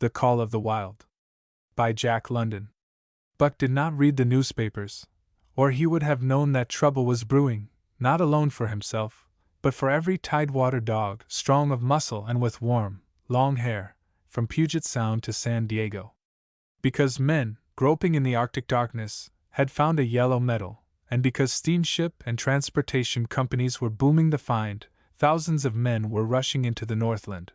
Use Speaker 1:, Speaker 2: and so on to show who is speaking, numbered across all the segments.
Speaker 1: The Call of the Wild. By Jack London. Buck did not read the newspapers, or he would have known that trouble was brewing, not alone for himself, but for every tidewater dog, strong of muscle and with warm, long hair, from Puget Sound to San Diego. Because men, groping in the Arctic darkness, had found a yellow metal, and because steamship and transportation companies were booming the find, thousands of men were rushing into the Northland.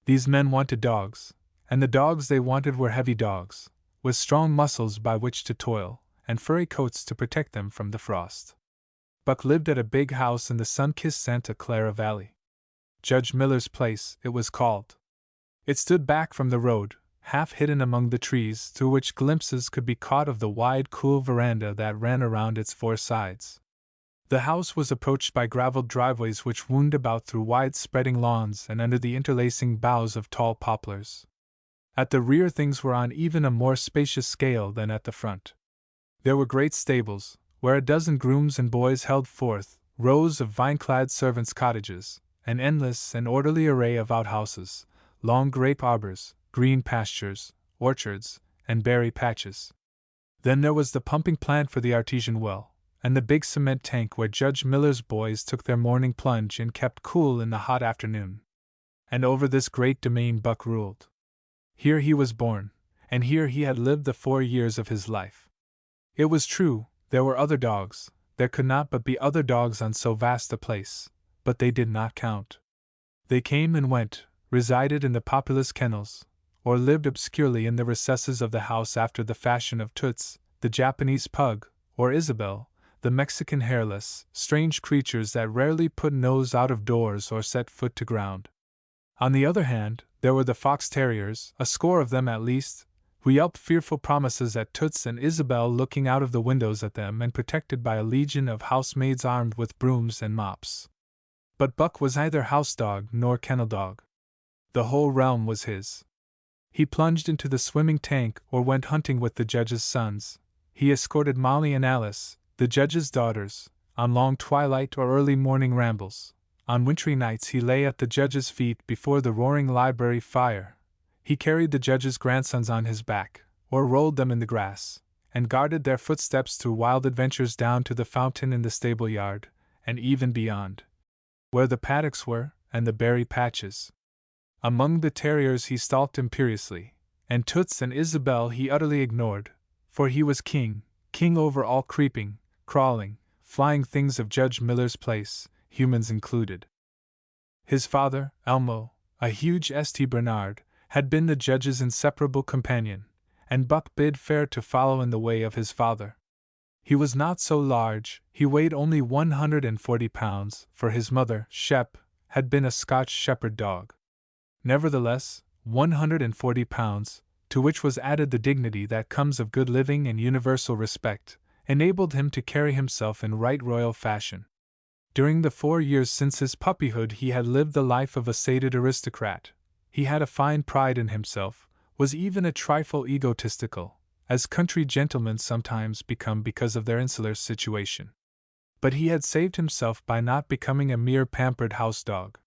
Speaker 1: These men wanted dogs, and the dogs they wanted were heavy dogs, with strong muscles by which to toil, and furry coats to protect them from the frost. Buck lived at a big house in the sun-kissed Santa Clara Valley. Judge Miller's Place, it was called. It stood back from the road, half hidden among the trees, through which glimpses could be caught of the wide, cool veranda that ran around its four sides. The house was approached by graveled driveways which wound about through wide-spreading lawns and under the interlacing boughs of tall poplars. At the rear things were on even a more spacious scale than at the front. There were great stables, where a dozen grooms and boys held forth, rows of vine-clad servants' cottages, an endless and orderly array of outhouses, long grape arbors, green pastures, orchards, and berry patches. Then there was the pumping plant for the artesian well, and the big cement tank where Judge Miller's boys took their morning plunge and kept cool in the hot afternoon. And over this great domain Buck ruled. Here he was born, and here he had lived the 4 years of his life. It was true, there were other dogs, there could not but be other dogs on so vast a place, but they did not count. They came and went, resided in the populous kennels, or lived obscurely in the recesses of the house after the fashion of Toots, the Japanese pug, or Isabel, the Mexican hairless, strange creatures that rarely put nose out of doors or set foot to ground. On the other hand, there were the fox terriers, a score of them at least, who yelped fearful promises at Toots and Isabel looking out of the windows at them and protected by a legion of housemaids armed with brooms and mops. But Buck was neither house dog nor kennel dog. The whole realm was his. He plunged into the swimming tank or went hunting with the judge's sons. He escorted Molly and Alice, the judge's daughters, on long twilight or early morning rambles. On wintry nights he lay at the judge's feet before the roaring library fire. He carried the judge's grandsons on his back, or rolled them in the grass, and guarded their footsteps through wild adventures down to the fountain in the stable yard, and even beyond, where the paddocks were, and the berry patches. Among the terriers he stalked imperiously, and Toots and Isabel he utterly ignored, for he was king over all creeping, crawling, flying things of Judge Miller's Place, humans included. His father, Elmo, a huge St. Bernard, had been the judge's inseparable companion, and Buck bid fair to follow in the way of his father. He was not so large, he weighed only 140 pounds, for his mother, Shep, had been a Scotch Shepherd dog. Nevertheless, 140 pounds, to which was added the dignity that comes of good living and universal respect, enabled him to carry himself in right royal fashion. During the 4 years since his puppyhood he had lived the life of a sated aristocrat. He had a fine pride in himself, was even a trifle egotistical, as country gentlemen sometimes become because of their insular situation. But he had saved himself by not becoming a mere pampered house dog.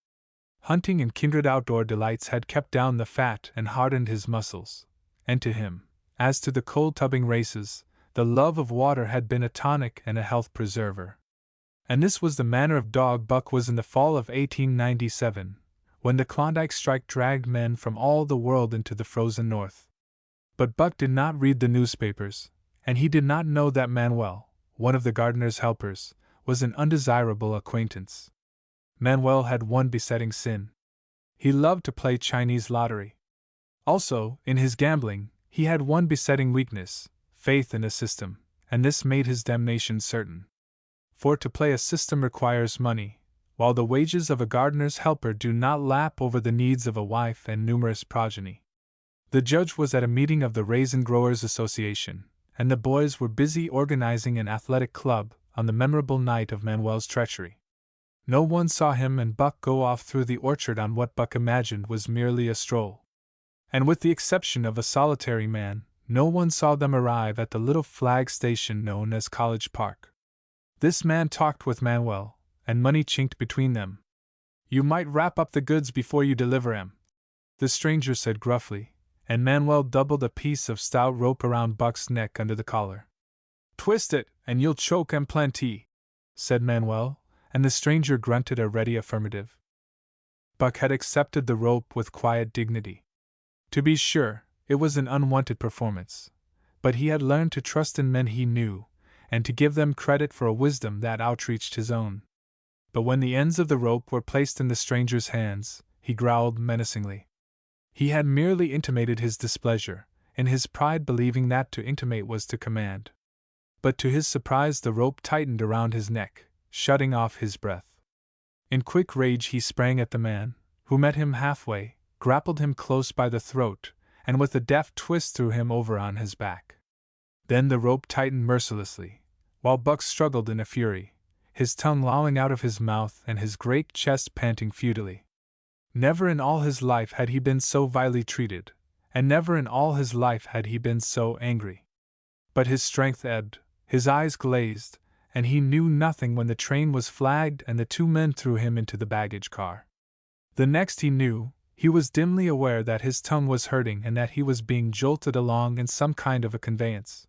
Speaker 1: Hunting and kindred outdoor delights had kept down the fat and hardened his muscles, and to him, as to the cold-tubbing races, the love of water had been a tonic and a health preserver. And this was the manner of dog Buck was in the fall of 1897, when the Klondike strike dragged men from all the world into the frozen north. But Buck did not read the newspapers, and he did not know that Manuel, one of the gardener's helpers, was an undesirable acquaintance. Manuel had one besetting sin. He loved to play Chinese lottery. Also, in his gambling, he had one besetting weakness, faith in a system, and this made his damnation certain. For to play a system requires money, while the wages of a gardener's helper do not lap over the needs of a wife and numerous progeny. The judge was at a meeting of the Raisin Growers Association, and the boys were busy organizing an athletic club on the memorable night of Manuel's treachery. No one saw him and Buck go off through the orchard on what Buck imagined was merely a stroll. And with the exception of a solitary man, no one saw them arrive at the little flag station known as College Park. This man talked with Manuel, and money chinked between them. "You might wrap up the goods before you deliver 'em," the stranger said gruffly, and Manuel doubled a piece of stout rope around Buck's neck under the collar. "Twist it, and you'll choke en plenty," said Manuel, and the stranger grunted a ready affirmative. Buck had accepted the rope with quiet dignity. To be sure, it was an unwanted performance, but he had learned to trust in men he knew, and to give them credit for a wisdom that outreached his own. But when the ends of the rope were placed in the stranger's hands, he growled menacingly. He had merely intimated his displeasure, in his pride believing that to intimate was to command. But to his surprise the rope tightened around his neck, shutting off his breath. In quick rage he sprang at the man, who met him halfway, grappled him close by the throat, and with a deft twist threw him over on his back. Then the rope tightened mercilessly, while Buck struggled in a fury, his tongue lolling out of his mouth and his great chest panting futilely. Never in all his life had he been so vilely treated, and never in all his life had he been so angry. But his strength ebbed, his eyes glazed, and he knew nothing when the train was flagged and the two men threw him into the baggage car. The next he knew, he was dimly aware that his tongue was hurting and that he was being jolted along in some kind of a conveyance.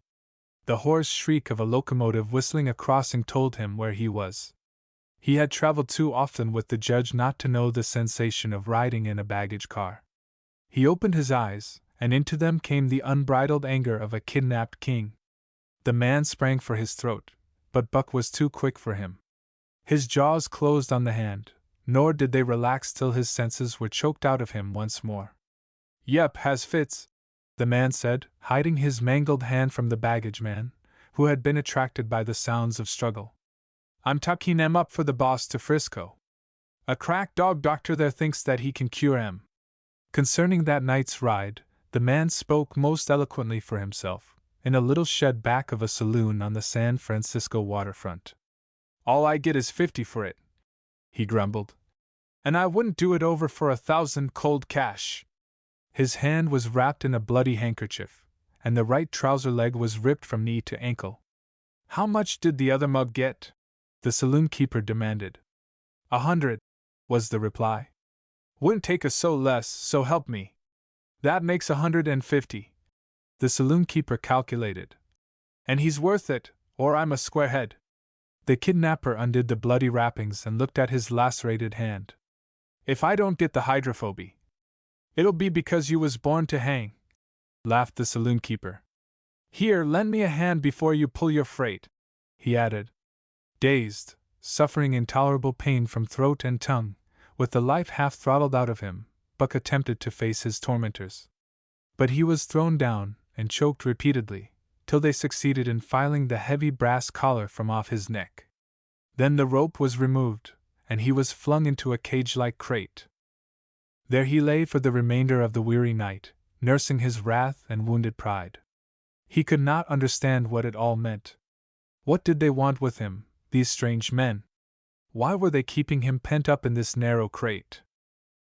Speaker 1: The hoarse shriek of a locomotive whistling a crossing told him where he was. He had traveled too often with the judge not to know the sensation of riding in a baggage car. He opened his eyes, and into them came the unbridled anger of a kidnapped king. The man sprang for his throat, but Buck was too quick for him. His jaws closed on the hand, nor did they relax till his senses were choked out of him once more. "Yep, has fits," the man said, hiding his mangled hand from the baggage man, who had been attracted by the sounds of struggle. "I'm tucking em up for the boss to Frisco. A crack dog doctor there thinks that he can cure em." Concerning that night's ride, the man spoke most eloquently for himself, in a little shed back of a saloon on the San Francisco waterfront. "All I get is 50 for it," he grumbled. "And I wouldn't do it over for 1,000 cold cash." His hand was wrapped in a bloody handkerchief, and the right trouser leg was ripped from knee to ankle. "How much did the other mug get?" the saloon keeper demanded. 100, was the reply. "Wouldn't take a so less, so help me. That makes 150, the saloon keeper calculated. "And he's worth it, or I'm a squarehead." The kidnapper undid the bloody wrappings and looked at his lacerated hand. "If I don't get the hydrophobia, it'll be because you was born to hang," laughed the saloon keeper. "Here, lend me a hand before you pull your freight," he added. Dazed, suffering intolerable pain from throat and tongue, with the life half throttled out of him, Buck attempted to face his tormentors. But he was thrown down and choked repeatedly, till they succeeded in filing the heavy brass collar from off his neck. Then the rope was removed, and he was flung into a cage-like crate. There he lay for the remainder of the weary night, nursing his wrath and wounded pride. He could not understand what it all meant. What did they want with him, these strange men? Why were they keeping him pent up in this narrow crate?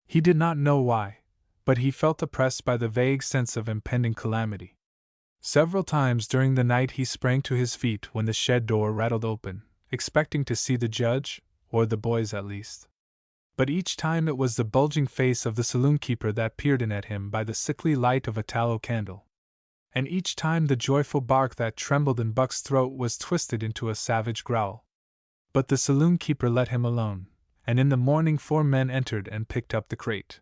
Speaker 1: He did not know why, but he felt oppressed by the vague sense of impending calamity. Several times during the night he sprang to his feet when the shed door rattled open, expecting to see the judge, or the boys at least. But each time it was the bulging face of the saloon keeper that peered in at him by the sickly light of a tallow candle. And each time the joyful bark that trembled in Buck's throat was twisted into a savage growl. But the saloon keeper let him alone, and in the morning 4 men entered and picked up the crate.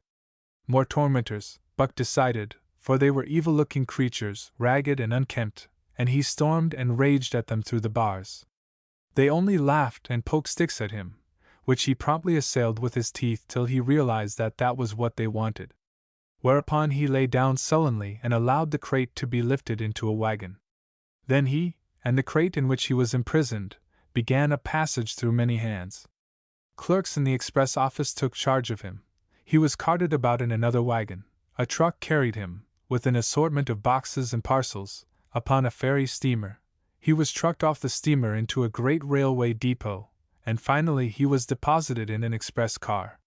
Speaker 1: More tormentors, Buck decided, for they were evil-looking creatures, ragged and unkempt, and he stormed and raged at them through the bars. They only laughed and poked sticks at him, which he promptly assailed with his teeth till he realized that that was what they wanted. Whereupon he lay down sullenly and allowed the crate to be lifted into a wagon. Then he, and the crate in which he was imprisoned, began a passage through many hands. Clerks in the express office took charge of him. He was carted about in another wagon. A truck carried him, with an assortment of boxes and parcels, upon a ferry steamer. He was trucked off the steamer into a great railway depot, and finally he was deposited in an express car.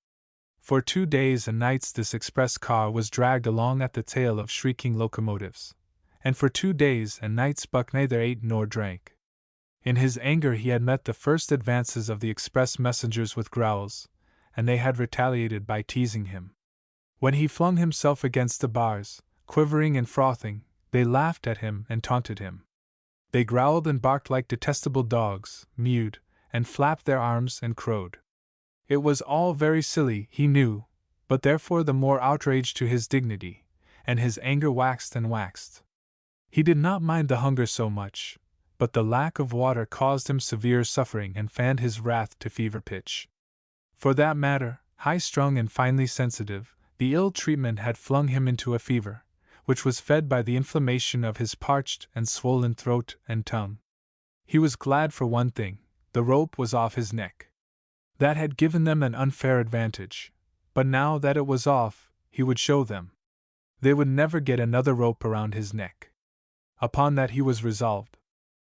Speaker 1: For 2 days and nights this express car was dragged along at the tail of shrieking locomotives, and for 2 days and nights Buck neither ate nor drank. In his anger he had met the first advances of the express messengers with growls, and they had retaliated by teasing him. When he flung himself against the bars, quivering and frothing, they laughed at him and taunted him. They growled and barked like detestable dogs, mewed, and flapped their arms and crowed. It was all very silly, he knew, but therefore the more outrage to his dignity, and his anger waxed and waxed. He did not mind the hunger so much, but the lack of water caused him severe suffering and fanned his wrath to fever pitch. For that matter, high-strung and finely sensitive, the ill treatment had flung him into a fever, which was fed by the inflammation of his parched and swollen throat and tongue. He was glad for one thing: the rope was off his neck. That had given them an unfair advantage, but now that it was off, he would show them. They would never get another rope around his neck. Upon that he was resolved.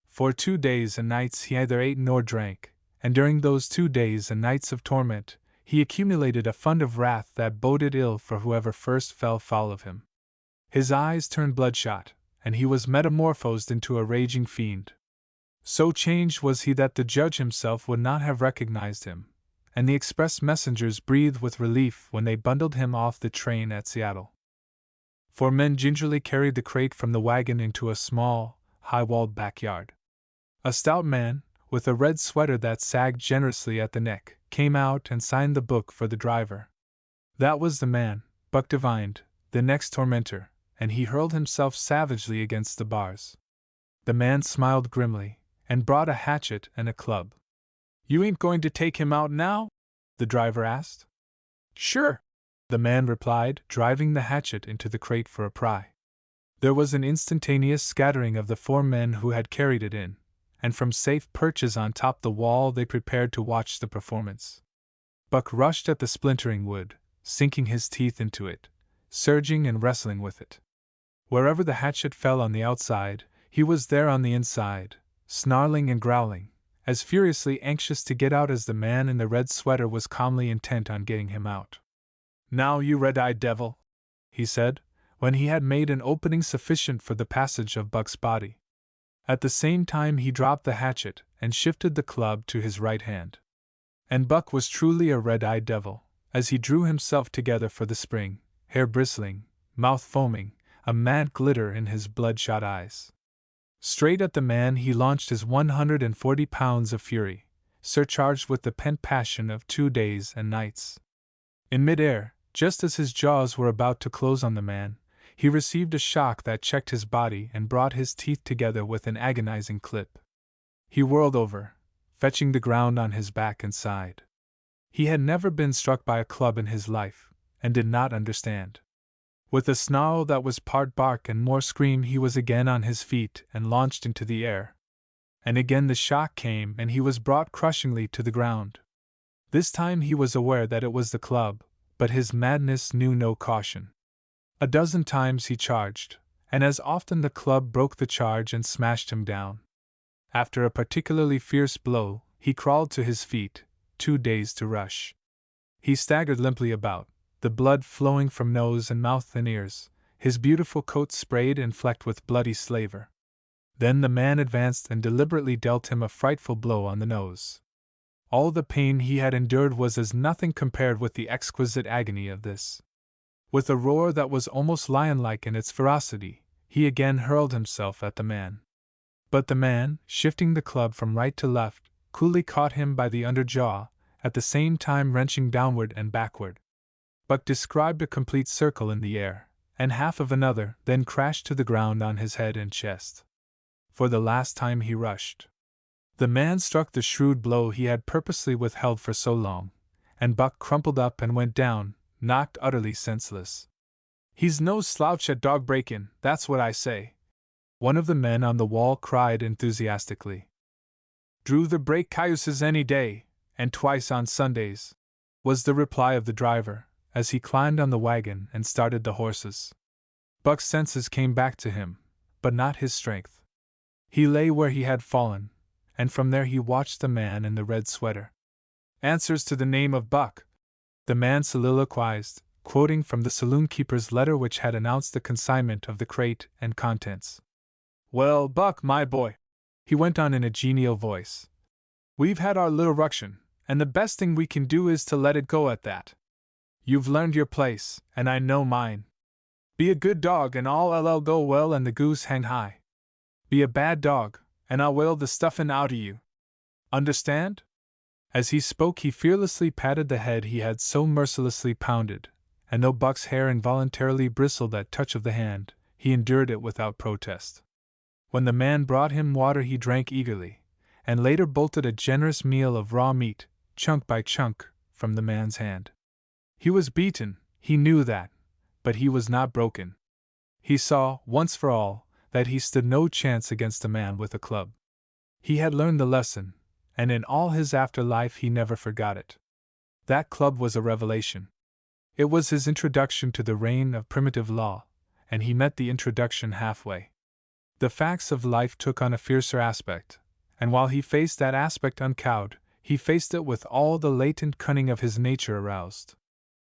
Speaker 1: For 2 days and nights he neither ate nor drank, and during those 2 days and nights of torment, he accumulated a fund of wrath that boded ill for whoever first fell foul of him. His eyes turned bloodshot, and he was metamorphosed into a raging fiend. So changed was he that the judge himself would not have recognized him, and the express messengers breathed with relief when they bundled him off the train at Seattle. 4 men gingerly carried the crate from the wagon into a small, high-walled backyard. A stout man, with a red sweater that sagged generously at the neck, came out and signed the book for the driver. That was the man, Buck divined, the next tormentor, and he hurled himself savagely against the bars. The man smiled grimly, and brought a hatchet and a club. "You ain't going to take him out now?" the driver asked. "Sure," the man replied, driving the hatchet into the crate for a pry. There was an instantaneous scattering of the 4 men who had carried it in, and from safe perches on top the wall they prepared to watch the performance. Buck rushed at the splintering wood, sinking his teeth into it, surging and wrestling with it. Wherever the hatchet fell on the outside, he was there on the inside, snarling and growling, as furiously anxious to get out as the man in the red sweater was calmly intent on getting him out. "Now, you red-eyed devil," he said, when he had made an opening sufficient for the passage of Buck's body. At the same time he dropped the hatchet and shifted the club to his right hand. And Buck was truly a red-eyed devil, as he drew himself together for the spring, hair bristling, mouth foaming, a mad glitter in his bloodshot eyes. Straight at the man he launched his 140 pounds of fury, surcharged with the pent passion of 2 days and nights. In mid-air, just as his jaws were about to close on the man, he received a shock that checked his body and brought his teeth together with an agonizing clip. He whirled over, fetching the ground on his back and side. He had never been struck by a club in his life, and did not understand. With a snarl that was part bark and more scream he was again on his feet and launched into the air. And again the shock came and he was brought crushingly to the ground. This time he was aware that it was the club, but his madness knew no caution. A dozen times he charged, and as often the club broke the charge and smashed him down. After a particularly fierce blow, he crawled to his feet, too dazed to rush. He staggered limply about, the blood flowing from nose and mouth and ears, his beautiful coat sprayed and flecked with bloody slaver. Then the man advanced and deliberately dealt him a frightful blow on the nose. All the pain he had endured was as nothing compared with the exquisite agony of this. With a roar that was almost lion-like in its ferocity, he again hurled himself at the man. But the man, shifting the club from right to left, coolly caught him by the under jaw, at the same time wrenching downward and backward. Buck described a complete circle in the air, and half of another, then crashed to the ground on his head and chest. For the last time he rushed. The man struck the shrewd blow he had purposely withheld for so long, and Buck crumpled up and went down, knocked utterly senseless. "He's no slouch at dog breakin', that's what I say," one of the men on the wall cried enthusiastically. "Drew the break cayuses any day, and twice on Sundays," was the reply of the driver, as he climbed on the wagon and started the horses. Buck's senses came back to him, but not his strength. He lay where he had fallen, and from there he watched the man in the red sweater. "Answers to the name of Buck," the man soliloquized, quoting from the saloon-keeper's letter which had announced the consignment of the crate and contents. "Well, Buck, my boy," he went on in a genial voice, "we've had our little ruction, and the best thing we can do is to let it go at that. You've learned your place, and I know mine. Be a good dog and all'll go well and the goose hang high. Be a bad dog, and I'll whale the stuffin' out o' you. Understand? As he spoke, he fearlessly patted the head he had so mercilessly pounded, and though Buck's hair involuntarily bristled at touch of the hand, he endured it without protest. When the man brought him water, he drank eagerly, and later bolted a generous meal of raw meat, chunk by chunk, from the man's hand. He was beaten, he knew that, but he was not broken. He saw, once for all, that he stood no chance against a man with a club. He had learned the lesson, and in all his afterlife he never forgot it. That club was a revelation. It was his introduction to the reign of primitive law, and he met the introduction halfway. The facts of life took on a fiercer aspect, and while he faced that aspect uncowed, he faced it with all the latent cunning of his nature aroused.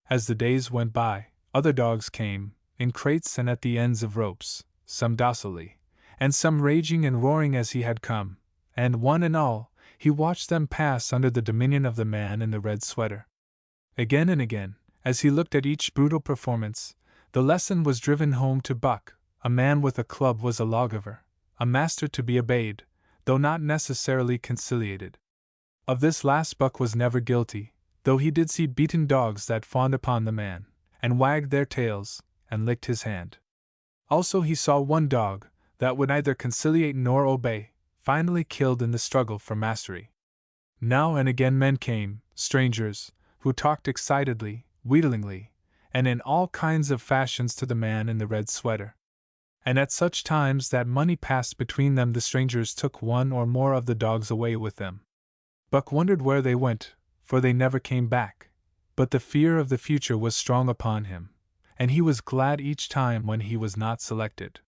Speaker 1: As the days went by, other dogs came, in crates and at the ends of ropes, some docilely, and some raging and roaring as he had come, and one and all, he watched them pass under the dominion of the man in the red sweater. Again and again, as he looked at each brutal performance, the lesson was driven home to Buck: a man with a club was a lawgiver, a master to be obeyed, though not necessarily conciliated. Of this last Buck was never guilty, though he did see beaten dogs that fawned upon the man, and wagged their tails, and licked his hand. Also he saw one dog, that would neither conciliate nor obey, finally killed in the struggle for mastery. Now and again men came, strangers, who talked excitedly, wheedlingly, and in all kinds of fashions to the man in the red sweater. And at such times that money passed between them, the strangers took one or more of the dogs away with them. Buck wondered where they went, for they never came back, but the fear of the future was strong upon him, and he was glad each time when he was not selected.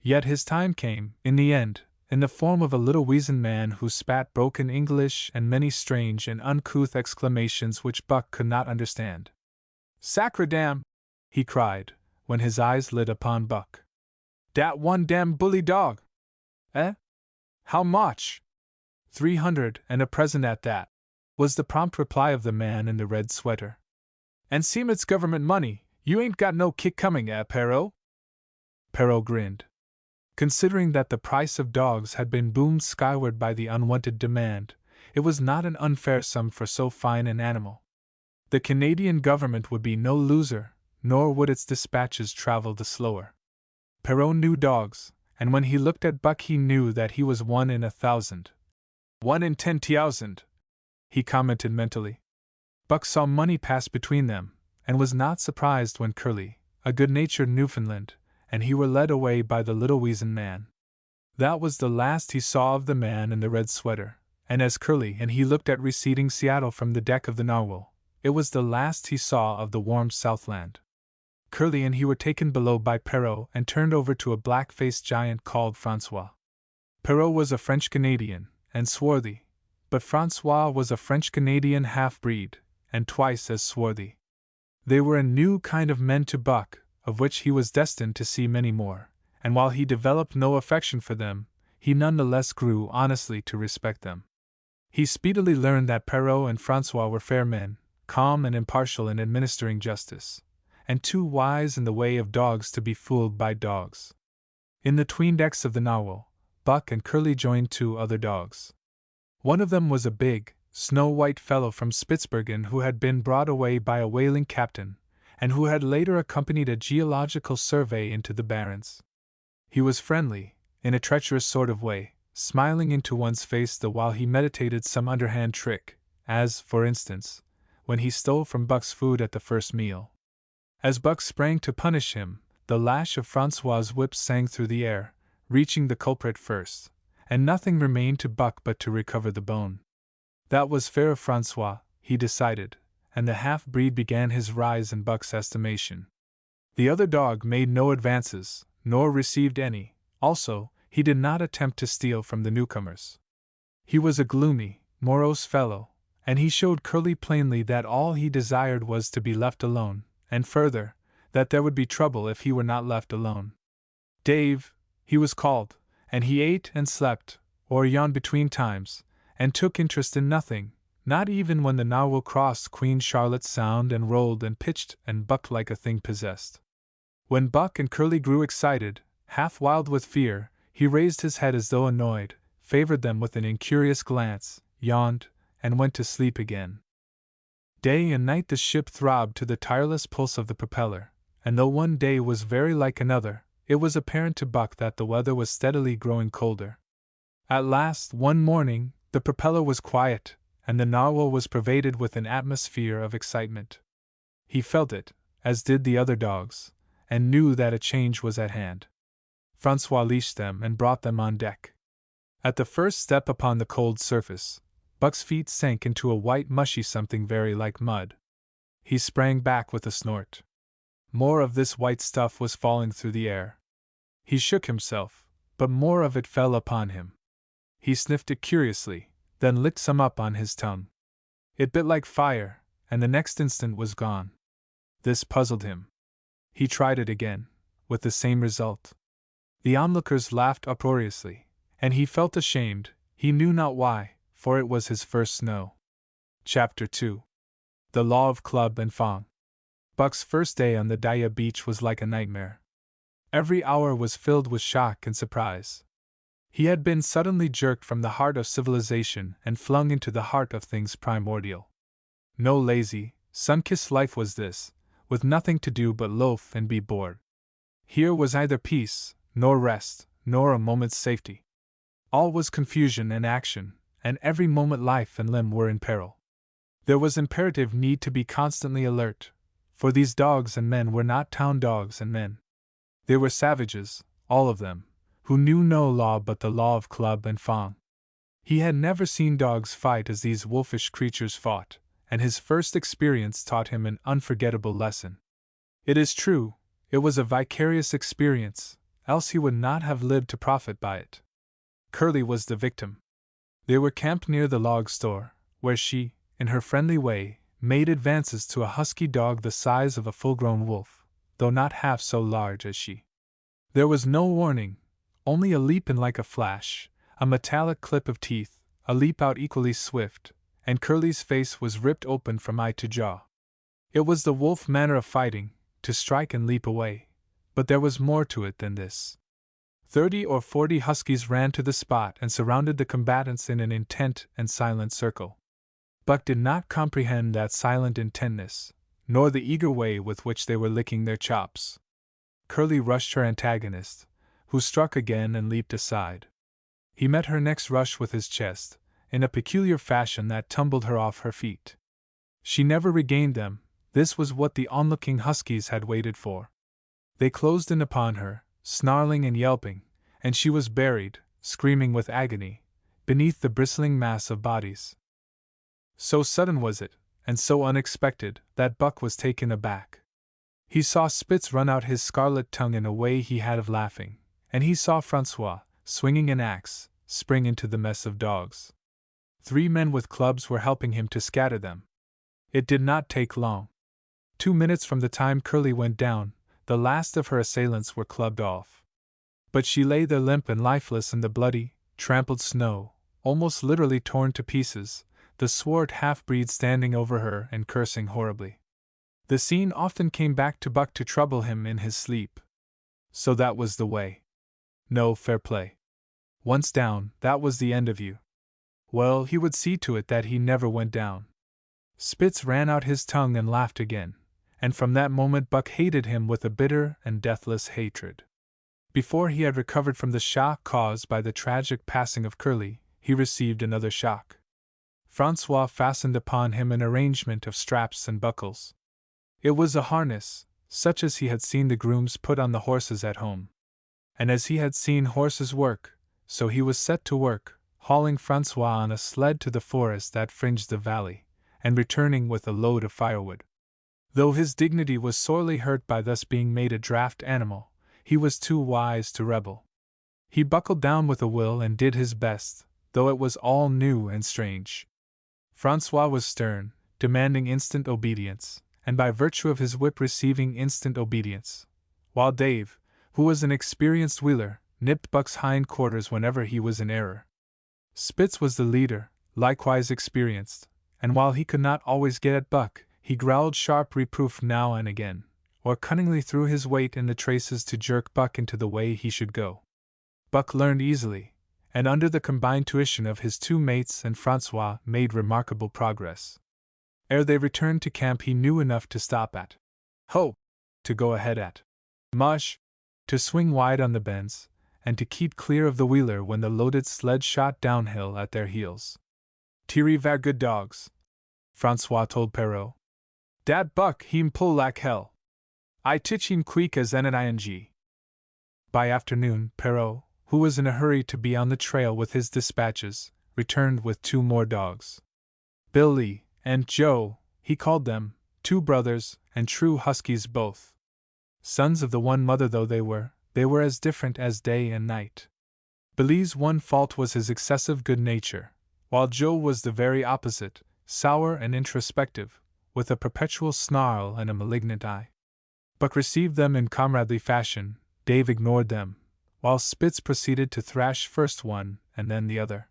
Speaker 1: Yet his time came, in the end, in the form of a little weazened man who spat broken English and many strange and uncouth exclamations which Buck could not understand. "Sacredam!" he cried, when his eyes lit upon Buck. "Dat one damn bully dog!" "Eh? How much?" "300, and a present at that," was the prompt reply of the man in the red sweater. "And seem it's government money, you ain't got no kick coming, Perrault?" Perrault grinned. Considering that the price of dogs had been boomed skyward by the unwanted demand, it was not an unfair sum for so fine an animal. The Canadian government would be no loser, nor would its dispatches travel the slower. Perrault knew dogs, and when he looked at Buck he knew that he was 1 in 1,000. 1 in 10,000, he commented mentally. Buck saw money pass between them, and was not surprised when Curly, a good-natured Newfoundland, and he were led away by the little weazened man. That was the last he saw of the man in the red sweater, and as Curly and he looked at receding Seattle from the deck of the Narwhal, it was the last he saw of the warm Southland. Curly and he were taken below by Perrault and turned over to a black-faced giant called Francois. Perrault was a French-Canadian, and swarthy, but Francois was a French-Canadian half-breed, and twice as swarthy. They were a new kind of men to Buck, of which he was destined to see many more, and while he developed no affection for them, he none the less grew honestly to respect them. He speedily learned that Perrault and Francois were fair men, calm and impartial in administering justice, and too wise in the way of dogs to be fooled by dogs. In the 'tween decks of the Narwhal, Buck and Curly joined 2 other dogs. One of them was a big, snow-white fellow from Spitzbergen who had been brought away by a whaling captain, and who had later accompanied a geological survey into the Barrens. He was friendly, in a treacherous sort of way, smiling into one's face the while he meditated some underhand trick, as, for instance, when he stole from Buck's food at the first meal. As Buck sprang to punish him, the lash of Francois's whip sang through the air, reaching the culprit first, and nothing remained to Buck but to recover the bone. That was fair of Francois, he decided, and the half-breed began his rise in Buck's estimation. The other dog made no advances, nor received any. Also, he did not attempt to steal from the newcomers. He was a gloomy, morose fellow, and he showed Curly plainly that all he desired was to be left alone, and further, that there would be trouble if he were not left alone. Dave, he was called, and he ate and slept, or yawned between times, and took interest in nothing, not even when the Narwhal crossed Queen Charlotte Sound and rolled and pitched and bucked like a thing possessed. When Buck and Curly grew excited, half wild with fear, he raised his head as though annoyed, favored them with an incurious glance, yawned, and went to sleep again. Day and night the ship throbbed to the tireless pulse of the propeller, and though one day was very like another, it was apparent to Buck that the weather was steadily growing colder. At last, one morning, the propeller was quiet, and the narwhal was pervaded with an atmosphere of excitement. He felt it, as did the other dogs, and knew that a change was at hand. Francois leashed them and brought them on deck. At the first step upon the cold surface, Buck's feet sank into a white mushy something very like mud. He sprang back with a snort. More of this white stuff was falling through the air. He shook himself, but more of it fell upon him. He sniffed it curiously, then licked some up on his tongue. It bit like fire, and the next instant was gone. This puzzled him. He tried it again, with the same result. The onlookers laughed uproariously, and he felt ashamed, he knew not why, for it was his first snow. Chapter 2. The Law of Club and Fang. Buck's first day on the Daya beach was like a nightmare. Every hour was filled with shock and surprise. He had been suddenly jerked from the heart of civilization and flung into the heart of things primordial. No lazy, sun-kissed life was this, with nothing to do but loaf and be bored. Here was neither peace, nor rest, nor a moment's safety. All was confusion and action, and every moment life and limb were in peril. There was imperative need to be constantly alert, for these dogs and men were not town dogs and men. They were savages, all of them, who knew no law but the law of club and fang. He had never seen dogs fight as these wolfish creatures fought, and his first experience taught him an unforgettable lesson. It is true, it was a vicarious experience, else he would not have lived to profit by it. Curly was the victim. They were camped near the log store, where she, in her friendly way, made advances to a husky dog the size of a full-grown wolf, though not half so large as she. There was no warning, only a leap in like a flash, a metallic clip of teeth, a leap out equally swift, and Curly's face was ripped open from eye to jaw. It was the wolf manner of fighting, to strike and leap away, but there was more to it than this. 30 or 40 huskies ran to the spot and surrounded the combatants in an intent and silent circle. Buck did not comprehend that silent intentness, nor the eager way with which they were licking their chops. Curly rushed her antagonist, who struck again and leaped aside. He met her next rush with his chest, in a peculiar fashion that tumbled her off her feet. She never regained them. This was what the onlooking huskies had waited for. They closed in upon her, snarling and yelping, and she was buried, screaming with agony, beneath the bristling mass of bodies. So sudden was it, and so unexpected, that Buck was taken aback. He saw Spitz run out his scarlet tongue in a way he had of laughing, and he saw Francois, swinging an axe, spring into the mess of dogs. 3 men with clubs were helping him to scatter them. It did not take long. 2 minutes from the time Curly went down, the last of her assailants were clubbed off. But she lay there limp and lifeless in the bloody, trampled snow, almost literally torn to pieces, the swart half-breed standing over her and cursing horribly. The scene often came back to Buck to trouble him in his sleep. So that was the way. No fair play. Once down, that was the end of you. Well, he would see to it that he never went down. Spitz ran out his tongue and laughed again, and from that moment Buck hated him with a bitter and deathless hatred. Before he had recovered from the shock caused by the tragic passing of Curly, he received another shock. Francois fastened upon him an arrangement of straps and buckles. It was a harness, such as he had seen the grooms put on the horses at home. And as he had seen horses work, so he was set to work, hauling Francois on a sled to the forest that fringed the valley, and returning with a load of firewood. Though his dignity was sorely hurt by thus being made a draft animal, he was too wise to rebel. He buckled down with a will and did his best, though it was all new and strange. Francois was stern, demanding instant obedience, and by virtue of his whip receiving instant obedience, while Dave, who was an experienced wheeler, nipped Buck's hind quarters whenever he was in error. Spitz was the leader, likewise experienced, and while he could not always get at Buck, he growled sharp reproof now and again, or cunningly threw his weight in the traces to jerk Buck into the way he should go. Buck learned easily, and under the combined tuition of his two mates and Francois made remarkable progress. Ere they returned to camp he knew enough to stop at Ho! To go ahead at Mush! To swing wide on the bends, and to keep clear of the wheeler when the loaded sled shot downhill at their heels. "Tiri var good dogs," Francois told Perrault. "Dat Buck heem pull like hell. I titch him quick as anything." By afternoon, Perrault, who was in a hurry to be on the trail with his dispatches, returned with two more dogs. Billy and Joe, he called them, two brothers, and true huskies both. Sons of the one mother though they were as different as day and night. Billy's one fault was his excessive good nature, while Joe was the very opposite, sour and introspective, with a perpetual snarl and a malignant eye. Buck received them in comradely fashion. Dave ignored them, while Spitz proceeded to thrash first one and then the other.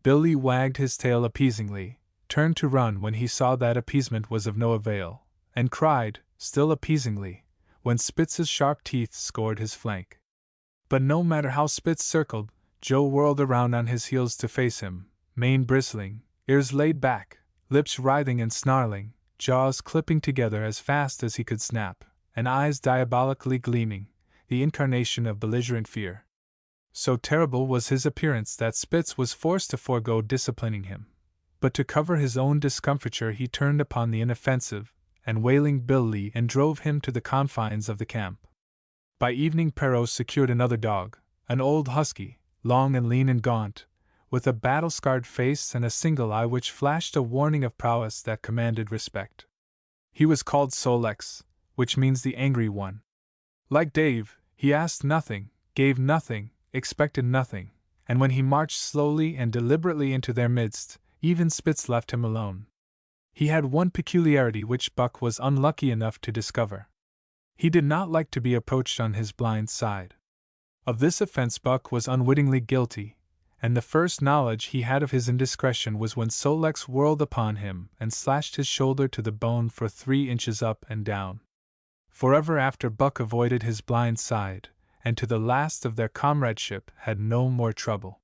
Speaker 1: Billy wagged his tail appeasingly, turned to run when he saw that appeasement was of no avail, and cried, still appeasingly, when Spitz's sharp teeth scored his flank. But no matter how Spitz circled, Joe whirled around on his heels to face him, mane bristling, ears laid back, lips writhing and snarling, jaws clipping together as fast as he could snap, and eyes diabolically gleaming, the incarnation of belligerent fear. So terrible was his appearance that Spitz was forced to forego disciplining him. But to cover his own discomfiture he turned upon the inoffensive and wailing Billy and drove him to the confines of the camp. By evening Perrault secured another dog, an old husky, long and lean and gaunt, with a battle-scarred face and a single eye which flashed a warning of prowess that commanded respect. He was called Solex, which means the angry one. Like Dave, he asked nothing, gave nothing, expected nothing, and when he marched slowly and deliberately into their midst, even Spitz left him alone. He had one peculiarity which Buck was unlucky enough to discover. He did not like to be approached on his blind side. Of this offense Buck was unwittingly guilty, and the first knowledge he had of his indiscretion was when Solex whirled upon him and slashed his shoulder to the bone for 3 inches up and down. Forever after Buck avoided his blind side, and to the last of their comradeship had no more trouble.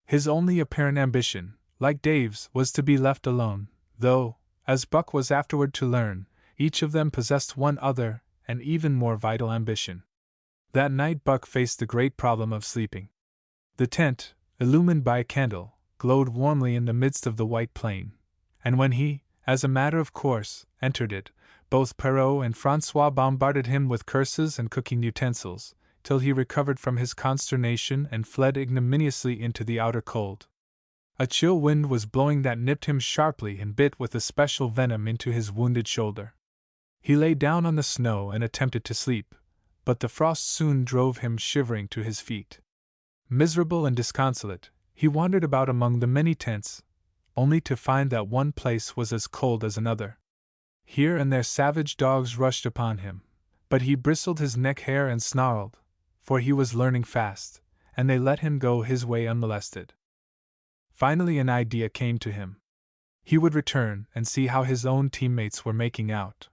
Speaker 1: His only apparent ambition, like Dave's, was to be left alone, though, as Buck was afterward to learn, each of them possessed one other and even more vital ambition. That night Buck faced the great problem of sleeping. The tent, illumined by a candle, glowed warmly in the midst of the white plain, and when he, as a matter of course, entered it, both Perrault and Francois bombarded him with curses and cooking utensils, till he recovered from his consternation and fled ignominiously into the outer cold. A chill wind was blowing that nipped him sharply and bit with especial venom into his wounded shoulder. He lay down on the snow and attempted to sleep, but the frost soon drove him shivering to his feet. Miserable and disconsolate, he wandered about among the many tents, only to find that one place was as cold as another. Here and there savage dogs rushed upon him, but he bristled his neck hair and snarled, for he was learning fast, and they let him go his way unmolested. Finally an idea came to him. He would return and see how his own teammates were making out.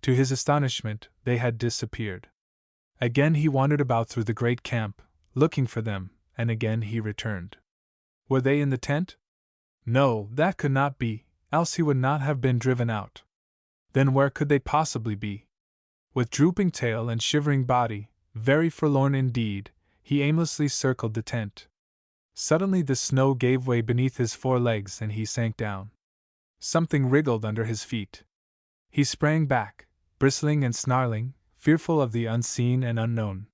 Speaker 1: To his astonishment, they had disappeared. Again he wandered about through the great camp, looking for them, and again he returned. Were they in the tent? No, that could not be, else he would not have been driven out. Then where could they possibly be? With drooping tail and shivering body, very forlorn indeed, he aimlessly circled the tent. Suddenly the snow gave way beneath his 4 legs and he sank down. Something wriggled under his feet. He sprang back, bristling and snarling, fearful of the unseen and unknown.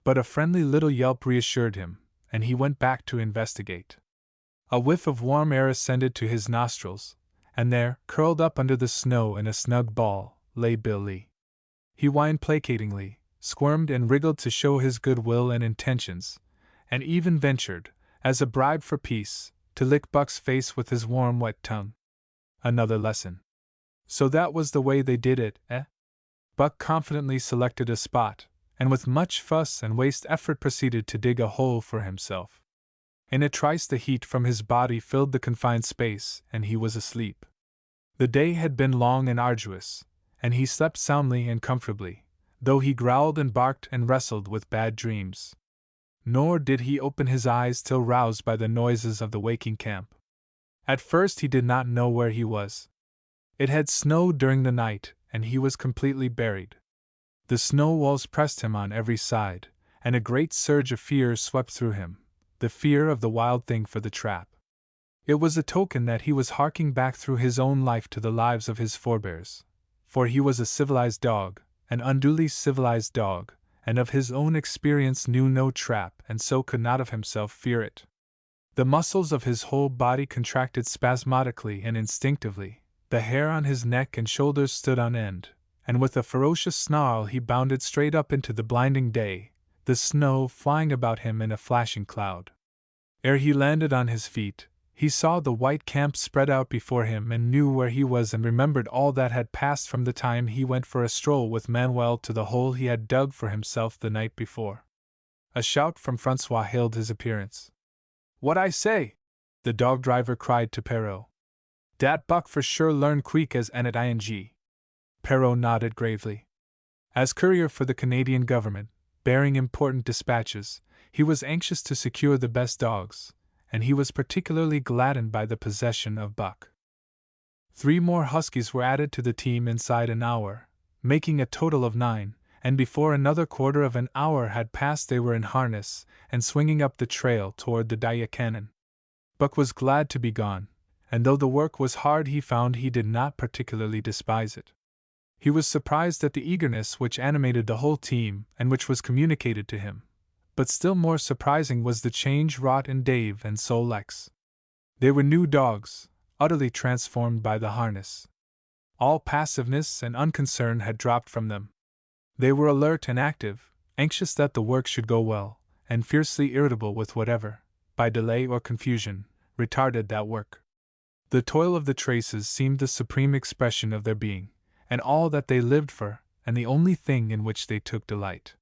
Speaker 1: But a friendly little yelp reassured him, and he went back to investigate. A whiff of warm air ascended to his nostrils, and there, curled up under the snow in a snug ball, lay Billy. He whined placatingly, squirmed and wriggled to show his good will and intentions, and even ventured, as a bribe for peace, to lick Buck's face with his warm wet tongue. Another lesson. So that was the way they did it, eh? Buck confidently selected a spot, and with much fuss and waste effort proceeded to dig a hole for himself. In a trice the heat from his body filled the confined space, and he was asleep. The day had been long and arduous, and he slept soundly and comfortably, though he growled and barked and wrestled with bad dreams. Nor did he open his eyes till roused by the noises of the waking camp. At first he did not know where he was. It had snowed during the night, and he was completely buried. The snow walls pressed him on every side, and a great surge of fear swept through him, the fear of the wild thing for the trap. It was a token that he was harking back through his own life to the lives of his forebears, for he was a civilized dog, an unduly civilized dog, and of his own experience knew no trap and so could not of himself fear it. The muscles of his whole body contracted spasmodically and instinctively, the hair on his neck and shoulders stood on end, and with a ferocious snarl he bounded straight up into the blinding day, the snow flying about him in a flashing cloud. Ere he landed on his feet, he saw the white camp spread out before him and knew where he was and remembered all that had passed from the time he went for a stroll with Manuel to the hole he had dug for himself the night before. A shout from Francois hailed his appearance. "What I say?" the dog driver cried to Perrault. "Dat buck for sure learn quick as anet ing." Perrault nodded gravely. As courier for the Canadian government, bearing important dispatches, he was anxious to secure the best dogs, and he was particularly gladdened by the possession of Buck. 3 more huskies were added to the team inside an hour, making a total of 9, and before another quarter of an hour had passed they were in harness and swinging up the trail toward the Yukon. Buck was glad to be gone, and though the work was hard he found he did not particularly despise it. He was surprised at the eagerness which animated the whole team and which was communicated to him. But still more surprising was the change wrought in Dave and Sol-leks. They were new dogs, utterly transformed by the harness. All passiveness and unconcern had dropped from them. They were alert and active, anxious that the work should go well, and fiercely irritable with whatever, by delay or confusion, retarded that work. The toil of the traces seemed the supreme expression of their being, and all that they lived for, and the only thing in which they took delight.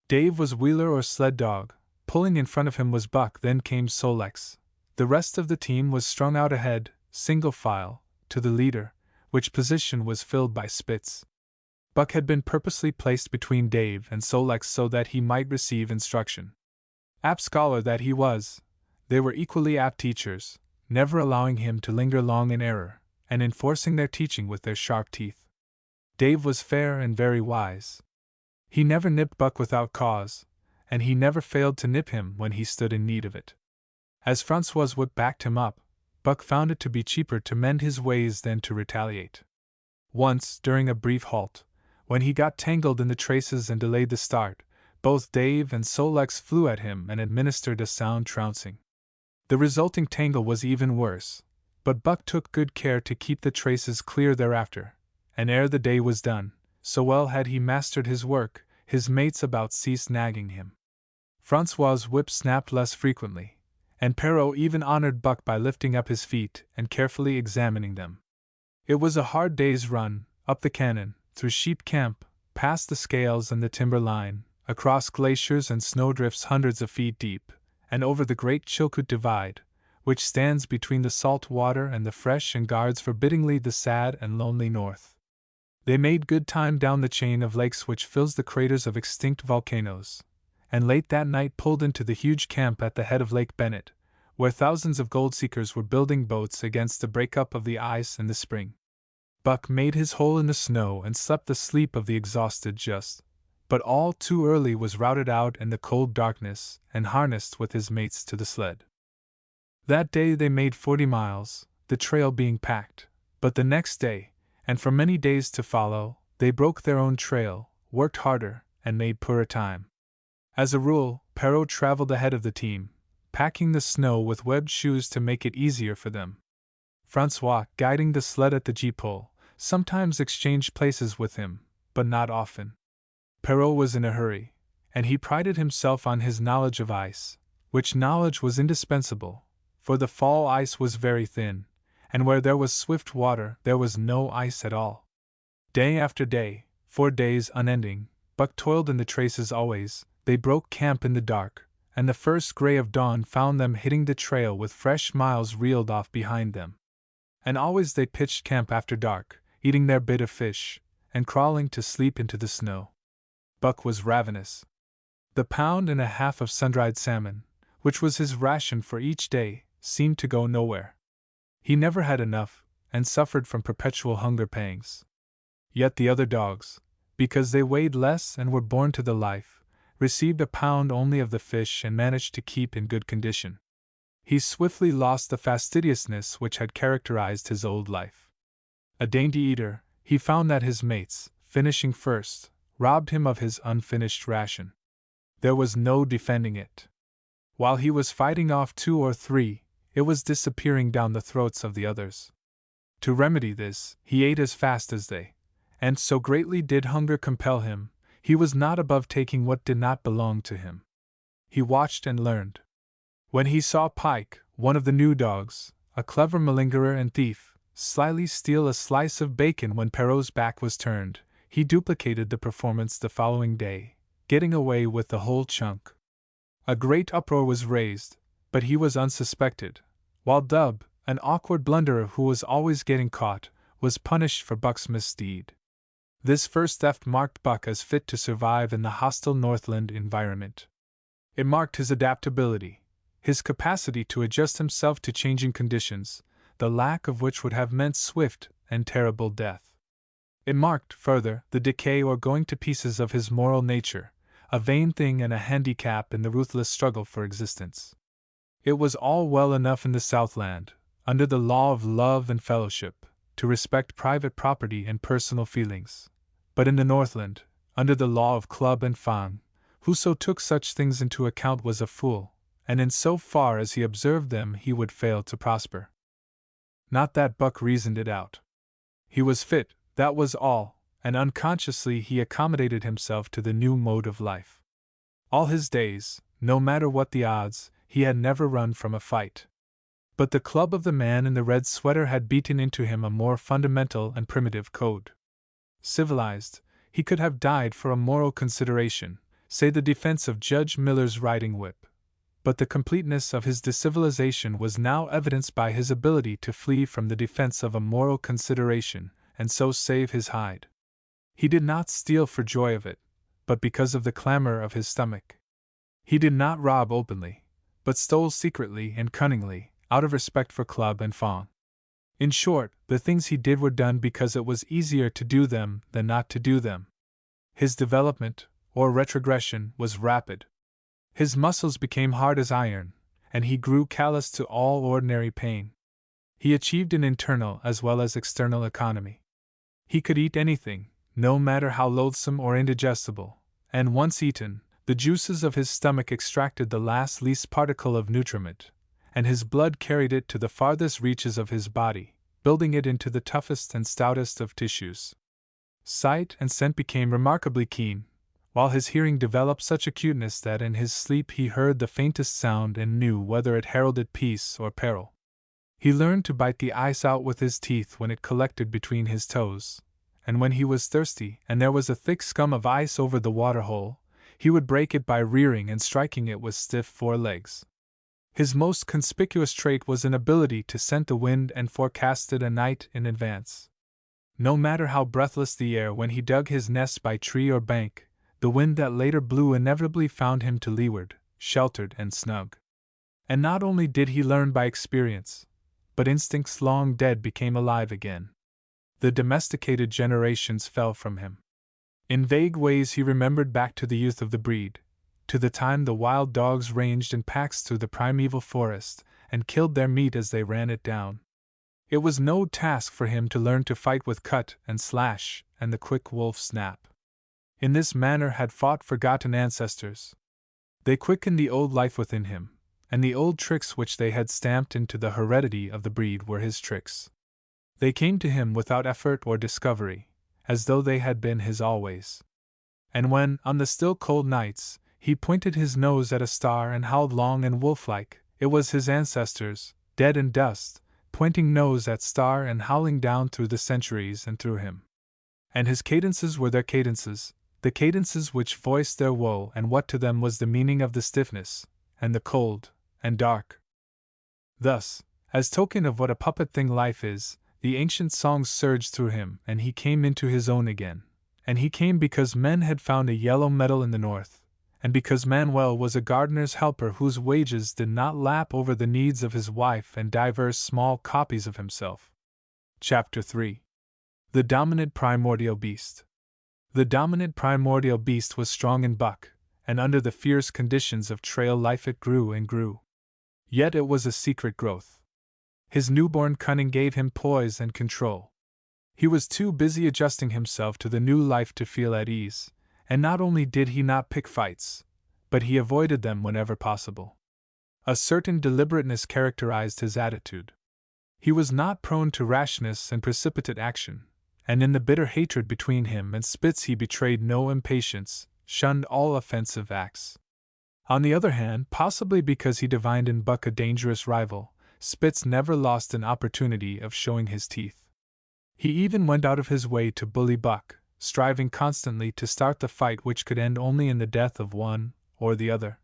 Speaker 1: Dave was wheeler or sled dog, pulling in front of him was Buck, then came Sol-leks. The rest of the team was strung out ahead, single file, to the leader, which position was filled by Spitz. Buck had been purposely placed between Dave and Sol-leks so that he might receive instruction. Apt scholar that he was, they were equally apt teachers, never allowing him to linger long in error, and enforcing their teaching with their sharp teeth. Dave was fair and very wise. He never nipped Buck without cause, and he never failed to nip him when he stood in need of it. As Francois' whip backed him up, Buck found it to be cheaper to mend his ways than to retaliate. Once, during a brief halt, when he got tangled in the traces and delayed the start, both Dave and Sol-leks flew at him and administered a sound trouncing. The resulting tangle was even worse, but Buck took good care to keep the traces clear thereafter, and ere the day was done, so well had he mastered his work, his mates about ceased nagging him. Francois' whip snapped less frequently, and Perrault even honored Buck by lifting up his feet and carefully examining them. It was a hard day's run, up the canon, through sheep camp, past the scales and the timber line, across glaciers and snowdrifts hundreds of feet deep, and over the great Chilkoot Divide, which stands between the salt water and the fresh and guards forbiddingly the sad and lonely north. They made good time down the chain of lakes which fills the craters of extinct volcanoes, and late that night pulled into the huge camp at the head of Lake Bennett, where thousands of gold seekers were building boats against the breakup of the ice in the spring. Buck made his hole in the snow and slept the sleep of the exhausted just, but all too early was routed out in the cold darkness and harnessed with his mates to the sled. That day they made 40 miles, the trail being packed, but the next day, and for many days to follow, they broke their own trail, worked harder, and made poorer time. As a rule, Perrault traveled ahead of the team, packing the snow with webbed shoes to make it easier for them. Francois, guiding the sled at the gee-pole, sometimes exchanged places with him, but not often. Perrault was in a hurry, and he prided himself on his knowledge of ice, which knowledge was indispensable, for the fall ice was very thin, and where there was swift water there was no ice at all. Day after day, 4 days unending, Buck toiled in the traces always. They broke camp in the dark, and the first gray of dawn found them hitting the trail with fresh miles reeled off behind them. And always they pitched camp after dark, eating their bit of fish, and crawling to sleep into the snow. Buck was ravenous. The pound and a half of sun-dried salmon, which was his ration for each day, seemed to go nowhere. He never had enough, and suffered from perpetual hunger pangs. Yet the other dogs, because they weighed less and were born to the life, received a pound only of the fish and managed to keep in good condition. He swiftly lost the fastidiousness which had characterized his old life. A dainty eater, he found that his mates, finishing first, robbed him of his unfinished ration. There was no defending it. While he was fighting off 2 or 3, it was disappearing down the throats of the others. To remedy this, he ate as fast as they, and so greatly did hunger compel him, he was not above taking what did not belong to him. He watched and learned. When he saw Pike, one of the new dogs, a clever malingerer and thief, slyly steal a slice of bacon when Perrault's back was turned, he duplicated the performance the following day, getting away with the whole chunk. A great uproar was raised, but he was unsuspected, while Dub, an awkward blunderer who was always getting caught, was punished for Buck's misdeed. This first theft marked Buck as fit to survive in the hostile Northland environment. It marked his adaptability, his capacity to adjust himself to changing conditions, the lack of which would have meant swift and terrible death. It marked, further, the decay or going to pieces of his moral nature, a vain thing and a handicap in the ruthless struggle for existence. It was all well enough in the Southland, under the law of love and fellowship, to respect private property and personal feelings. But in the Northland, under the law of club and fang, whoso took such things into account was a fool, and in so far as he observed them he would fail to prosper. Not that Buck reasoned it out. He was fit, that was all, and unconsciously he accommodated himself to the new mode of life. All his days, no matter what the odds, he had never run from a fight. But the club of the man in the red sweater had beaten into him a more fundamental and primitive code. Civilized, he could have died for a moral consideration, say the defense of Judge Miller's riding whip. But the completeness of his decivilization was now evidenced by his ability to flee from the defense of a moral consideration, and so save his hide. He did not steal for joy of it, but because of the clamor of his stomach. He did not rob openly, but stole secretly and cunningly, out of respect for club and fang. In short, the things he did were done because it was easier to do them than not to do them. His development, or retrogression, was rapid. His muscles became hard as iron, and he grew callous to all ordinary pain. He achieved an internal as well as external economy. He could eat anything, no matter how loathsome or indigestible, and once eaten, the juices of his stomach extracted the least particle of nutriment, and his blood carried it to the farthest reaches of his body, building it into the toughest and stoutest of tissues. Sight and scent became remarkably keen, while his hearing developed such acuteness that in his sleep he heard the faintest sound and knew whether it heralded peace or peril. He learned to bite the ice out with his teeth when it collected between his toes, and when he was thirsty and there was a thick scum of ice over the waterhole, he would break it by rearing and striking it with stiff forelegs. His most conspicuous trait was an ability to scent the wind and forecast it a night in advance. No matter how breathless the air when he dug his nest by tree or bank, the wind that later blew inevitably found him to leeward, sheltered and snug. And not only did he learn by experience, but instincts long dead became alive again. The domesticated generations fell from him. In vague ways he remembered back to the youth of the breed, to the time the wild dogs ranged in packs through the primeval forest, and killed their meat as they ran it down. It was no task for him to learn to fight with cut and slash and the quick wolf snap. In this manner had fought forgotten ancestors. They quickened the old life within him, and the old tricks which they had stamped into the heredity of the breed were his tricks. They came to him without effort or discovery, as though they had been his always. And when, on the still cold nights, he pointed his nose at a star and howled long and wolf-like, it was his ancestors, dead in dust, pointing nose at star and howling down through the centuries and through him. And his cadences were their cadences, the cadences which voiced their woe and what to them was the meaning of the stiffness, and the cold, and dark. Thus, as token of what a puppet thing life is, The ancient songs surged through him, and he came into his own again. And he came because men had found a yellow metal in the north, and because Manuel was a gardener's helper whose wages did not lap over the needs of his wife and divers small copies of himself. Chapter 3. The Dominant Primordial Beast. The dominant primordial beast was strong in buck, and under the fierce conditions of trail life it grew and grew. Yet it was a secret growth. His newborn cunning gave him poise and control. He was too busy adjusting himself to the new life to feel at ease, and not only did he not pick fights, but he avoided them whenever possible. A certain deliberateness characterized his attitude. He was not prone to rashness and precipitate action, and in the bitter hatred between him and Spitz he betrayed no impatience, shunned all offensive acts. On the other hand, possibly because he divined in Buck a dangerous rival, Spitz never lost an opportunity of showing his teeth. He even went out of his way to bully Buck, striving constantly to start the fight which could end only in the death of one or the other.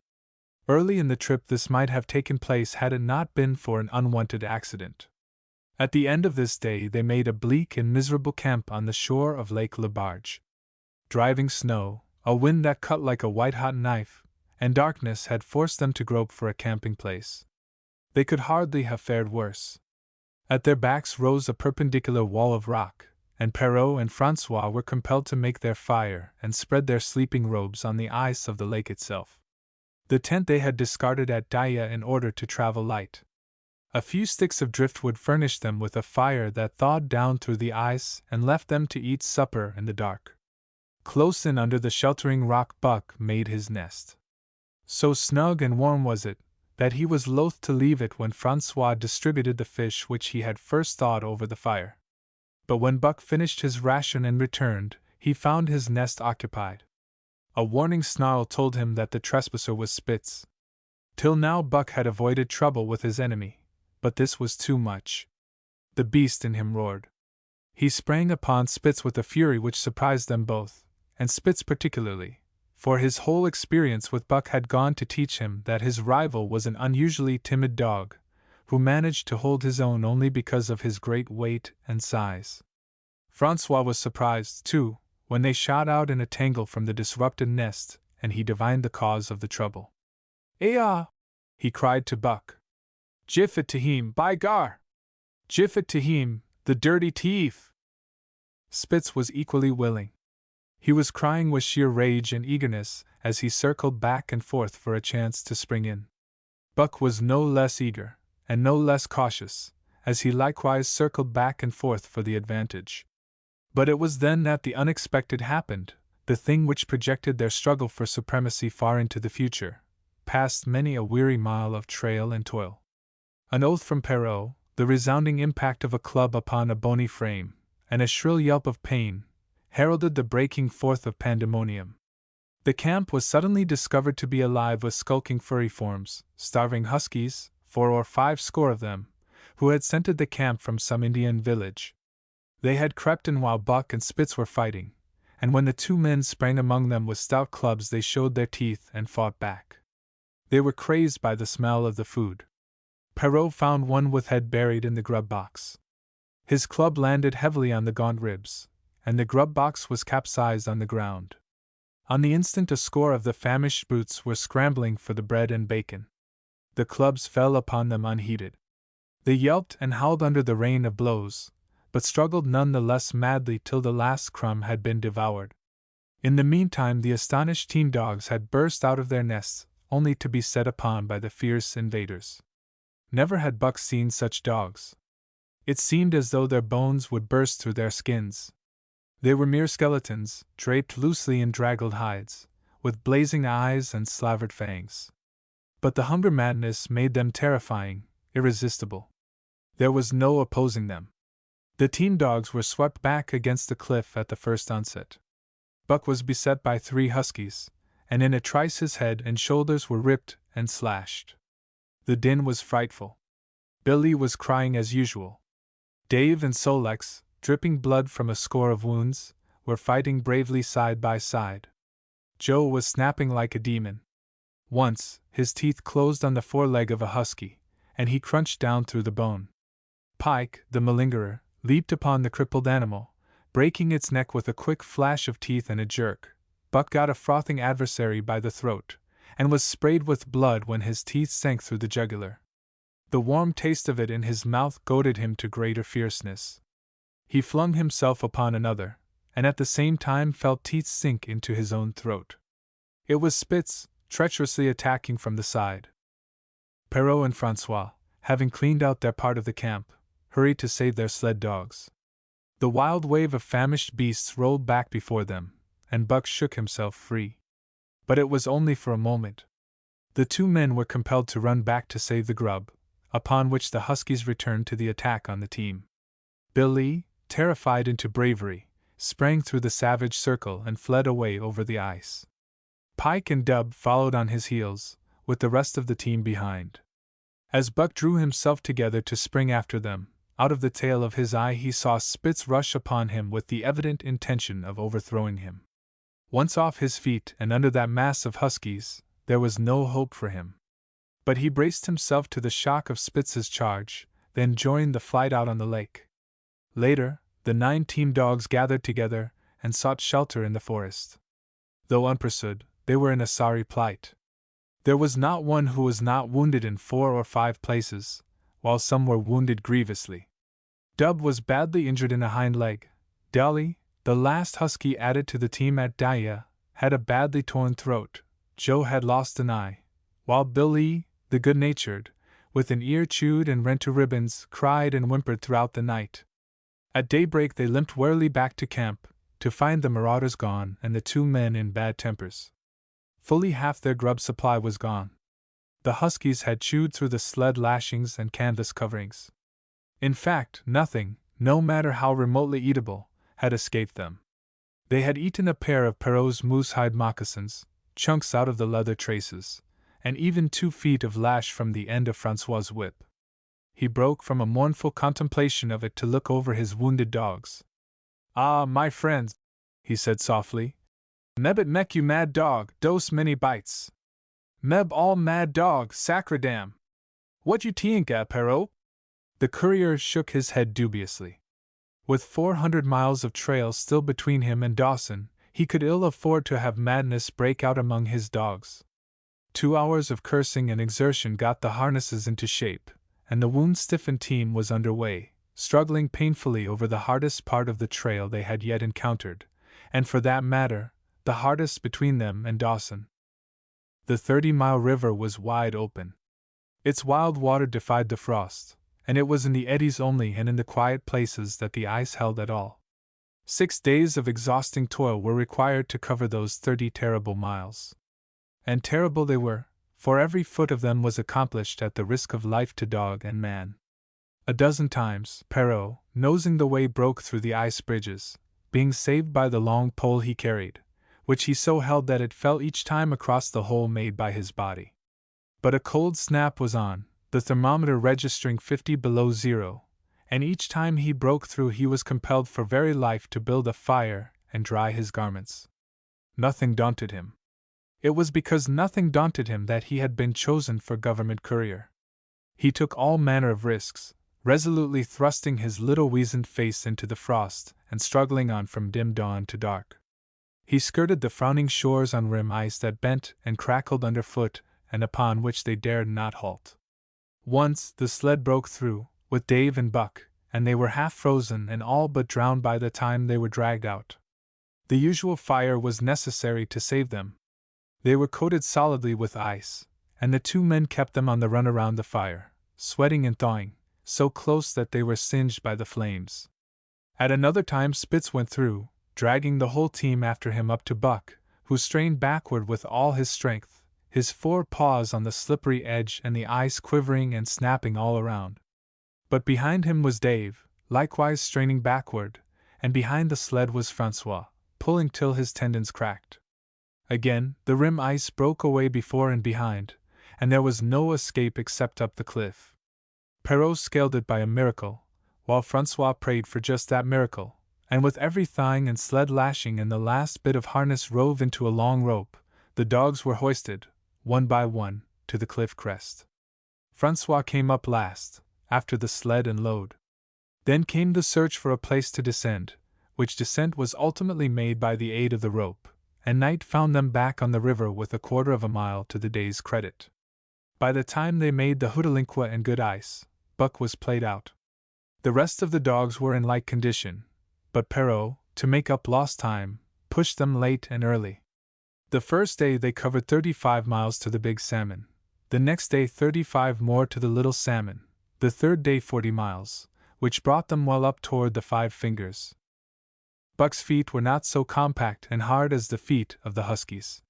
Speaker 1: Early in the trip this might have taken place had it not been for an unwanted accident. At the end of this day they made a bleak and miserable camp on the shore of Lake Labarge. Driving snow, a wind that cut like a white-hot knife, and darkness had forced them to grope for a camping place. They could hardly have fared worse. At their backs rose a perpendicular wall of rock, and Perrault and Francois were compelled to make their fire and spread their sleeping robes on the ice of the lake itself. The tent they had discarded at Daya in order to travel light. A few sticks of driftwood furnished them with a fire that thawed down through the ice and left them to eat supper in the dark. Close in under the sheltering rock Buck made his nest. So snug and warm was it, that he was loath to leave it when Francois distributed the fish which he had first thawed over the fire. But when Buck finished his ration and returned, he found his nest occupied. A warning snarl told him that the trespasser was Spitz. Till now Buck had avoided trouble with his enemy, but this was too much. The beast in him roared. He sprang upon Spitz with a fury which surprised them both, and Spitz particularly, for his whole experience with Buck had gone to teach him that his rival was an unusually timid dog, who managed to hold his own only because of his great weight and size. Francois was surprised, too, when they shot out in a tangle from the disrupted nest, and he divined the cause of the trouble. "Eh he cried to Buck. "Jiff it to him, by gar! Jiff it to him, the dirty thief!" Spitz was equally willing. He was crying with sheer rage and eagerness as he circled back and forth for a chance to spring in. Buck was no less eager, and no less cautious, as he likewise circled back and forth for the advantage. But it was then that the unexpected happened, the thing which projected their struggle for supremacy far into the future, past many a weary mile of trail and toil. An oath from Perrault, the resounding impact of a club upon a bony frame, and a shrill yelp of pain, heralded the breaking forth of pandemonium. The camp was suddenly discovered to be alive with skulking furry forms, starving huskies, 4 or 5 score of them, who had scented the camp from some Indian village. They had crept in while Buck and Spitz were fighting, and when the 2 men sprang among them with stout clubs they showed their teeth and fought back. They were crazed by the smell of the food. Perrault found one with head buried in the grub box. His club landed heavily on the gaunt ribs, and the grub box was capsized on the ground. On the instant a score of the famished brutes were scrambling for the bread and bacon. The clubs fell upon them unheeded. They yelped and howled under the rain of blows, but struggled none the less madly till the last crumb had been devoured. In the meantime the astonished teen dogs had burst out of their nests, only to be set upon by the fierce invaders. Never had Buck seen such dogs. It seemed as though their bones would burst through their skins. They were mere skeletons, draped loosely in draggled hides, with blazing eyes and slavered fangs. But the hunger madness made them terrifying, irresistible. There was no opposing them. The team dogs were swept back against the cliff at the first onset. Buck was beset by 3 huskies, and in a trice his head and shoulders were ripped and slashed. The din was frightful. Billy was crying as usual. Dave and Solex, dripping blood from a score of wounds, were fighting bravely side by side. Joe was snapping like a demon. Once, his teeth closed on the foreleg of a husky, and he crunched down through the bone. Pike, the malingerer, leaped upon the crippled animal, breaking its neck with a quick flash of teeth and a jerk. Buck got a frothing adversary by the throat, and was sprayed with blood when his teeth sank through the jugular. The warm taste of it in his mouth goaded him to greater fierceness. He flung himself upon another, and at the same time felt teeth sink into his own throat. It was Spitz, treacherously attacking from the side. Perrault and Francois, having cleaned out their part of the camp, hurried to save their sled dogs. The wild wave of famished beasts rolled back before them, and Buck shook himself free. But it was only for a moment. The two men were compelled to run back to save the grub, upon which the huskies returned to the attack on the team. Billy, terrified into bravery, sprang through the savage circle and fled away over the ice. Pike and Dub followed on his heels, with the rest of the team behind. As Buck drew himself together to spring after them, out of the tail of his eye he saw Spitz rush upon him with the evident intention of overthrowing him. Once off his feet and under that mass of huskies, there was no hope for him. But he braced himself to the shock of Spitz's charge, then joined the flight out on the lake. Later, the 9 team dogs gathered together and sought shelter in the forest. Though unpursued, they were in a sorry plight. There was not one who was not wounded in 4 or 5 places, while some were wounded grievously. Dub was badly injured in a hind leg. Dolly, the last husky added to the team at Daya, had a badly torn throat. Joe had lost an eye, while Billy, the good-natured, with an ear chewed and rent to ribbons, cried and whimpered throughout the night. At daybreak they limped wearily back to camp, to find the marauders gone and the 2 men in bad tempers. Fully half their grub supply was gone. The huskies had chewed through the sled lashings and canvas coverings. In fact, nothing, no matter how remotely eatable, had escaped them. They had eaten a pair of Perrault's moose-hide moccasins, chunks out of the leather traces, and even 2 feet of lash from the end of Francois's whip. He broke from a mournful contemplation of it to look over his wounded dogs. "Ah, my friends," he said softly, "meb it mek you mad dog, dose many bites. Meb all mad dog, sacredam. What you tink, Perrault?" The courier shook his head dubiously. With 400 miles of trail still between him and Dawson, he could ill afford to have madness break out among his dogs. 2 hours of cursing and exertion got the harnesses into shape, and the wound-stiffened team was under way, struggling painfully over the hardest part of the trail they had yet encountered, and for that matter, the hardest between them and Dawson. The 30-mile river was wide open. Its wild water defied the frost, and it was in the eddies only and in the quiet places that the ice held at all. 6 days of exhausting toil were required to cover those 30 terrible miles. And terrible they were, for every foot of them was accomplished at the risk of life to dog and man. A dozen times, Perrault, nosing the way, broke through the ice bridges, being saved by the long pole he carried, which he so held that it fell each time across the hole made by his body. But a cold snap was on, the thermometer registering 50 below zero, and each time he broke through he was compelled for very life to build a fire and dry his garments. Nothing daunted him. It was because nothing daunted him that he had been chosen for government courier. He took all manner of risks, resolutely thrusting his little weazened face into the frost and struggling on from dim dawn to dark. He skirted the frowning shores on rim ice that bent and crackled underfoot and upon which they dared not halt. Once the sled broke through, with Dave and Buck, and they were half frozen and all but drowned by the time they were dragged out. The usual fire was necessary to save them. They were coated solidly with ice, and the 2 men kept them on the run around the fire, sweating and thawing, so close that they were singed by the flames. At another time Spitz went through, dragging the whole team after him up to Buck, who strained backward with all his strength, his 4 paws on the slippery edge and the ice quivering and snapping all around. But behind him was Dave, likewise straining backward, and behind the sled was Francois, pulling till his tendons cracked. Again, the rim ice broke away before and behind, and there was no escape except up the cliff. Perrault scaled it by a miracle, while Francois prayed for just that miracle, and with every thawing and sled lashing and the last bit of harness rove into a long rope, the dogs were hoisted, one by one, to the cliff crest. Francois came up last, after the sled and load. Then came the search for a place to descend, which descent was ultimately made by the aid of the rope, and night found them back on the river with a quarter of a mile to the day's credit. By the time they made the Hootalinqua and good ice, Buck was played out. The rest of the dogs were in like condition, but Perrault, to make up lost time, pushed them late and early. The first day they covered 35 miles to the Big Salmon, the next day 35 more to the Little Salmon, the third day 40 miles, which brought them well up toward the Five Fingers. Buck's feet were not so compact and hard as the feet of the huskies.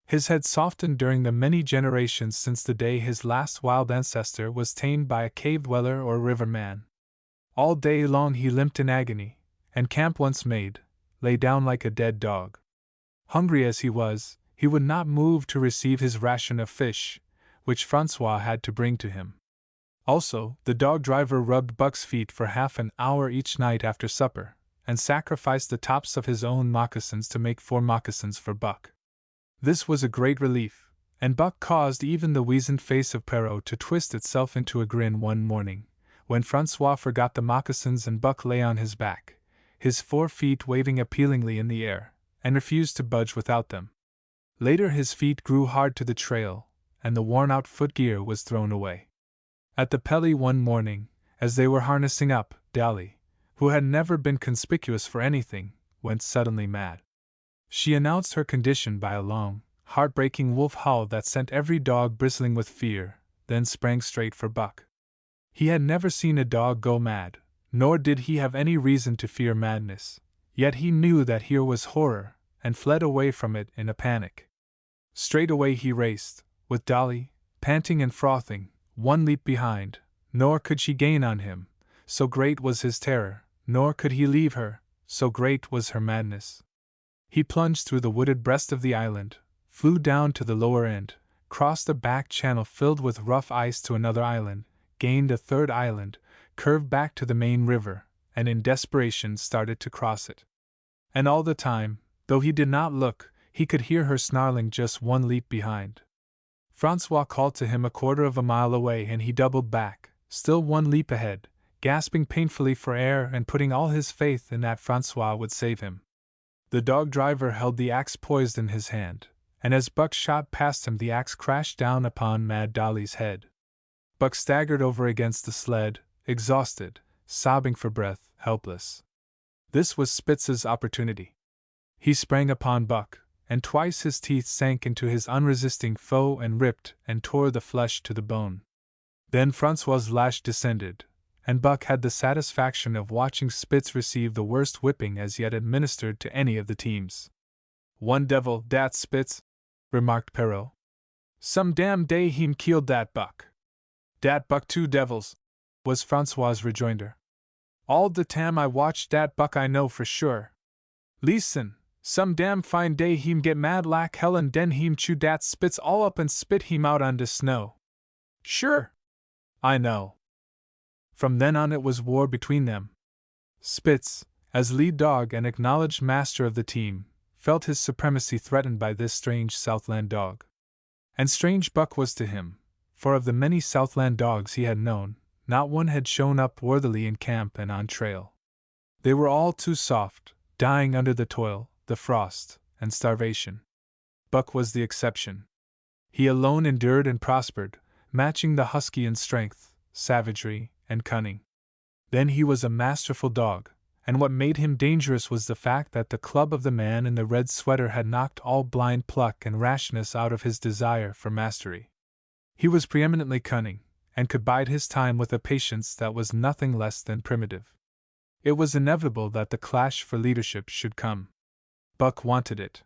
Speaker 1: His head softened during the many generations since the day his last wild ancestor was tamed by a cave dweller or river man. All day long he limped in agony, and camp once made, lay down like a dead dog. Hungry as he was, he would not move to receive his ration of fish, which Francois had to bring to him. Also, the dog driver rubbed Buck's feet for half an hour each night after supper, and sacrificed the tops of his own moccasins to make 4 moccasins for Buck. This was a great relief, and Buck caused even the weazened face of Perrault to twist itself into a grin one morning, when Francois forgot the moccasins and Buck lay on his back, his 4 feet waving appealingly in the air, and refused to budge without them. Later his feet grew hard to the trail, and the worn-out footgear was thrown away. At the Pelly one morning, as they were harnessing up, Dally, who had never been conspicuous for anything, went suddenly mad. She announced her condition by a long, heartbreaking wolf howl that sent every dog bristling with fear, then sprang straight for Buck. He had never seen a dog go mad, nor did he have any reason to fear madness, yet he knew that here was horror, and fled away from it in a panic. Straight away he raced, with Dolly, panting and frothing, 1 leap behind, nor could she gain on him, so great was his terror, nor could he leave her, so great was her madness. He plunged through the wooded breast of the island, flew down to the lower end, crossed a back channel filled with rough ice to another island, gained a third island, curved back to the main river, and in desperation started to cross it. And all the time, though he did not look, he could hear her snarling just 1 leap behind. Francois called to him a quarter of a mile away and he doubled back, still 1 leap ahead, gasping painfully for air and putting all his faith in that Francois would save him. The dog driver held the axe poised in his hand, and as Buck shot past him the axe crashed down upon Mad Dolly's head. Buck staggered over against the sled, exhausted, sobbing for breath, helpless. This was Spitz's opportunity. He sprang upon Buck, and twice his teeth sank into his unresisting foe and ripped and tore the flesh to the bone. Then Francois's lash descended, and Buck had the satisfaction of watching Spitz receive the worst whipping as yet administered to any of the teams. "One devil, dat Spitz," remarked Perrault. "Some damn day heem killed dat Buck." "Dat Buck 2 devils," was Francois's rejoinder. "All de tam I watch dat Buck I know for sure. Listen, some damn fine day heem get mad lak hell and den heem chew dat Spitz all up and spit heem out on de snow." "Sure. I know." From then on it was war between them. Spitz, as lead dog and acknowledged master of the team, felt his supremacy threatened by this strange Southland dog. And strange Buck was to him, for of the many Southland dogs he had known, not one had shown up worthily in camp and on trail. They were all too soft, dying under the toil, the frost, and starvation. Buck was the exception. He alone endured and prospered, matching the husky in strength, savagery, and cunning. Then he was a masterful dog, and what made him dangerous was the fact that the club of the man in the red sweater had knocked all blind pluck and rashness out of his desire for mastery. He was preeminently cunning, and could bide his time with a patience that was nothing less than primitive. It was inevitable that the clash for leadership should come. Buck wanted it.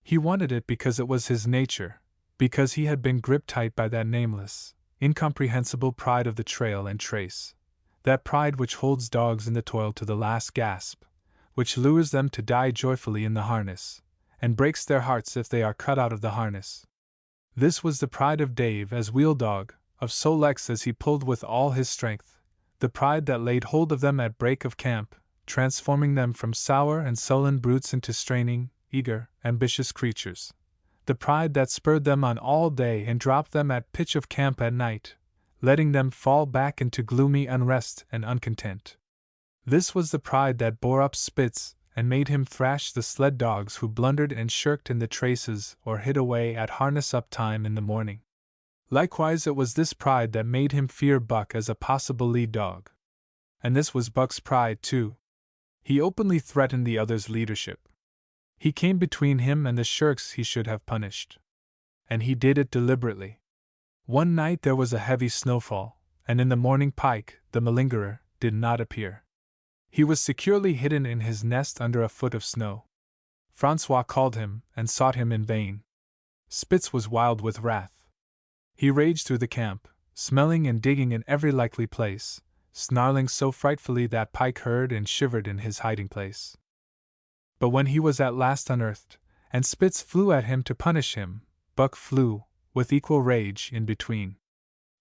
Speaker 1: He wanted it because it was his nature, because he had been gripped tight by that nameless, incomprehensible pride of the trail and trace, that pride which holds dogs in the toil to the last gasp, which lures them to die joyfully in the harness, and breaks their hearts if they are cut out of the harness. This was the pride of Dave as wheel dog, of Sol-Leks as he pulled with all his strength, the pride that laid hold of them at break of camp, transforming them from sour and sullen brutes into straining, eager, ambitious creatures. The pride that spurred them on all day and dropped them at pitch of camp at night, letting them fall back into gloomy unrest and uncontent. This was the pride that bore up Spitz and made him thrash the sled dogs who blundered and shirked in the traces or hid away at harness-up time in the morning. Likewise, it was this pride that made him fear Buck as a possible lead dog. And this was Buck's pride, too. He openly threatened the other's leadership. He came between him and the shirks he should have punished. And he did it deliberately. One night there was a heavy snowfall, and in the morning Pike, the malingerer, did not appear. He was securely hidden in his nest under a foot of snow. Francois called him and sought him in vain. Spitz was wild with wrath. He raged through the camp, smelling and digging in every likely place, snarling so frightfully that Pike heard and shivered in his hiding place. But when he was at last unearthed, and Spitz flew at him to punish him, Buck flew, with equal rage, in between.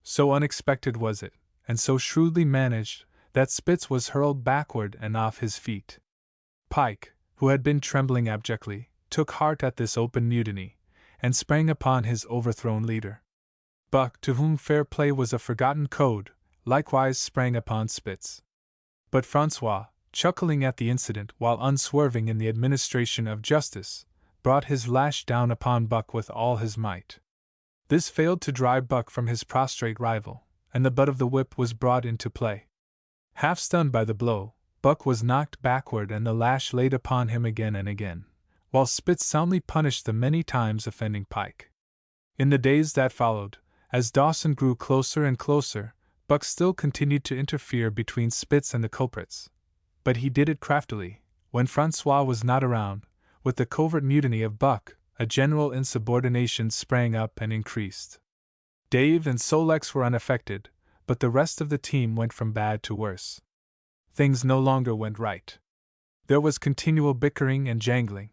Speaker 1: So unexpected was it, and so shrewdly managed, that Spitz was hurled backward and off his feet. Pike, who had been trembling abjectly, took heart at this open mutiny, and sprang upon his overthrown leader. Buck, to whom fair play was a forgotten code, likewise sprang upon Spitz. But Francois, chuckling at the incident while unswerving in the administration of justice, brought his lash down upon Buck with all his might. This failed to drive Buck from his prostrate rival, and the butt of the whip was brought into play. Half stunned by the blow, Buck was knocked backward and the lash laid upon him again and again, while Spitz soundly punished the many times offending Pike. In the days that followed, as Dawson grew closer and closer, Buck still continued to interfere between Spitz and the culprits. But he did it craftily. When Francois was not around, with the covert mutiny of Buck, a general insubordination sprang up and increased. Dave and Solex were unaffected, but the rest of the team went from bad to worse. Things no longer went right. There was continual bickering and jangling.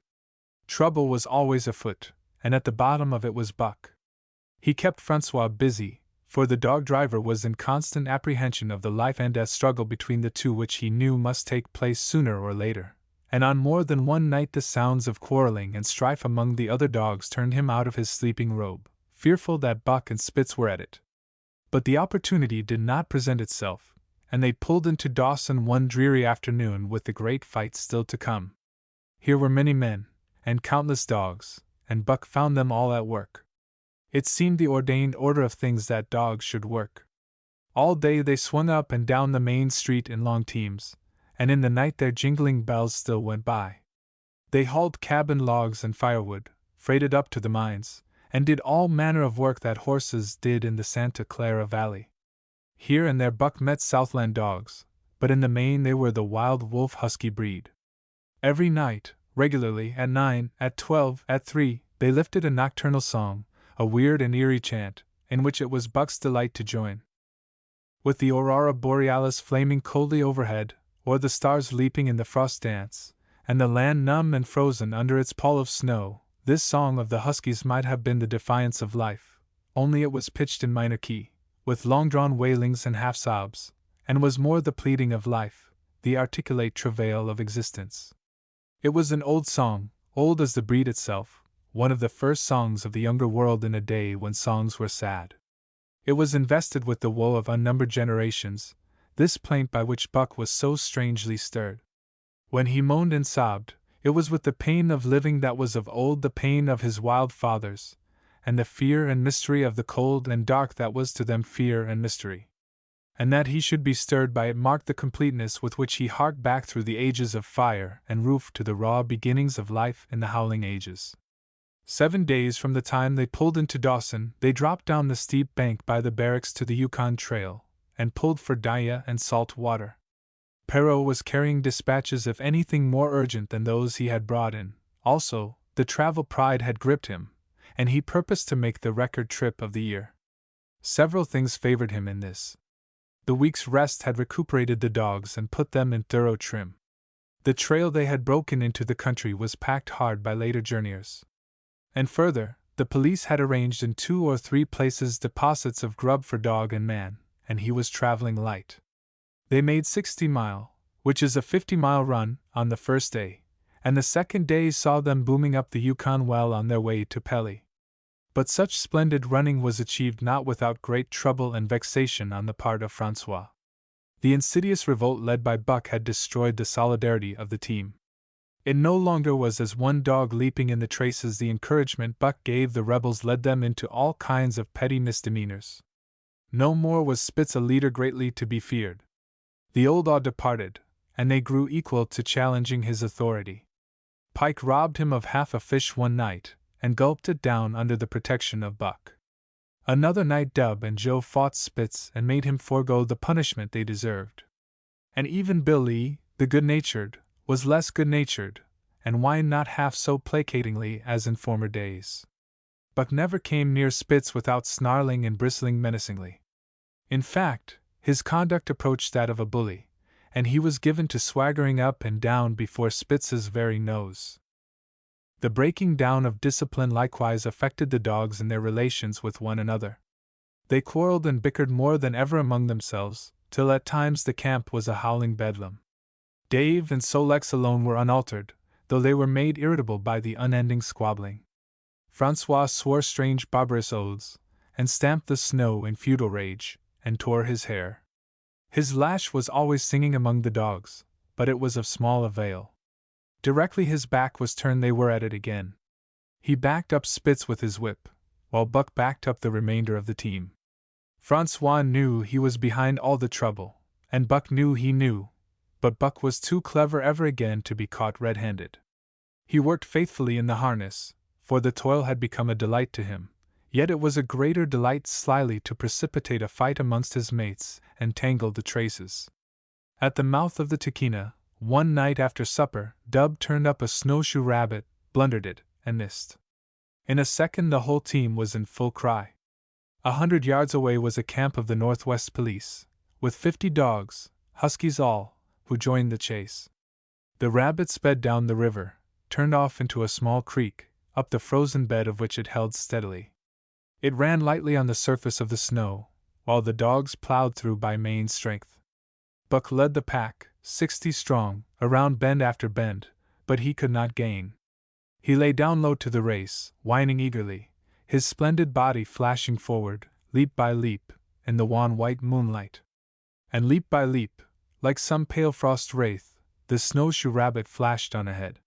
Speaker 1: Trouble was always afoot, and at the bottom of it was Buck. He kept Francois busy, for the dog driver was in constant apprehension of the life and death struggle between the two, which he knew must take place sooner or later, and on more than one night the sounds of quarreling and strife among the other dogs turned him out of his sleeping robe, fearful that Buck and Spitz were at it. But the opportunity did not present itself, and they pulled into Dawson one dreary afternoon with the great fight still to come. Here were many men, and countless dogs, and Buck found them all at work. It seemed the ordained order of things that dogs should work. All day they swung up and down the main street in long teams, and in the night their jingling bells still went by. They hauled cabin logs and firewood, freighted up to the mines, and did all manner of work that horses did in the Santa Clara Valley. Here and there Buck met Southland dogs, but in the main they were the wild wolf husky breed. Every night, regularly, at 9, at 12, at 3, they lifted a nocturnal song, a weird and eerie chant, in which it was Buck's delight to join. With the aurora borealis flaming coldly overhead, or the stars leaping in the frost dance, and the land numb and frozen under its pall of snow, this song of the huskies might have been the defiance of life, only it was pitched in minor key, with long-drawn wailings and half-sobs, and was more the pleading of life, the articulate travail of existence. It was an old song, old as the breed itself, one of the first songs of the younger world in a day when songs were sad. It was invested with the woe of unnumbered generations, this plaint by which Buck was so strangely stirred. When he moaned and sobbed, it was with the pain of living that was of old the pain of his wild fathers, and the fear and mystery of the cold and dark that was to them fear and mystery. And that he should be stirred by it marked the completeness with which he harked back through the ages of fire and roof to the raw beginnings of life in the howling ages. 7 days from the time they pulled into Dawson, they dropped down the steep bank by the barracks to the Yukon Trail, and pulled for Dyea and salt water. Perrault was carrying dispatches if anything more urgent than those he had brought in. Also, the travel pride had gripped him, and he purposed to make the record trip of the year. Several things favored him in this. The week's rest had recuperated the dogs and put them in thorough trim. The trail they had broken into the country was packed hard by later journeyers. And further, the police had arranged in 2 or 3 places deposits of grub for dog and man, and he was traveling light. They made 60-mile, which is a 50-mile run, on the first day, and the second day saw them booming up the Yukon well on their way to Pelly. But such splendid running was achieved not without great trouble and vexation on the part of Francois. The insidious revolt led by Buck had destroyed the solidarity of the team. It no longer was as one dog leaping in the traces. The encouragement Buck gave the rebels led them into all kinds of petty misdemeanors. No more was Spitz a leader greatly to be feared. The old awe departed, and they grew equal to challenging his authority. Pike robbed him of half a fish one night, and gulped it down under the protection of Buck. Another night Dub and Joe fought Spitz and made him forego the punishment they deserved. And even Billy, the good-natured, was less good-natured, and whined not half so placatingly as in former days. Buck never came near Spitz without snarling and bristling menacingly. In fact, his conduct approached that of a bully, and he was given to swaggering up and down before Spitz's very nose. The breaking down of discipline likewise affected the dogs in their relations with one another. They quarreled and bickered more than ever among themselves, till at times the camp was a howling bedlam. Dave and Sol-leks alone were unaltered, though they were made irritable by the unending squabbling. Francois swore strange barbarous oaths, and stamped the snow in futile rage, and tore his hair. His lash was always singing among the dogs, but it was of small avail. Directly his back was turned they were at it again. He backed up Spitz with his whip, while Buck backed up the remainder of the team. Francois knew he was behind all the trouble, and Buck knew he knew, but Buck was too clever ever again to be caught red-handed. He worked faithfully in the harness, for the toil had become a delight to him, yet it was a greater delight slyly to precipitate a fight amongst his mates and tangle the traces. At the mouth of the Tahkeena, one night after supper, Dub turned up a snowshoe rabbit, blundered it, and missed. In a second the whole team was in full cry. 100 yards away was a camp of the Northwest Police, with 50 dogs, huskies all, who joined the chase. The rabbit sped down the river, turned off into a small creek, up the frozen bed of which it held steadily. It ran lightly on the surface of the snow, while the dogs plowed through by main strength. Buck led the pack, 60 strong, around bend after bend, but he could not gain. He lay down low to the race, whining eagerly, his splendid body flashing forward, leap by leap, in the wan white moonlight. And leap by leap, like some pale frost wraith, the snowshoe rabbit flashed on ahead.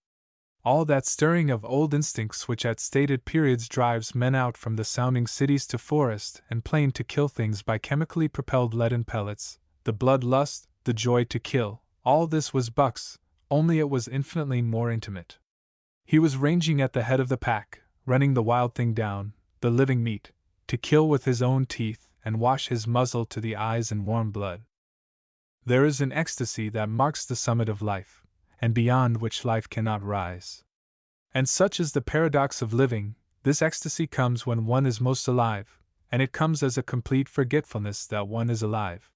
Speaker 1: All that stirring of old instincts which at stated periods drives men out from the sounding cities to forest and plain to kill things by chemically propelled leaden pellets, the blood-lust, the joy to kill, all this was Buck's, only it was infinitely more intimate. He was ranging at the head of the pack, running the wild thing down, the living meat, to kill with his own teeth and wash his muzzle to the eyes in warm blood. There is an ecstasy that marks the summit of life, and beyond which life cannot rise. And such is the paradox of living, this ecstasy comes when one is most alive, and it comes as a complete forgetfulness that one is alive.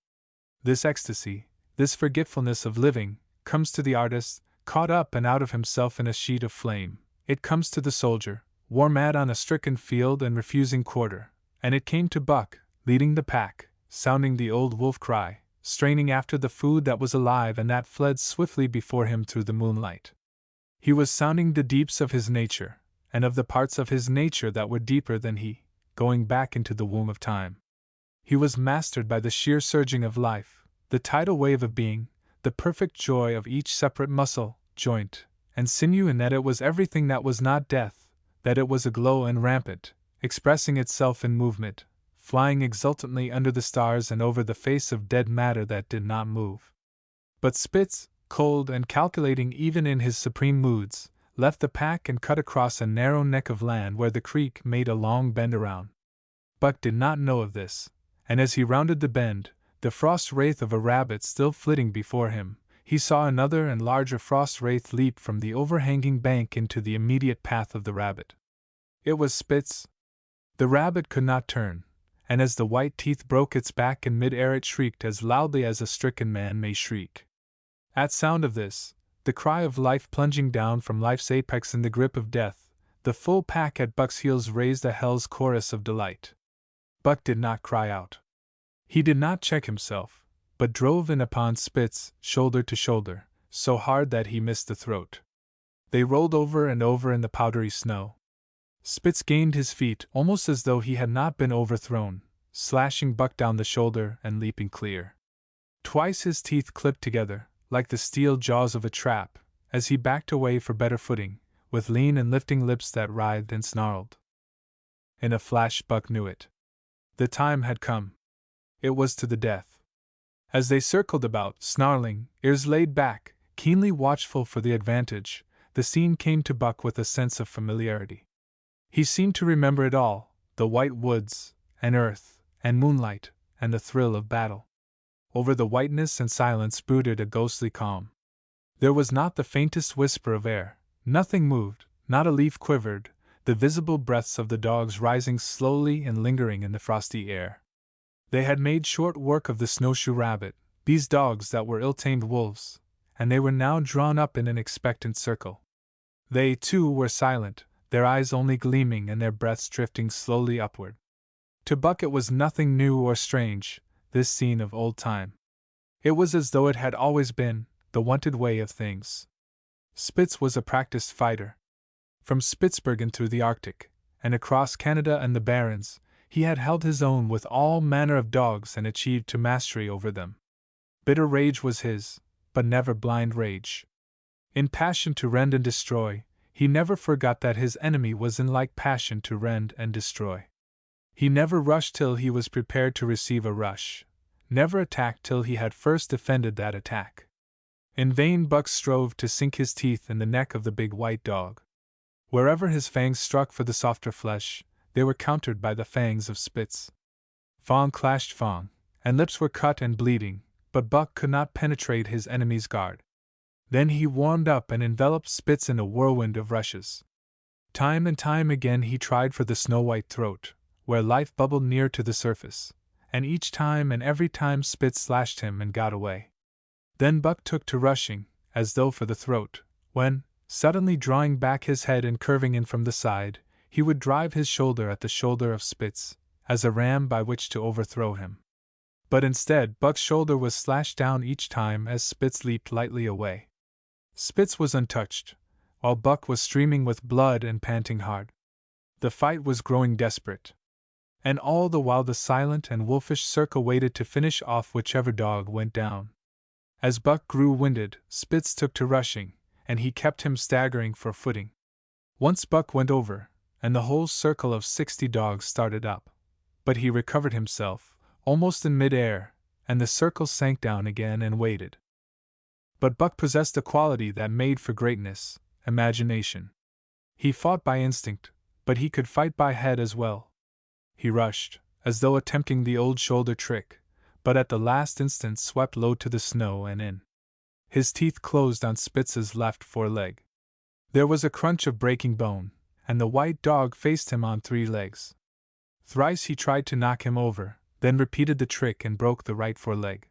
Speaker 1: This ecstasy, this forgetfulness of living, comes to the artist, caught up and out of himself in a sheet of flame. It comes to the soldier, war mad on a stricken field and refusing quarter, and it came to Buck, leading the pack, sounding the old wolf cry, straining after the food that was alive and that fled swiftly before him through the moonlight. He was sounding the deeps of his nature, and of the parts of his nature that were deeper than he, going back into the womb of time. He was mastered by the sheer surging of life, the tidal wave of being, the perfect joy of each separate muscle, joint, and sinew, in that it was everything that was not death, that it was aglow and rampant, expressing itself in movement, flying exultantly under the stars and over the face of dead matter that did not move. But Spitz, cold and calculating even in his supreme moods, left the pack and cut across a narrow neck of land where the creek made a long bend around. Buck did not know of this, and as he rounded the bend, the frost wraith of a rabbit still flitting before him, he saw another and larger frost wraith leap from the overhanging bank into the immediate path of the rabbit. It was Spitz. The rabbit could not turn, and as the white teeth broke its back in mid-air it shrieked as loudly as a stricken man may shriek. At sound of this, the cry of life plunging down from life's apex in the grip of death, the full pack at Buck's heels raised a hell's chorus of delight. Buck did not cry out. He did not check himself, but drove in upon Spitz, shoulder to shoulder, so hard that he missed the throat. They rolled over and over in the powdery snow. Spitz gained his feet almost as though he had not been overthrown, slashing Buck down the shoulder and leaping clear. Twice his teeth clipped together, like the steel jaws of a trap, as he backed away for better footing, with lean and lifting lips that writhed and snarled. In a flash, Buck knew it. The time had come. It was to the death. As they circled about, snarling, ears laid back, keenly watchful for the advantage, the scene came to Buck with a sense of familiarity. He seemed to remember it all, the white woods, and earth, and moonlight, and the thrill of battle. Over the whiteness and silence brooded a ghostly calm. There was not the faintest whisper of air, nothing moved, not a leaf quivered, the visible breaths of the dogs rising slowly and lingering in the frosty air. They had made short work of the snowshoe rabbit, these dogs that were ill-tamed wolves, and they were now drawn up in an expectant circle. They, too, were silent, their eyes only gleaming and their breaths drifting slowly upward. To Buck it was nothing new or strange, this scene of old time. It was as though it had always been, the wonted way of things. Spitz was a practiced fighter. From Spitzbergen through the Arctic, and across Canada and the Barrens, he had held his own with all manner of dogs and achieved to mastery over them. Bitter rage was his, but never blind rage. In passion to rend and destroy, he never forgot that his enemy was in like passion to rend and destroy. He never rushed till he was prepared to receive a rush, never attacked till he had first defended that attack. In vain Buck strove to sink his teeth in the neck of the big white dog. Wherever his fangs struck for the softer flesh, they were countered by the fangs of Spitz. Fang clashed fang, and lips were cut and bleeding, but Buck could not penetrate his enemy's guard. Then he warmed up and enveloped Spitz in a whirlwind of rushes. Time and time again he tried for the snow-white throat, where life bubbled near to the surface, and each time and every time Spitz slashed him and got away. Then Buck took to rushing, as though for the throat, when, suddenly drawing back his head and curving in from the side, he would drive his shoulder at the shoulder of Spitz, as a ram by which to overthrow him. But instead, Buck's shoulder was slashed down each time as Spitz leaped lightly away. Spitz was untouched, while Buck was streaming with blood and panting hard. The fight was growing desperate. And all the while the silent and wolfish circle waited to finish off whichever dog went down. As Buck grew winded, Spitz took to rushing, and he kept him staggering for footing. Once Buck went over, and the whole circle of 60 dogs started up. But he recovered himself, almost in mid-air, and the circle sank down again and waited. But Buck possessed a quality that made for greatness: imagination. He fought by instinct, but he could fight by head as well. He rushed, as though attempting the old shoulder trick, but at the last instant swept low to the snow and in. His teeth closed on Spitz's left foreleg. There was a crunch of breaking bone, and the white dog faced him on 3 legs. Thrice he tried to knock him over, then repeated the trick and broke the right foreleg.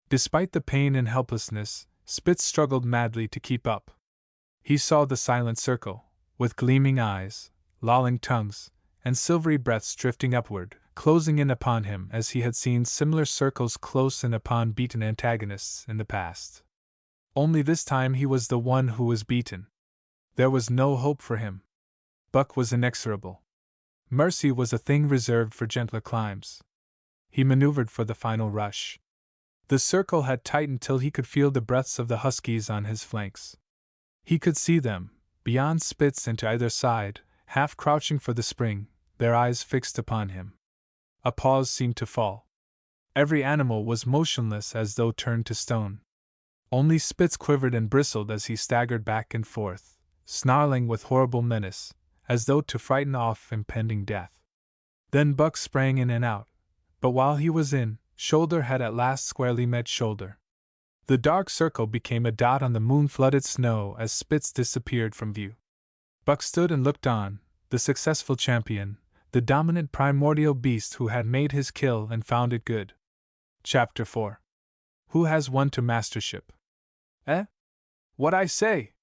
Speaker 1: Despite the pain and helplessness, Spitz struggled madly to keep up. He saw the silent circle, with gleaming eyes, lolling tongues, and silvery breaths drifting upward, closing in upon him as he had seen similar circles close in upon beaten antagonists in the past. Only this time he was the one who was beaten. There was no hope for him. Buck was inexorable. Mercy was a thing reserved for gentler climes. He maneuvered for the final rush. The circle had tightened till he could feel the breaths of the huskies on his flanks. He could see them, beyond Spitz and to either side, half crouching for the spring, their eyes fixed upon him. A pause seemed to fall. Every animal was motionless as though turned to stone. Only Spitz quivered and bristled as he staggered back and forth, snarling with horrible menace, as though to frighten off impending death. Then Buck sprang in and out, but while he was in, shoulder had at last squarely met shoulder. The dark circle became a dot on the moon-flooded snow as Spitz disappeared from view. Buck stood and looked on, the successful champion, the dominant primordial beast who had made his kill and found it good. Chapter 4. Who has won to mastership? What I say?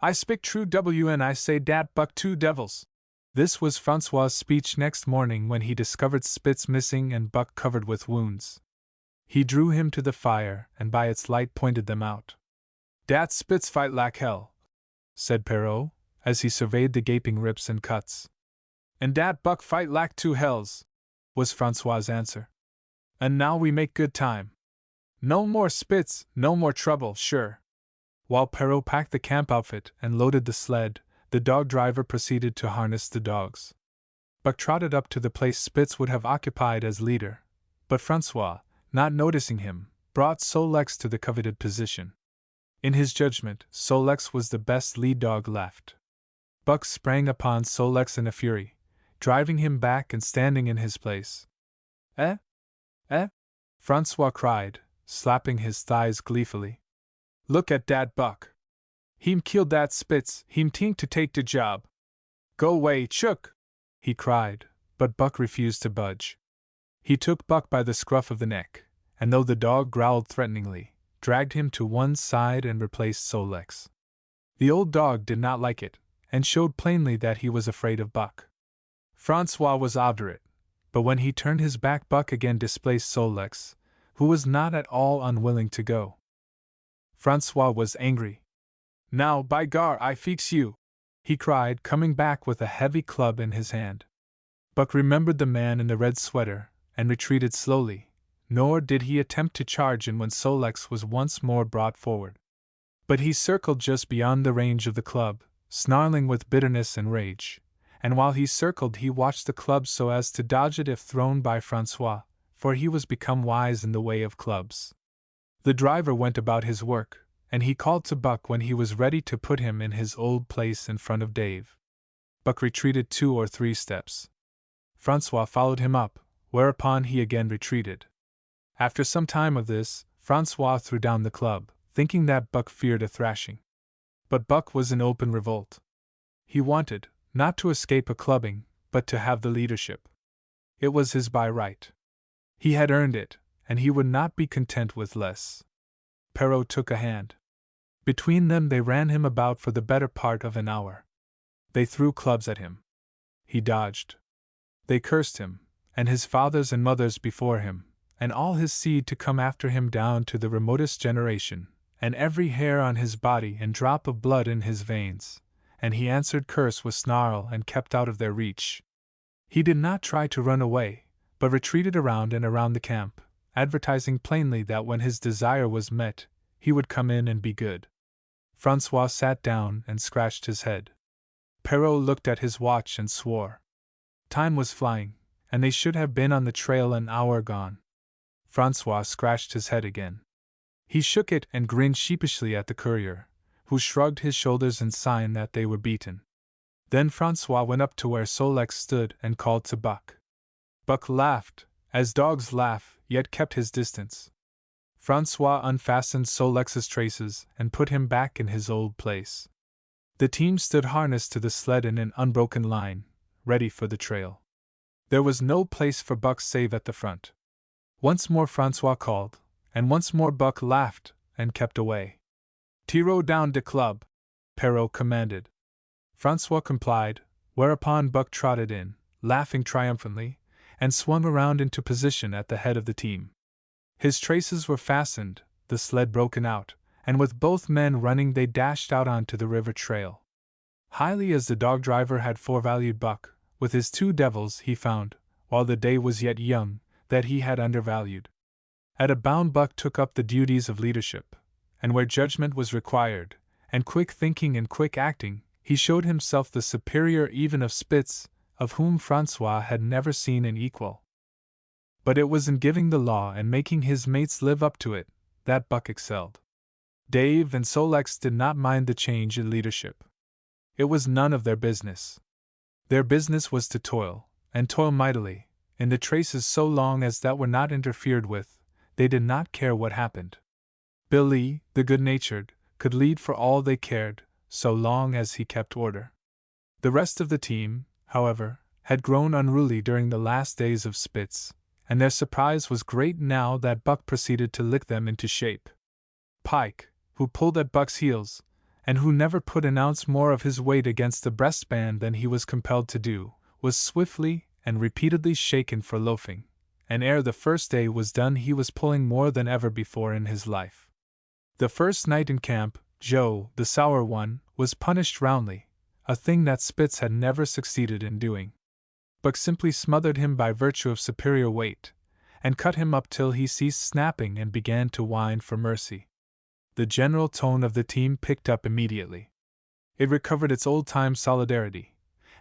Speaker 1: I speak true and I say dat Buck 2 devils. This was Francois's speech next morning when he discovered Spitz missing and Buck covered with wounds. He drew him to the fire and by its light pointed them out. Dat Spitz fight like hell, said Perrault, as he surveyed the gaping rips and cuts. And dat Buck fight like 2 hells, was Francois's answer. And now we make good time. No more Spitz, no more trouble, sure. While Perrault packed the camp outfit and loaded the sled, the dog driver proceeded to harness the dogs. Buck trotted up to the place Spitz would have occupied as leader, but Francois, not noticing him, brought Solex to the coveted position. In his judgment, Solex was the best lead dog left. Buck sprang upon Solex in a fury, driving him back and standing in his place. Eh? Eh? Francois cried, slapping his thighs gleefully. Look at dat Buck. Heem killed dat Spitz, heem tink to take de job. Go way, Chook! He cried, but Buck refused to budge. He took Buck by the scruff of the neck, and though the dog growled threateningly, dragged him to one side and replaced Solex. The old dog did not like it, and showed plainly that he was afraid of Buck. Francois was obdurate, but when he turned his back, Buck again displaced Solex, who was not at all unwilling to go. Francois was angry. Now, by gar, I fix you! He cried, coming back with a heavy club in his hand. Buck remembered the man in the red sweater, and retreated slowly, nor did he attempt to charge in when Solex was once more brought forward. But he circled just beyond the range of the club, snarling with bitterness and rage, and while he circled he watched the club so as to dodge it if thrown by Francois, for he was become wise in the way of clubs. The driver went about his work, and he called to Buck when he was ready to put him in his old place in front of Dave. Buck retreated 2 or 3 steps. Francois followed him up, whereupon he again retreated. After some time of this, Francois threw down the club, thinking that Buck feared a thrashing. But Buck was in open revolt. He wanted, not to escape a clubbing, but to have the leadership. It was his by right. He had earned it, and he would not be content with less. Perrault took a hand. Between them they ran him about for the better part of an hour. They threw clubs at him. He dodged. They cursed him, and his fathers and mothers before him, and all his seed to come after him down to the remotest generation, and every hair on his body and drop of blood in his veins, and he answered curse with snarl and kept out of their reach. He did not try to run away, but retreated around and around the camp, advertising plainly that when his desire was met, he would come in and be good. Francois sat down and scratched his head. Perrault looked at his watch and swore. Time was flying, and they should have been on the trail an hour gone. Francois scratched his head again. He shook it and grinned sheepishly at the courier, who shrugged his shoulders in sign that they were beaten. Then Francois went up to where Solex stood and called to Buck. Buck laughed, as dogs laugh, yet kept his distance. Francois unfastened Solex's traces and put him back in his old place. The team stood harnessed to the sled in an unbroken line, ready for the trail. There was no place for Buck save at the front. Once more Francois called, and once more Buck laughed and kept away. Tiro down de club, Perrault commanded. Francois complied, whereupon Buck trotted in, laughing triumphantly, and swung around into position at the head of the team. His traces were fastened, the sled broken out, and with both men running they dashed out onto the river trail. Highly as the dog driver had forevalued Buck, with his 2 devils he found, while the day was yet young, that he had undervalued. At a bound Buck took up the duties of leadership, and where judgment was required, and quick thinking and quick acting, he showed himself the superior even of Spitz, of whom Francois had never seen an equal. But it was in giving the law and making his mates live up to it that Buck excelled. Dave and Solex did not mind the change in leadership. It was none of their business. Their business was to toil, and toil mightily, in the traces so long as that were not interfered with. They did not care what happened. Billy, the good-natured, could lead for all they cared, so long as he kept order. The rest of the team, however, had grown unruly during the last days of Spitz, and their surprise was great now that Buck proceeded to lick them into shape. Pike, who pulled at Buck's heels, and who never put an ounce more of his weight against the breastband than he was compelled to do, was swiftly and repeatedly shaken for loafing, and ere the first day was done he was pulling more than ever before in his life. The first night in camp, Joe, the sour one, was punished roundly, a thing that Spitz had never succeeded in doing. Buck simply smothered him by virtue of superior weight, and cut him up till he ceased snapping and began to whine for mercy. The general tone of the team picked up immediately. It recovered its old-time solidarity,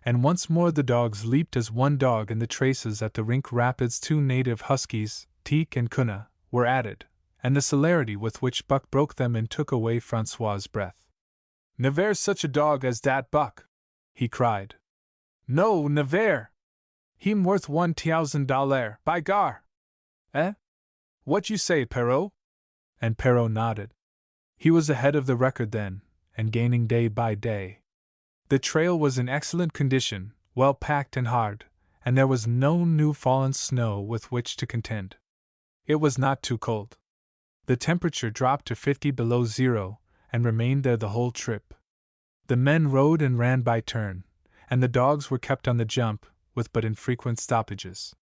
Speaker 1: and once more the dogs leaped as one dog in the traces. At the Rink Rapids 2 native huskies, Teak and Kuna, were added, and the celerity with which Buck broke them in took away Francois's breath. "Never such a dog as dat Buck!" he cried. "No, never! He'm worth $1,000, by gar!" "Eh? What you say, Perrault?" And Perrault nodded. He was ahead of the record then, and gaining day by day. The trail was in excellent condition, well packed and hard, and there was no new fallen snow with which to contend. It was not too cold. The temperature dropped to 50 below zero, and remained there the whole trip. The men rode and ran by turn, and the dogs were kept on the jump, with but infrequent stoppages.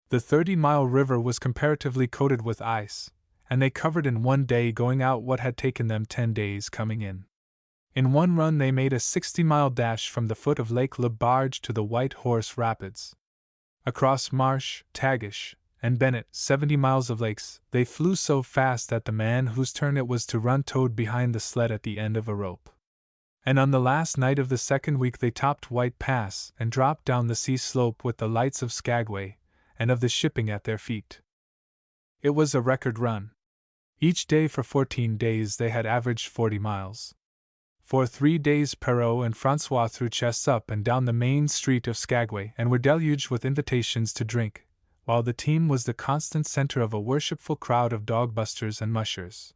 Speaker 1: The 30-mile river was comparatively coated with ice, and they covered in one day going out what had taken them 10 days coming in. In one run they made a 60-mile dash from the foot of Lake Le Barge to the White Horse Rapids. Across Marsh, Tagish, and Bennett, 70 miles of lakes, they flew so fast that the man whose turn it was to run towed behind the sled at the end of a rope. And on the last night of the second week they topped White Pass and dropped down the sea slope with the lights of Skagway and of the shipping at their feet. It was a record run. Each day for 14 days they had averaged 40 miles. For 3 days Perrault and Francois threw chests up and down the main street of Skagway and were deluged with invitations to drink, while the team was the constant center of a worshipful crowd of dogbusters and mushers.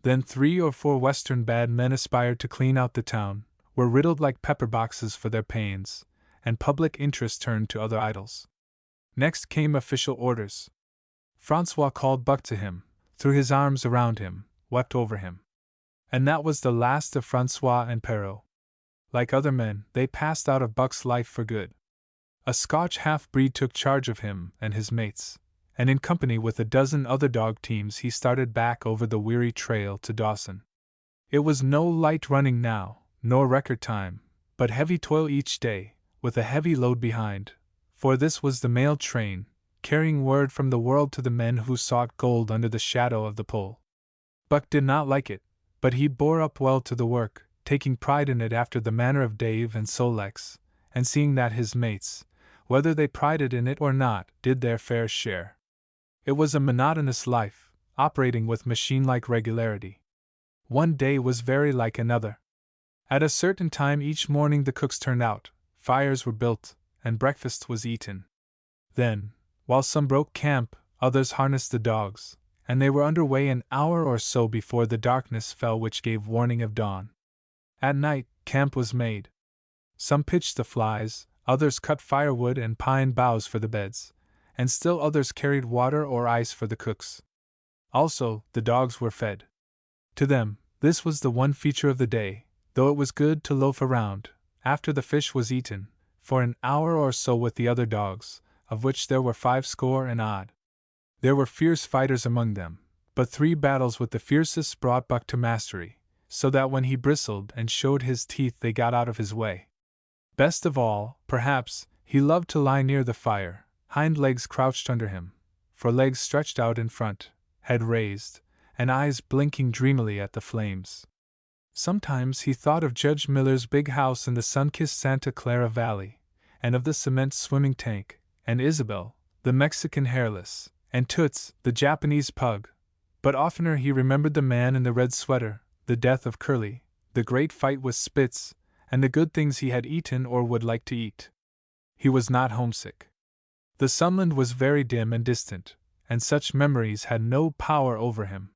Speaker 1: Then 3 or 4 Western bad men aspired to clean out the town, were riddled like pepper boxes for their pains, and public interest turned to other idols. Next came official orders. Francois called Buck to him, threw his arms around him, wept over him. And that was the last of Francois and Perrault. Like other men, they passed out of Buck's life for good. A Scotch half-breed took charge of him and his mates, and in company with a dozen other dog teams he started back over the weary trail to Dawson. It was no light running now, nor record time, but heavy toil each day, with a heavy load behind, for this was the mail train, carrying word from the world to the men who sought gold under the shadow of the pole. Buck did not like it, but he bore up well to the work, taking pride in it after the manner of Dave and Solex, and seeing that his mates, whether they prided in it or not, did their fair share. It was a monotonous life, operating with machine-like regularity. One day was very like another. At a certain time each morning the cooks turned out, fires were built, and breakfast was eaten. Then, while some broke camp, others harnessed the dogs, and they were under way an hour or so before the darkness fell which gave warning of dawn. At night, camp was made. Some pitched the flies, others cut firewood and pine boughs for the beds, and still others carried water or ice for the cooks. Also, the dogs were fed. To them, this was the one feature of the day, though it was good to loaf around, after the fish was eaten, for an hour or so with the other dogs, of which there were 50 and odd. There were fierce fighters among them, but 3 battles with the fiercest brought Buck to mastery, so that when he bristled and showed his teeth they got out of his way. Best of all, perhaps, he loved to lie near the fire, hind legs crouched under him, for legs stretched out in front, head raised, and eyes blinking dreamily at the flames. Sometimes he thought of Judge Miller's big house in the sun-kissed Santa Clara Valley, and of the cement swimming tank, and Isabel, the Mexican hairless, and Toots, the Japanese pug, but oftener he remembered the man in the red sweater, the death of Curly, the great fight with Spitz, and the good things he had eaten or would like to eat. He was not homesick. The sunland was very dim and distant, and such memories had no power over him.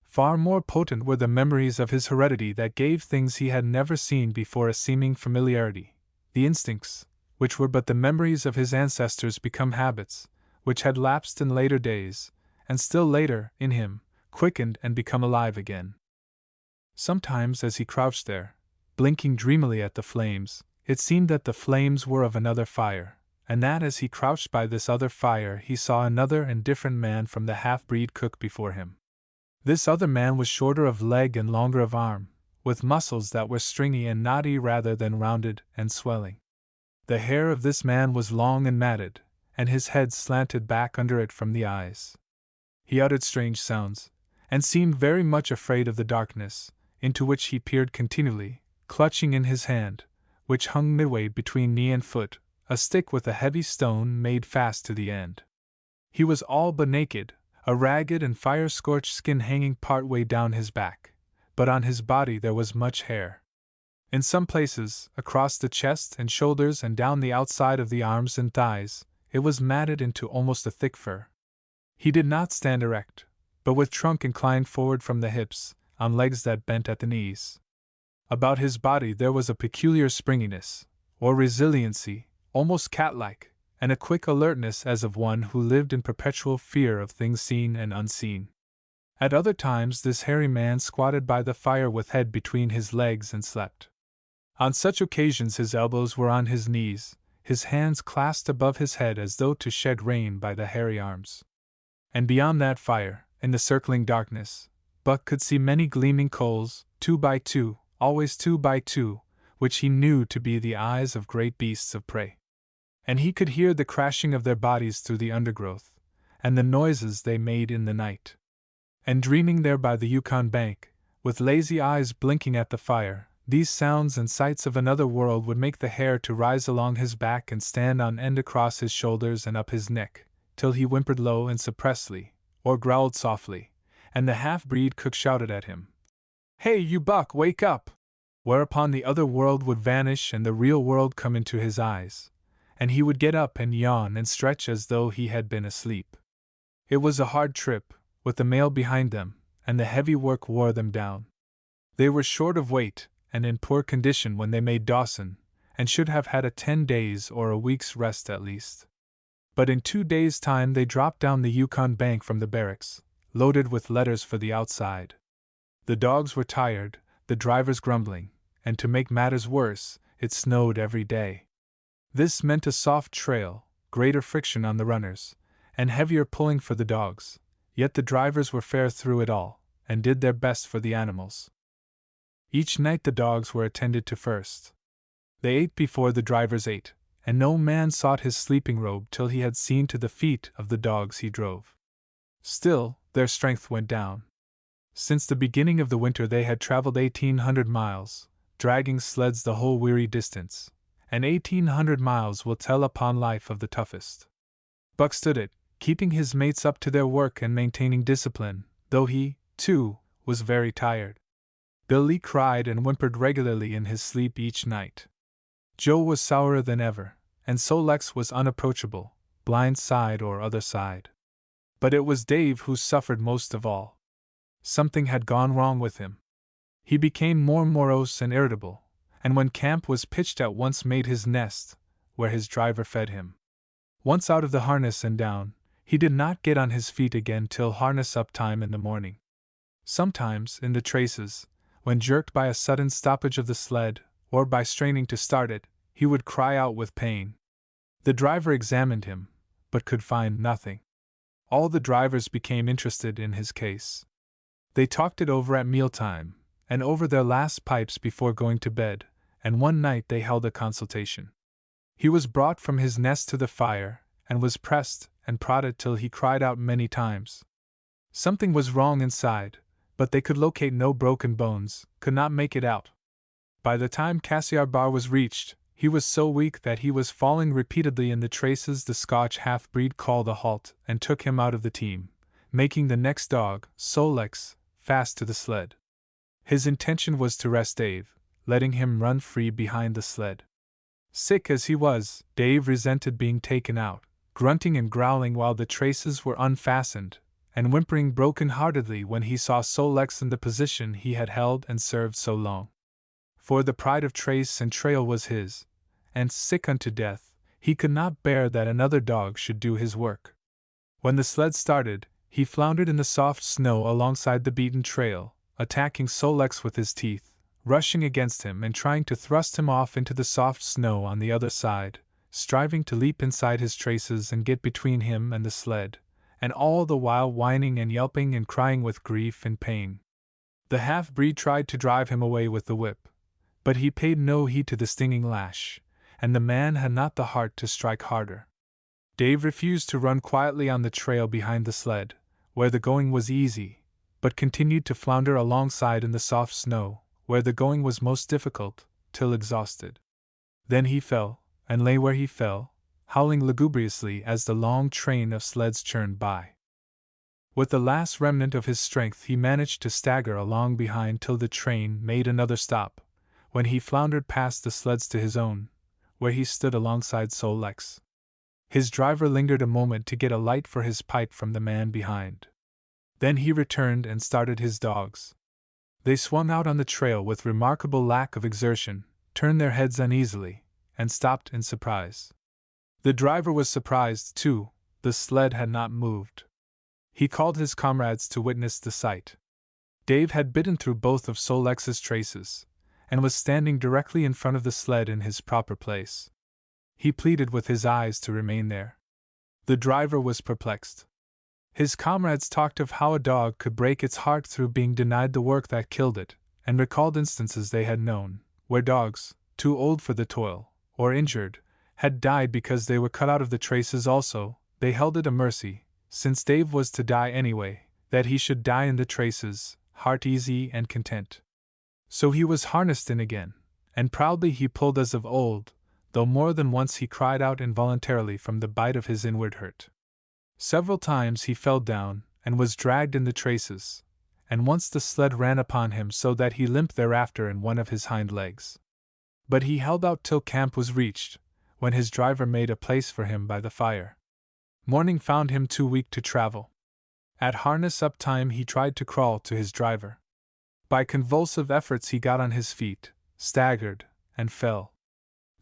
Speaker 1: Far more potent were the memories of his heredity that gave things he had never seen before a seeming familiarity, the instincts, which were but the memories of his ancestors become habits, which had lapsed in later days, and still later, in him, quickened and become alive again. Sometimes as he crouched there, blinking dreamily at the flames, it seemed that the flames were of another fire, and that as he crouched by this other fire he saw another and different man from the half-breed cook before him. This other man was shorter of leg and longer of arm, with muscles that were stringy and knotty rather than rounded and swelling. The hair of this man was long and matted, and his head slanted back under it from the eyes. He uttered strange sounds, and seemed very much afraid of the darkness, into which he peered continually, clutching in his hand, which hung midway between knee and foot, a stick with a heavy stone made fast to the end. He was all but naked, a ragged and fire-scorched skin hanging part way down his back, but on his body there was much hair. In some places, across the chest and shoulders and down the outside of the arms and thighs, it was matted into almost a thick fur. He did not stand erect, but with trunk inclined forward from the hips, on legs that bent at the knees. About his body there was a peculiar springiness, or resiliency, almost cat-like, and a quick alertness as of one who lived in perpetual fear of things seen and unseen. At other times this hairy man squatted by the fire with head between his legs and slept. On such occasions his elbows were on his knees, his hands clasped above his head as though to shed rain by the hairy arms. And beyond that fire, in the circling darkness, Buck could see many gleaming coals, 2 by 2, always 2 by 2, which he knew to be the eyes of great beasts of prey. And he could hear the crashing of their bodies through the undergrowth, and the noises they made in the night. And dreaming there by the Yukon bank, with lazy eyes blinking at the fire, these sounds and sights of another world would make the hair to rise along his back and stand on end across his shoulders and up his neck, till he whimpered low and suppressedly, or growled softly, and the half-breed cook shouted at him, "Hey, you Buck, wake up!" Whereupon the other world would vanish and the real world come into his eyes, and he would get up and yawn and stretch as though he had been asleep. It was a hard trip, with the mail behind them, and the heavy work wore them down. They were short of weight, and in poor condition when they made Dawson, and should have had a 10 days or a week's rest at least. But in 2 days' time they dropped down the Yukon bank from the barracks, loaded with letters for the outside. The dogs were tired, the drivers grumbling, and to make matters worse, it snowed every day. This meant a soft trail, greater friction on the runners, and heavier pulling for the dogs, yet the drivers were fair through it all, and did their best for the animals. Each night the dogs were attended to first. They ate before the drivers ate, and no man sought his sleeping robe till he had seen to the feet of the dogs he drove. Still, their strength went down. Since the beginning of the winter they had traveled 1,800 miles, dragging sleds the whole weary distance, and 1,800 miles will tell upon life of the toughest. Buck stood it, keeping his mates up to their work and maintaining discipline, though he, too, was very tired. Billy cried and whimpered regularly in his sleep each night. Joe was sourer than ever, and so Lex was unapproachable, blind side or other side. But it was Dave who suffered most of all. Something had gone wrong with him. He became more morose and irritable, and when camp was pitched at once made his nest, where his driver fed him. Once out of the harness and down, he did not get on his feet again till harness-up time in the morning. Sometimes, in the traces, when jerked by a sudden stoppage of the sled, or by straining to start it, he would cry out with pain. The driver examined him, but could find nothing. All the drivers became interested in his case. They talked it over at mealtime, and over their last pipes before going to bed, and one night they held a consultation. He was brought from his nest to the fire, and was pressed and prodded till he cried out many times. Something was wrong inside, but they could locate no broken bones, could not make it out. By the time Cassiar Bar was reached, he was so weak that he was falling repeatedly in the traces. The Scotch half-breed called a halt and took him out of the team, making the next dog, Solex, fast to the sled. His intention was to rest Dave, letting him run free behind the sled. Sick as he was, Dave resented being taken out, grunting and growling while the traces were unfastened, and whimpering broken-heartedly when he saw Solex in the position he had held and served so long. For the pride of trace and trail was his, and sick unto death, he could not bear that another dog should do his work. When the sled started, he floundered in the soft snow alongside the beaten trail, attacking Solex with his teeth, rushing against him and trying to thrust him off into the soft snow on the other side, striving to leap inside his traces and get between him and the sled, and all the while whining and yelping and crying with grief and pain. The half-breed tried to drive him away with the whip, but he paid no heed to the stinging lash, and the man had not the heart to strike harder. Dave refused to run quietly on the trail behind the sled, where the going was easy, but continued to flounder alongside in the soft snow, where the going was most difficult, till exhausted. Then he fell, and lay where he fell, howling lugubriously as the long train of sleds churned by. With the last remnant of his strength he managed to stagger along behind till the train made another stop, when he floundered past the sleds to his own, where he stood alongside Sol-leks. His driver lingered a moment to get a light for his pipe from the man behind. Then he returned and started his dogs. They swung out on the trail with remarkable lack of exertion, turned their heads uneasily, and stopped in surprise. The driver was surprised, too. The sled had not moved. He called his comrades to witness the sight. Dave had bitten through both of Sol-leks's traces, and was standing directly in front of the sled in his proper place. He pleaded with his eyes to remain there. The driver was perplexed. His comrades talked of how a dog could break its heart through being denied the work that killed it, and recalled instances they had known, where dogs, too old for the toil, or injured, had died because they were cut out of the traces also. They held it a mercy, since Dave was to die anyway, that he should die in the traces, heart easy and content. So he was harnessed in again, and proudly he pulled as of old, though more than once he cried out involuntarily from the bite of his inward hurt. Several times he fell down, and was dragged in the traces, and once the sled ran upon him so that he limped thereafter in one of his hind legs. But he held out till camp was reached, when his driver made a place for him by the fire. Morning found him too weak to travel. At harness-up time he tried to crawl to his driver. By convulsive efforts he got on his feet, staggered, and fell.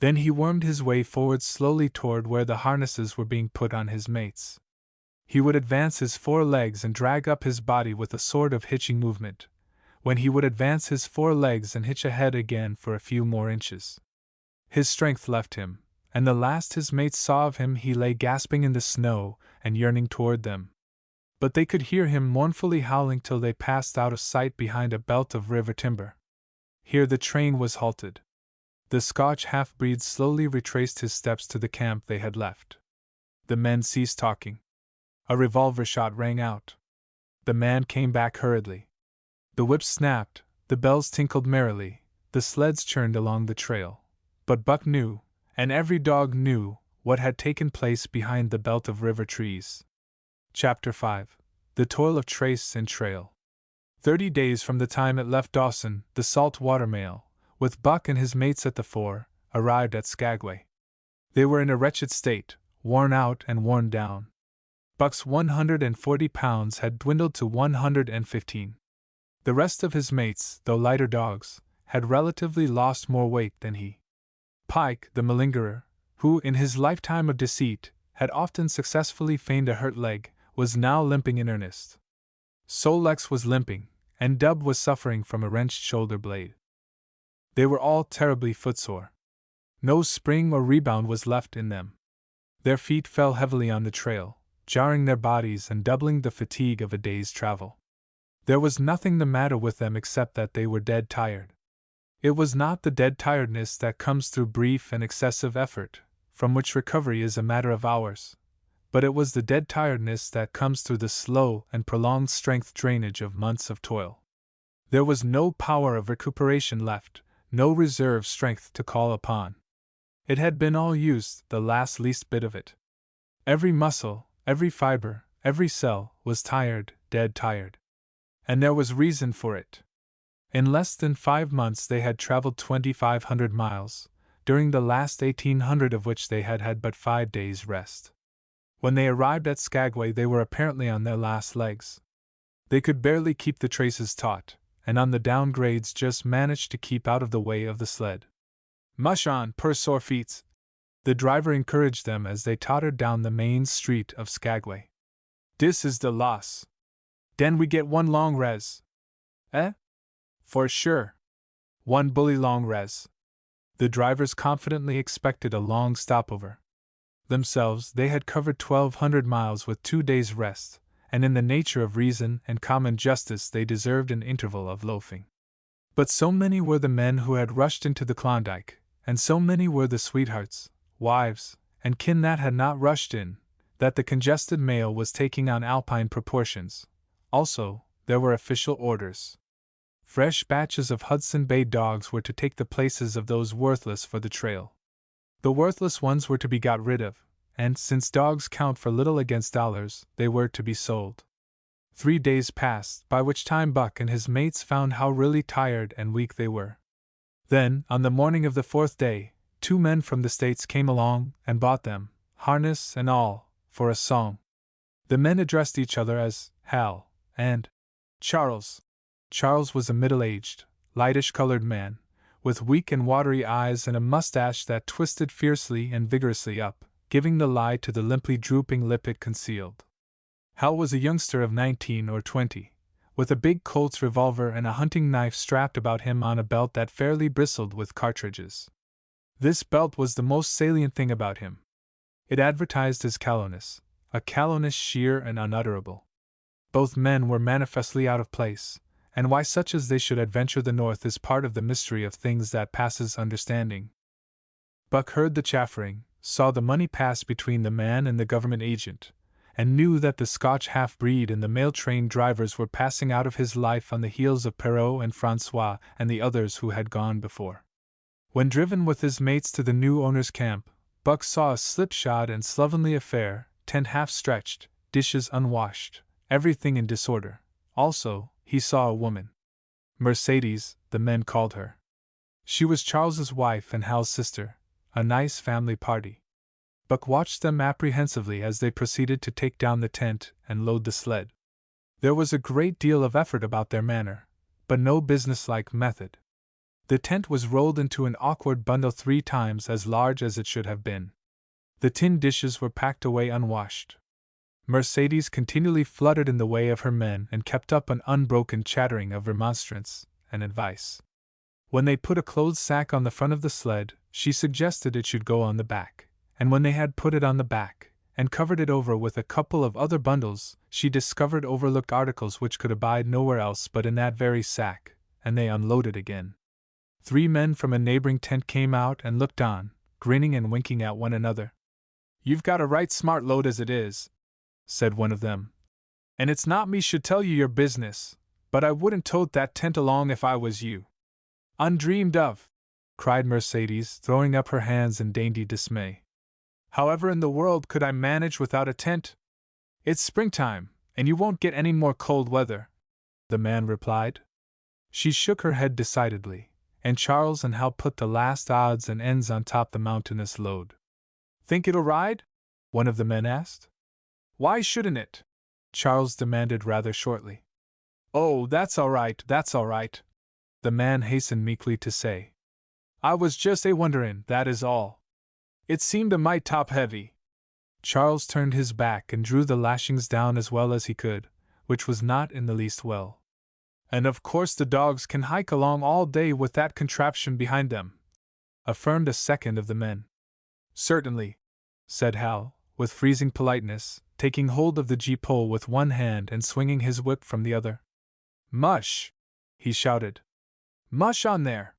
Speaker 1: Then he wormed his way forward slowly toward where the harnesses were being put on his mates. He would advance his 4 legs and drag up his body with a sort of hitching movement, when he would advance his 4 legs and hitch ahead again for a few more inches. His strength left him, and the last his mates saw of him he lay gasping in the snow and yearning toward them. But they could hear him mournfully howling till they passed out of sight behind a belt of river timber. Here the train was halted. The Scotch half-breed slowly retraced his steps to the camp they had left. The men ceased talking. A revolver shot rang out. The man came back hurriedly. The whips snapped, the bells tinkled merrily, the sleds churned along the trail. But Buck knew, and every dog knew, what had taken place behind the belt of river trees. Chapter 5. The Toil of Trace and Trail. 30 days from the time it left Dawson, the salt water mail, with Buck and his mates at the fore, arrived at Skagway. They were in a wretched state, worn out and worn down. Buck's 140 pounds had dwindled to 115. The rest of his mates, though lighter dogs, had relatively lost more weight than he. Pike, the malingerer, who, in his lifetime of deceit, had often successfully feigned a hurt leg, was now limping in earnest. Sol-leks was limping, and Dub was suffering from a wrenched shoulder blade. They were all terribly footsore. No spring or rebound was left in them. Their feet fell heavily on the trail, jarring their bodies and doubling the fatigue of a day's travel. There was nothing the matter with them except that they were dead tired. It was not the dead tiredness that comes through brief and excessive effort, from which recovery is a matter of hours, but it was the dead tiredness that comes through the slow and prolonged strength drainage of months of toil. There was no power of recuperation left, no reserve strength to call upon. It had been all used, the last least bit of it. Every muscle, every fiber, every cell was tired, dead tired. And there was reason for it. In less than 5 months they had traveled 2,500 miles, during the last 1,800 of which they had had but 5 days' rest. When they arrived at Skagway they were apparently on their last legs. They could barely keep the traces taut, and on the downgrades just managed to keep out of the way of the sled. "Mush on, per sore feets," the driver encouraged them as they tottered down the main street of Skagway. "Dis is the loss. Den we get one long res." "Eh?" "For sure. One bully long res." The drivers confidently expected a long stopover. Themselves, they had covered 1,200 miles with 2 days' rest, and in the nature of reason and common justice they deserved an interval of loafing. But so many were the men who had rushed into the Klondike, and so many were the sweethearts, wives, and kin that had not rushed in, that the congested mail was taking on alpine proportions. Also, there were official orders. Fresh batches of Hudson Bay dogs were to take the places of those worthless for the trail. The worthless ones were to be got rid of, and since dogs count for little against dollars, they were to be sold. 3 days passed, by which time Buck and his mates found how really tired and weak they were. Then, on the morning of the 4th day, 2 men from the States came along and bought them, harness and all, for a song. The men addressed each other as Hal and Charles. Charles was a middle-aged, lightish-colored man, with weak and watery eyes and a mustache that twisted fiercely and vigorously up, giving the lie to the limply drooping lip it concealed. Hal was a youngster of 19 or 20, with a big Colt's revolver and a hunting knife strapped about him on a belt that fairly bristled with cartridges. This belt was the most salient thing about him. It advertised his callowness, a callowness sheer and unutterable. Both men were manifestly out of place, and why such as they should adventure the north is part of the mystery of things that passes understanding. Buck heard the chaffering, saw the money pass between the man and the government agent, and knew that the Scotch half-breed and the mail-train drivers were passing out of his life on the heels of Perrault and Francois and the others who had gone before. When driven with his mates to the new owner's camp, Buck saw a slipshod and slovenly affair, tent half-stretched, dishes unwashed, everything in disorder. Also, he saw a woman. Mercedes, the men called her. She was Charles's wife and Hal's sister, a nice family party. Buck watched them apprehensively as they proceeded to take down the tent and load the sled. There was a great deal of effort about their manner, but no businesslike method. The tent was rolled into an awkward bundle 3 times as large as it should have been. The tin dishes were packed away unwashed. Mercedes continually fluttered in the way of her men and kept up an unbroken chattering of remonstrance and advice. When they put a clothes sack on the front of the sled, she suggested it should go on the back, and when they had put it on the back, and covered it over with a couple of other bundles, she discovered overlooked articles which could abide nowhere else but in that very sack, and they unloaded again. 3 men from a neighboring tent came out and looked on, grinning and winking at one another. "You've got a right smart load as it is," said one of them. "And it's not me should tell you your business, but I wouldn't tote that tent along if I was you." "Undreamed of!" cried Mercedes, throwing up her hands in dainty dismay. "However in the world could I manage without a tent? It's springtime, and you won't get any more cold weather," the man replied. She shook her head decidedly, and Charles and Hal put the last odds and ends on top the mountainous load. "Think it'll ride?" one of the men asked. "Why shouldn't it?" Charles demanded rather shortly. "Oh, that's all right, the man hastened meekly to say. "I was just wonderin', that is all. It seemed a mite top heavy." Charles turned his back and drew the lashings down as well as he could, which was not in the least well. "And of course the dogs can hike along all day with that contraption behind them," affirmed a second of the men. "Certainly," said Hal, with freezing politeness, taking hold of the gee-pole with one hand and swinging his whip from the other. "Mush!" he shouted. "Mush on there!"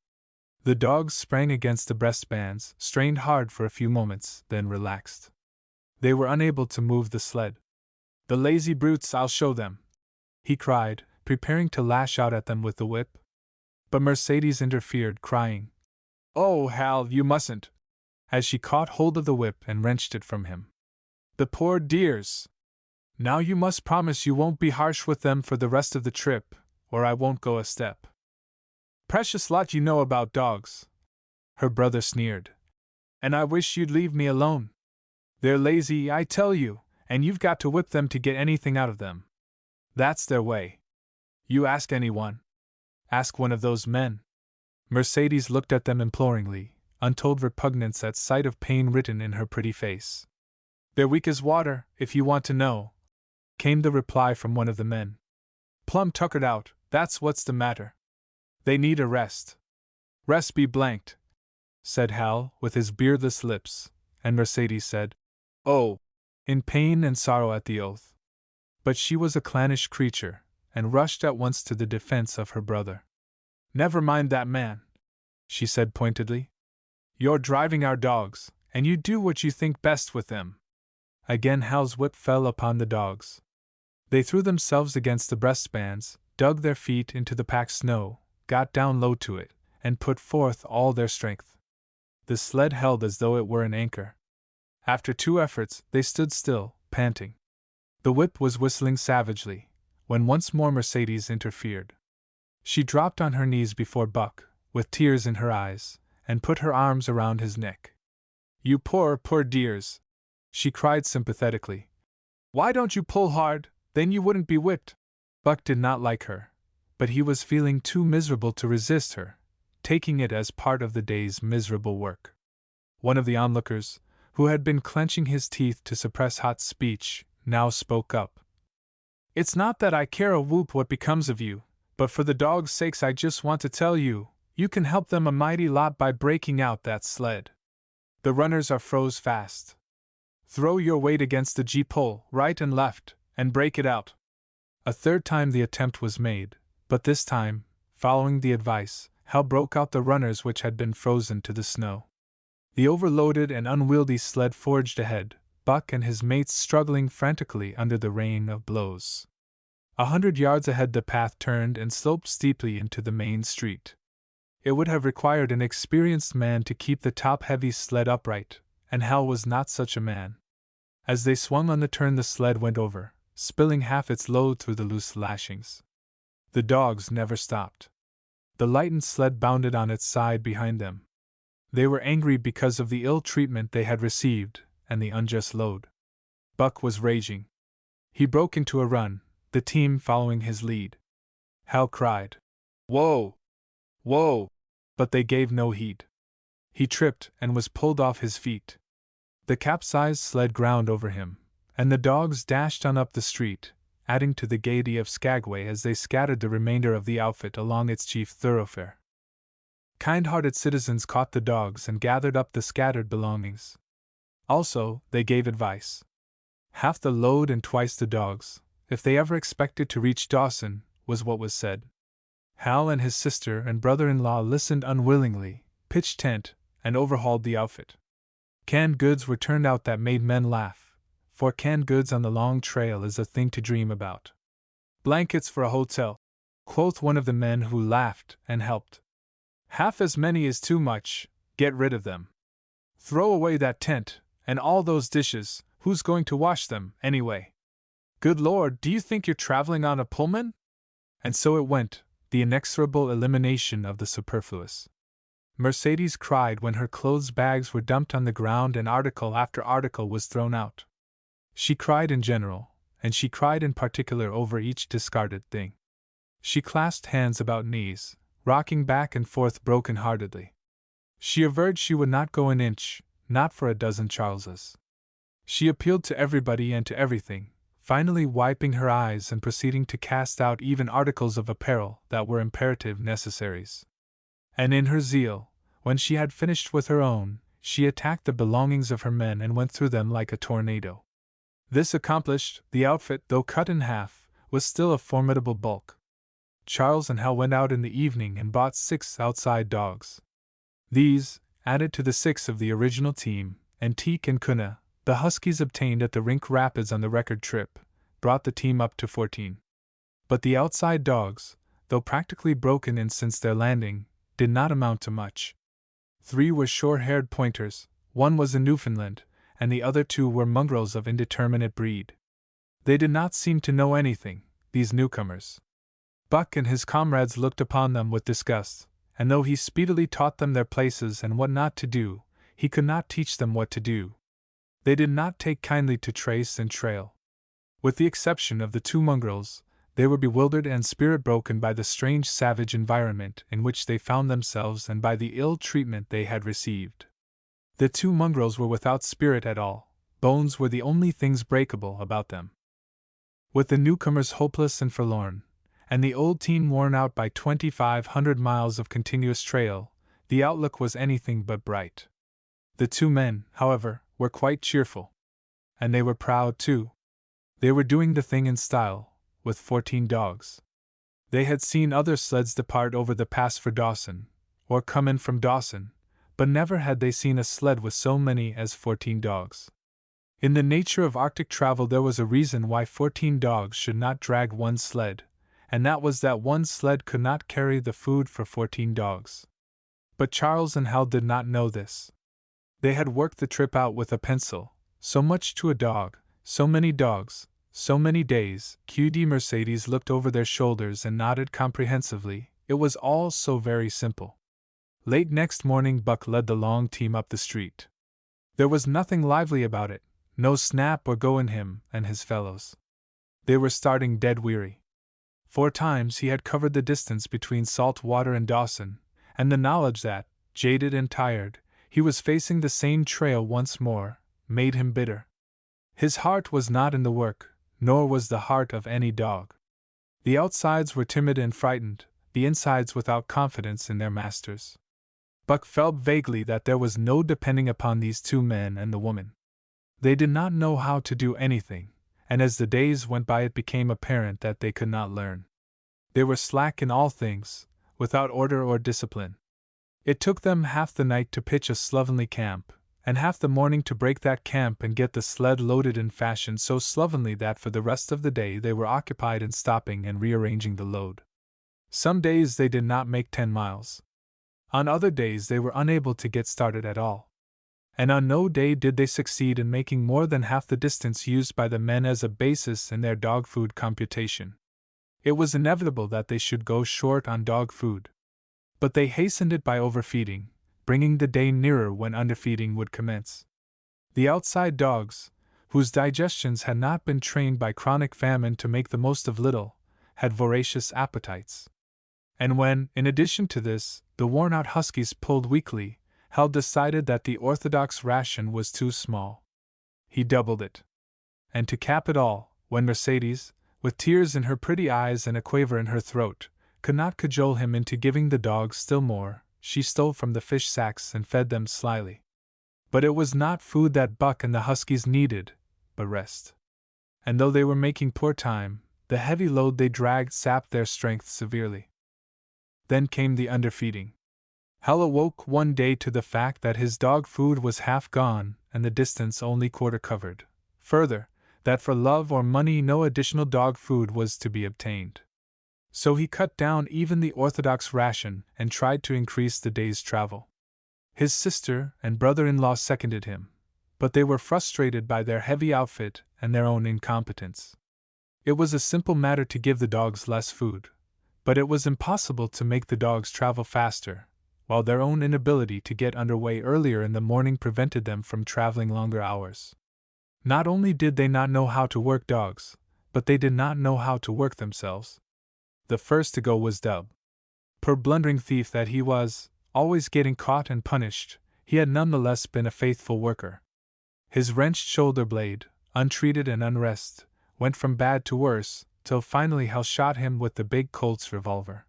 Speaker 1: The dogs sprang against the breastbands, strained hard for a few moments, then relaxed. They were unable to move the sled. "The lazy brutes, I'll show them!" he cried, preparing to lash out at them with the whip. But Mercedes interfered, crying, "Oh, Hal, you mustn't!" as she caught hold of the whip and wrenched it from him. "The poor dears! Now you must promise you won't be harsh with them for the rest of the trip, or I won't go a step." "Precious lot you know about dogs," her brother sneered. "And I wish you'd leave me alone. They're lazy, I tell you, and you've got to whip them to get anything out of them. That's their way. You ask anyone. Ask one of those men." Mercedes looked at them imploringly, untold repugnance at sight of pain written in her pretty face. "They're weak as water, if you want to know," came the reply from one of the men. "Plumb tuckered out, that's what's the matter. They need a rest." "Rest be blanked," said Hal, with his beardless lips, and Mercedes said, "Oh," in pain and sorrow at the oath. But she was a clannish creature, and rushed at once to the defense of her brother. "Never mind that man," she said pointedly. "You're driving our dogs, and you do what you think best with them. Again Hal's whip fell upon the dogs. They threw themselves against the breastbands, dug their feet into the packed snow, got down low to it, and put forth all their strength. The sled held as though it were an anchor. After 2 efforts, they stood still, panting. The whip was whistling savagely, when once more Mercedes interfered. She dropped on her knees before Buck, with tears in her eyes, and put her arms around his neck. "You poor, poor dears," she cried sympathetically. "Why don't you pull hard, then you wouldn't be whipped?" Buck did not like her, but he was feeling too miserable to resist her, taking it as part of the day's miserable work. One of the onlookers, who had been clenching his teeth to suppress hot speech, now spoke up. "It's not that I care a whoop what becomes of you, but for the dogs' sakes I just want to tell you, you can help them a mighty lot by breaking out that sled. The runners are froze fast. Throw your weight against the G-pole, right and left, and break it out." A third time the attempt was made, but this time, following the advice, Hal broke out the runners which had been frozen to the snow. The overloaded and unwieldy sled forged ahead, Buck and his mates struggling frantically under the rain of blows. 100 yards ahead the path turned and sloped steeply into the main street. It would have required an experienced man to keep the top-heavy sled upright, and Hal was not such a man. As they swung on the turn the sled went over, spilling half its load through the loose lashings. The dogs never stopped. The lightened sled bounded on its side behind them. They were angry because of the ill treatment they had received, and the unjust load. Buck was raging. He broke into a run, the team following his lead. Hal cried, "Whoa! Whoa!" but they gave no heed. He tripped and was pulled off his feet. The capsized sled ground over him, and the dogs dashed on up the street, adding to the gaiety of Skagway as they scattered the remainder of the outfit along its chief thoroughfare. Kind-hearted citizens caught the dogs and gathered up the scattered belongings. Also, they gave advice. Half the load and twice the dogs, if they ever expected to reach Dawson, was what was said. Hal and his sister and brother-in-law listened unwillingly, pitched tent, and overhauled the outfit. Canned goods were turned out that made men laugh, for canned goods on the long trail is a thing to dream about. "Blankets for a hotel," quoth one of the men who laughed and helped. "Half as many is too much, get rid of them. Throw away that tent, and all those dishes, who's going to wash them, anyway? Good Lord, do you think you're traveling on a Pullman?" And so it went, the inexorable elimination of the superfluous. Mercedes cried when her clothes bags were dumped on the ground and article after article was thrown out. She cried in general, and she cried in particular over each discarded thing. She clasped hands about knees, rocking back and forth broken-heartedly. She averred she would not go an inch, not for a dozen Charleses. She appealed to everybody and to everything, finally wiping her eyes and proceeding to cast out even articles of apparel that were imperative necessaries. And in her zeal, when she had finished with her own, she attacked the belongings of her men and went through them like a tornado. This accomplished, the outfit, though cut in half, was still a formidable bulk. Charles and Hal went out in the evening and bought 6 outside dogs. These, added to the 6 of the original team, and Teek and Kuna, the huskies obtained at the Rink Rapids on the record trip, brought the team up to 14. But the outside dogs, though practically broken in since their landing, did not amount to much. 3 were short-haired pointers, 1 was a Newfoundland, and the other 2 were mongrels of indeterminate breed. They did not seem to know anything, these newcomers. Buck and his comrades looked upon them with disgust, and though he speedily taught them their places and what not to do, he could not teach them what to do. They did not take kindly to trace and trail. With the exception of the 2 mongrels, they were bewildered and spirit-broken by the strange savage environment in which they found themselves and by the ill treatment they had received. The 2 mongrels were without spirit at all, bones were the only things breakable about them. With the newcomers hopeless and forlorn, and the old team worn out by 2,500 miles of continuous trail, the outlook was anything but bright. The 2 men, however, were quite cheerful. And they were proud, too. They were doing the thing in style, with 14 dogs. They had seen other sleds depart over the pass for Dawson, or come in from Dawson, but never had they seen a sled with so many as 14 dogs. In the nature of Arctic travel, there was a reason why 14 dogs should not drag one sled, and that was that one sled could not carry the food for 14 dogs. But Charles and Hal did not know this. They had worked the trip out with a pencil, so much to a dog, so many dogs, so many days. QD Mercedes looked over their shoulders and nodded comprehensively. It was all so very simple. Late next morning, Buck led the long team up the street. There was nothing lively about it, no snap or go in him and his fellows. They were starting dead weary. 4 times he had covered the distance between Salt Water and Dawson, and the knowledge that, jaded and tired, he was facing the same trail once more, made him bitter. His heart was not in the work, nor was the heart of any dog. The outsides were timid and frightened, the insides without confidence in their masters. Buck felt vaguely that there was no depending upon these 2 men and the woman. They did not know how to do anything, and as the days went by it became apparent that they could not learn. They were slack in all things, without order or discipline. It took them half the night to pitch a slovenly camp, and half the morning to break that camp and get the sled loaded in fashion so slovenly that for the rest of the day they were occupied in stopping and rearranging the load. Some days they did not make 10 miles. On other days they were unable to get started at all. And on no day did they succeed in making more than half the distance used by the men as a basis in their dog food computation. It was inevitable that they should go short on dog food. But they hastened it by overfeeding, bringing the day nearer when underfeeding would commence. The outside dogs, whose digestions had not been trained by chronic famine to make the most of little, had voracious appetites. And when, in addition to this, the worn-out huskies pulled weakly, Hal decided that the orthodox ration was too small. He doubled it. And to cap it all, when Mercedes, with tears in her pretty eyes and a quaver in her throat, could not cajole him into giving the dogs still more, she stole from the fish sacks and fed them slyly. But it was not food that Buck and the huskies needed, but rest. And though they were making poor time, the heavy load they dragged sapped their strength severely. Then came the underfeeding. Hal awoke one day to the fact that his dog food was half gone and the distance only quarter covered. Further, that for love or money no additional dog food was to be obtained. So he cut down even the orthodox ration and tried to increase the day's travel. His sister and brother-in-law seconded him, but they were frustrated by their heavy outfit and their own incompetence. It was a simple matter to give the dogs less food, but it was impossible to make the dogs travel faster, while their own inability to get underway earlier in the morning prevented them from traveling longer hours. Not only did they not know how to work dogs, but they did not know how to work themselves. The first to go was Dub. Poor blundering thief that he was, always getting caught and punished, he had nonetheless been a faithful worker. His wrenched shoulder blade, untreated and unrest, went from bad to worse, till finally Hal shot him with the big Colt's revolver.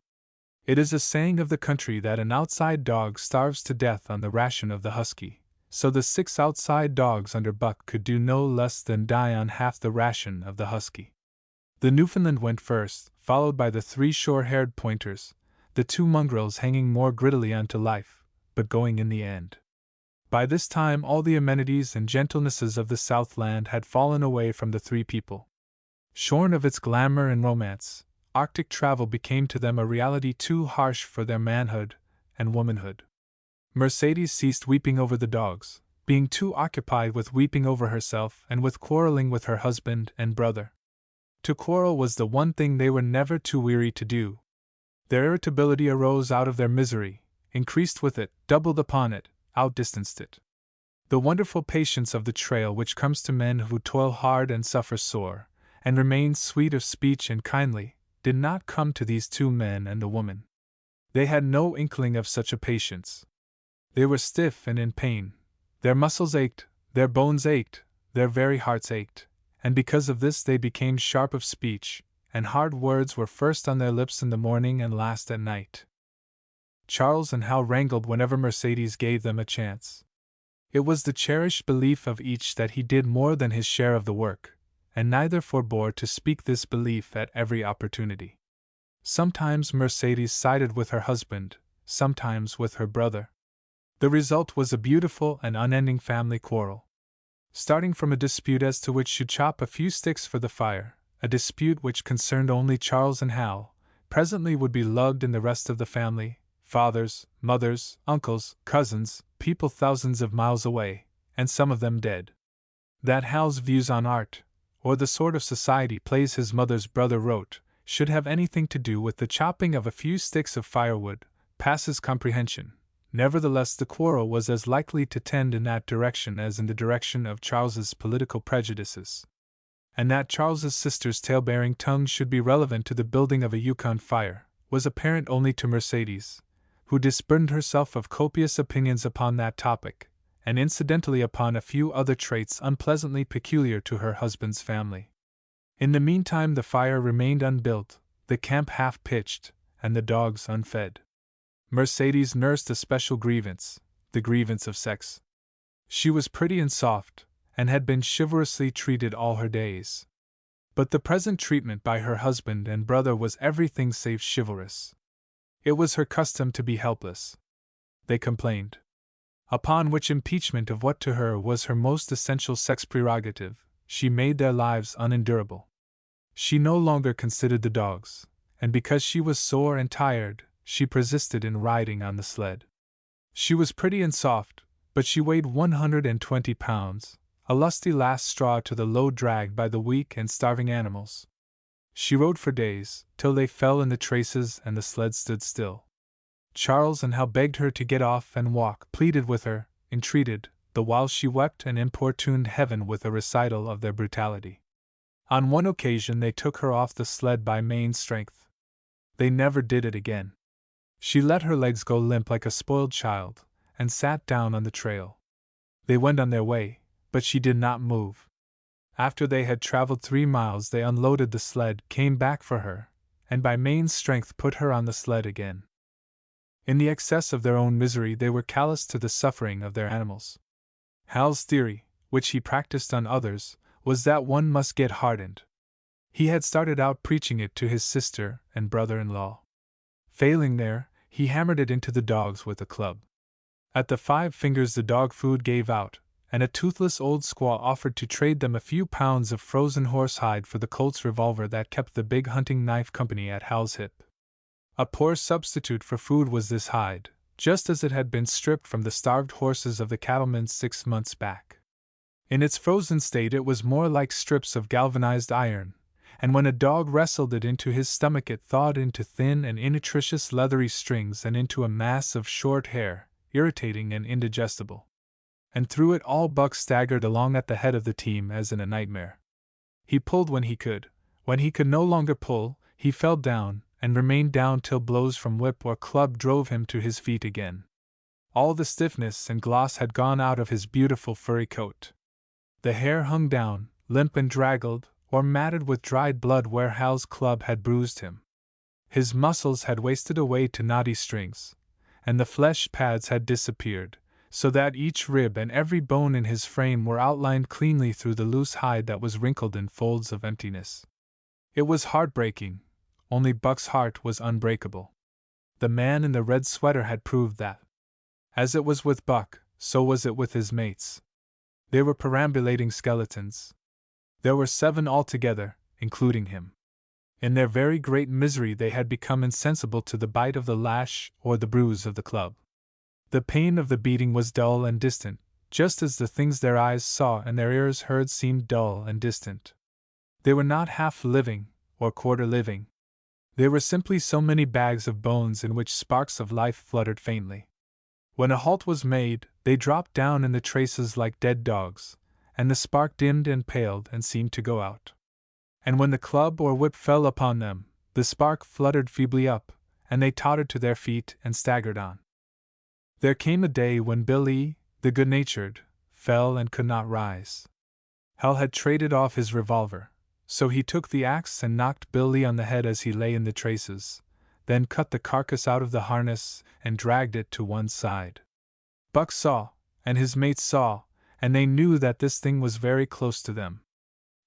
Speaker 1: It is a saying of the country that an outside dog starves to death on the ration of the husky, so the 6 outside dogs under Buck could do no less than die on half the ration of the husky. The Newfoundland went first, followed by the 3 short-haired pointers, the 2 mongrels hanging more grittily onto life, but going in the end. By this time all the amenities and gentlenesses of the Southland had fallen away from the 3 people. Shorn of its glamour and romance, Arctic travel became to them a reality too harsh for their manhood and womanhood. Mercedes ceased weeping over the dogs, being too occupied with weeping over herself and with quarreling with her husband and brother. To quarrel was the one thing they were never too weary to do. Their irritability arose out of their misery, increased with it, doubled upon it, outdistanced it. The wonderful patience of the trail which comes to men who toil hard and suffer sore, and remain sweet of speech and kindly, did not come to these 2 men and the woman. They had no inkling of such a patience. They were stiff and in pain. Their muscles ached, their bones ached, their very hearts ached, and because of this they became sharp of speech, and hard words were first on their lips in the morning and last at night. Charles and Hal wrangled whenever Mercedes gave them a chance. It was the cherished belief of each that he did more than his share of the work, and neither forbore to speak this belief at every opportunity. Sometimes Mercedes sided with her husband, sometimes with her brother. The result was a beautiful and unending family quarrel. starting from a dispute as to which should chop a few sticks for the fire, a dispute which concerned only Charles and Hal, presently would be lugged in the rest of the family, fathers, mothers, uncles, cousins, people thousands of miles away, and some of them dead. That Hal's views on art, or the sort of society plays his mother's brother wrote, should have anything to do with the chopping of a few sticks of firewood, passes comprehension. Nevertheless, the quarrel was as likely to tend in that direction as in the direction of Charles's political prejudices. And that Charles's sister's tale-bearing tongue should be relevant to the building of a Yukon fire, was apparent only to Mercedes, who disburdened herself of copious opinions upon that topic, and incidentally upon a few other traits unpleasantly peculiar to her husband's family. In the meantime the fire remained unbuilt, the camp half-pitched, and the dogs unfed. Mercedes nursed a special grievance, the grievance of sex. She was pretty and soft, and had been chivalrously treated all her days. But the present treatment by her husband and brother was everything save chivalrous. It was her custom to be helpless, they complained. Upon which impeachment of what to her was her most essential sex prerogative, she made their lives unendurable. She no longer considered the dogs, and because she was sore and tired, she persisted in riding on the sled. She was pretty and soft, but she weighed 120 pounds, a lusty last straw to the load dragged by the weak and starving animals. She rode for days, till they fell in the traces and the sled stood still. Charles and Hal begged her to get off and walk, pleaded with her, entreated, the while she wept and importuned heaven with a recital of their brutality. On one occasion they took her off the sled by main strength. They never did it again. She let her legs go limp like a spoiled child, and sat down on the trail. They went on their way, but she did not move. After they had traveled 3 miles they unloaded the sled, came back for her, and by main strength put her on the sled again. In the excess of their own misery they were callous to the suffering of their animals. Hal's theory, which he practiced on others, was that one must get hardened. He had started out preaching it to his sister and brother-in-law. Failing there, he hammered it into the dogs with a club. At the 5 fingers the dog food gave out, and a toothless old squaw offered to trade them a few pounds of frozen horsehide for the Colt's revolver that kept the big hunting knife company at Hal's hip. A poor substitute for food was this hide, just as it had been stripped from the starved horses of the cattlemen 6 months back. In its frozen state it was more like strips of galvanized iron, and when a dog wrestled it into his stomach it thawed into thin and innutritious leathery strings and into a mass of short hair, irritating and indigestible. And through it all Buck staggered along at the head of the team as in a nightmare. He pulled when he could no longer pull, he fell down, and remained down till blows from whip or club drove him to his feet again. All the stiffness and gloss had gone out of his beautiful furry coat. The hair hung down, limp and draggled, or matted with dried blood where Hal's club had bruised him. His muscles had wasted away to knotty strings, and the flesh pads had disappeared, so that each rib and every bone in his frame were outlined cleanly through the loose hide that was wrinkled in folds of emptiness. It was heartbreaking, only Buck's heart was unbreakable. The man in the red sweater had proved that. As it was with Buck, so was it with his mates. They were perambulating skeletons. There were 7 altogether, including him. In their very great misery they had become insensible to the bite of the lash or the bruise of the club. The pain of the beating was dull and distant, just as the things their eyes saw and their ears heard seemed dull and distant. They were not half living, or quarter living. They were simply so many bags of bones in which sparks of life fluttered faintly. When a halt was made, they dropped down in the traces like dead dogs, and the spark dimmed and paled and seemed to go out. And when the club or whip fell upon them, the spark fluttered feebly up, and they tottered to their feet and staggered on. There came a day when Billy, the good-natured, fell and could not rise. Hal had traded off his revolver, so he took the axe and knocked Billy on the head as he lay in the traces, then cut the carcass out of the harness and dragged it to one side. Buck saw, and his mates saw, and they knew that this thing was very close to them.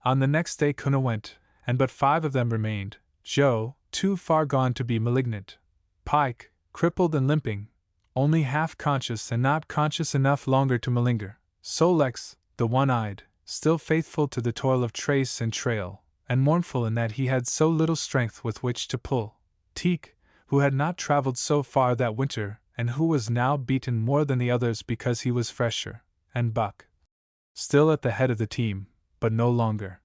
Speaker 1: On the next day Kuna went, and but 5 of them remained: Joe, too far gone to be malignant; Pike, crippled and limping, only half conscious and not conscious enough longer to malinger; Sol-leks, the one-eyed, still faithful to the toil of trace and trail, and mournful in that he had so little strength with which to pull; Teak, who had not traveled so far that winter, and who was now beaten more than the others because he was fresher; and Buck, still at the head of the team, but no longer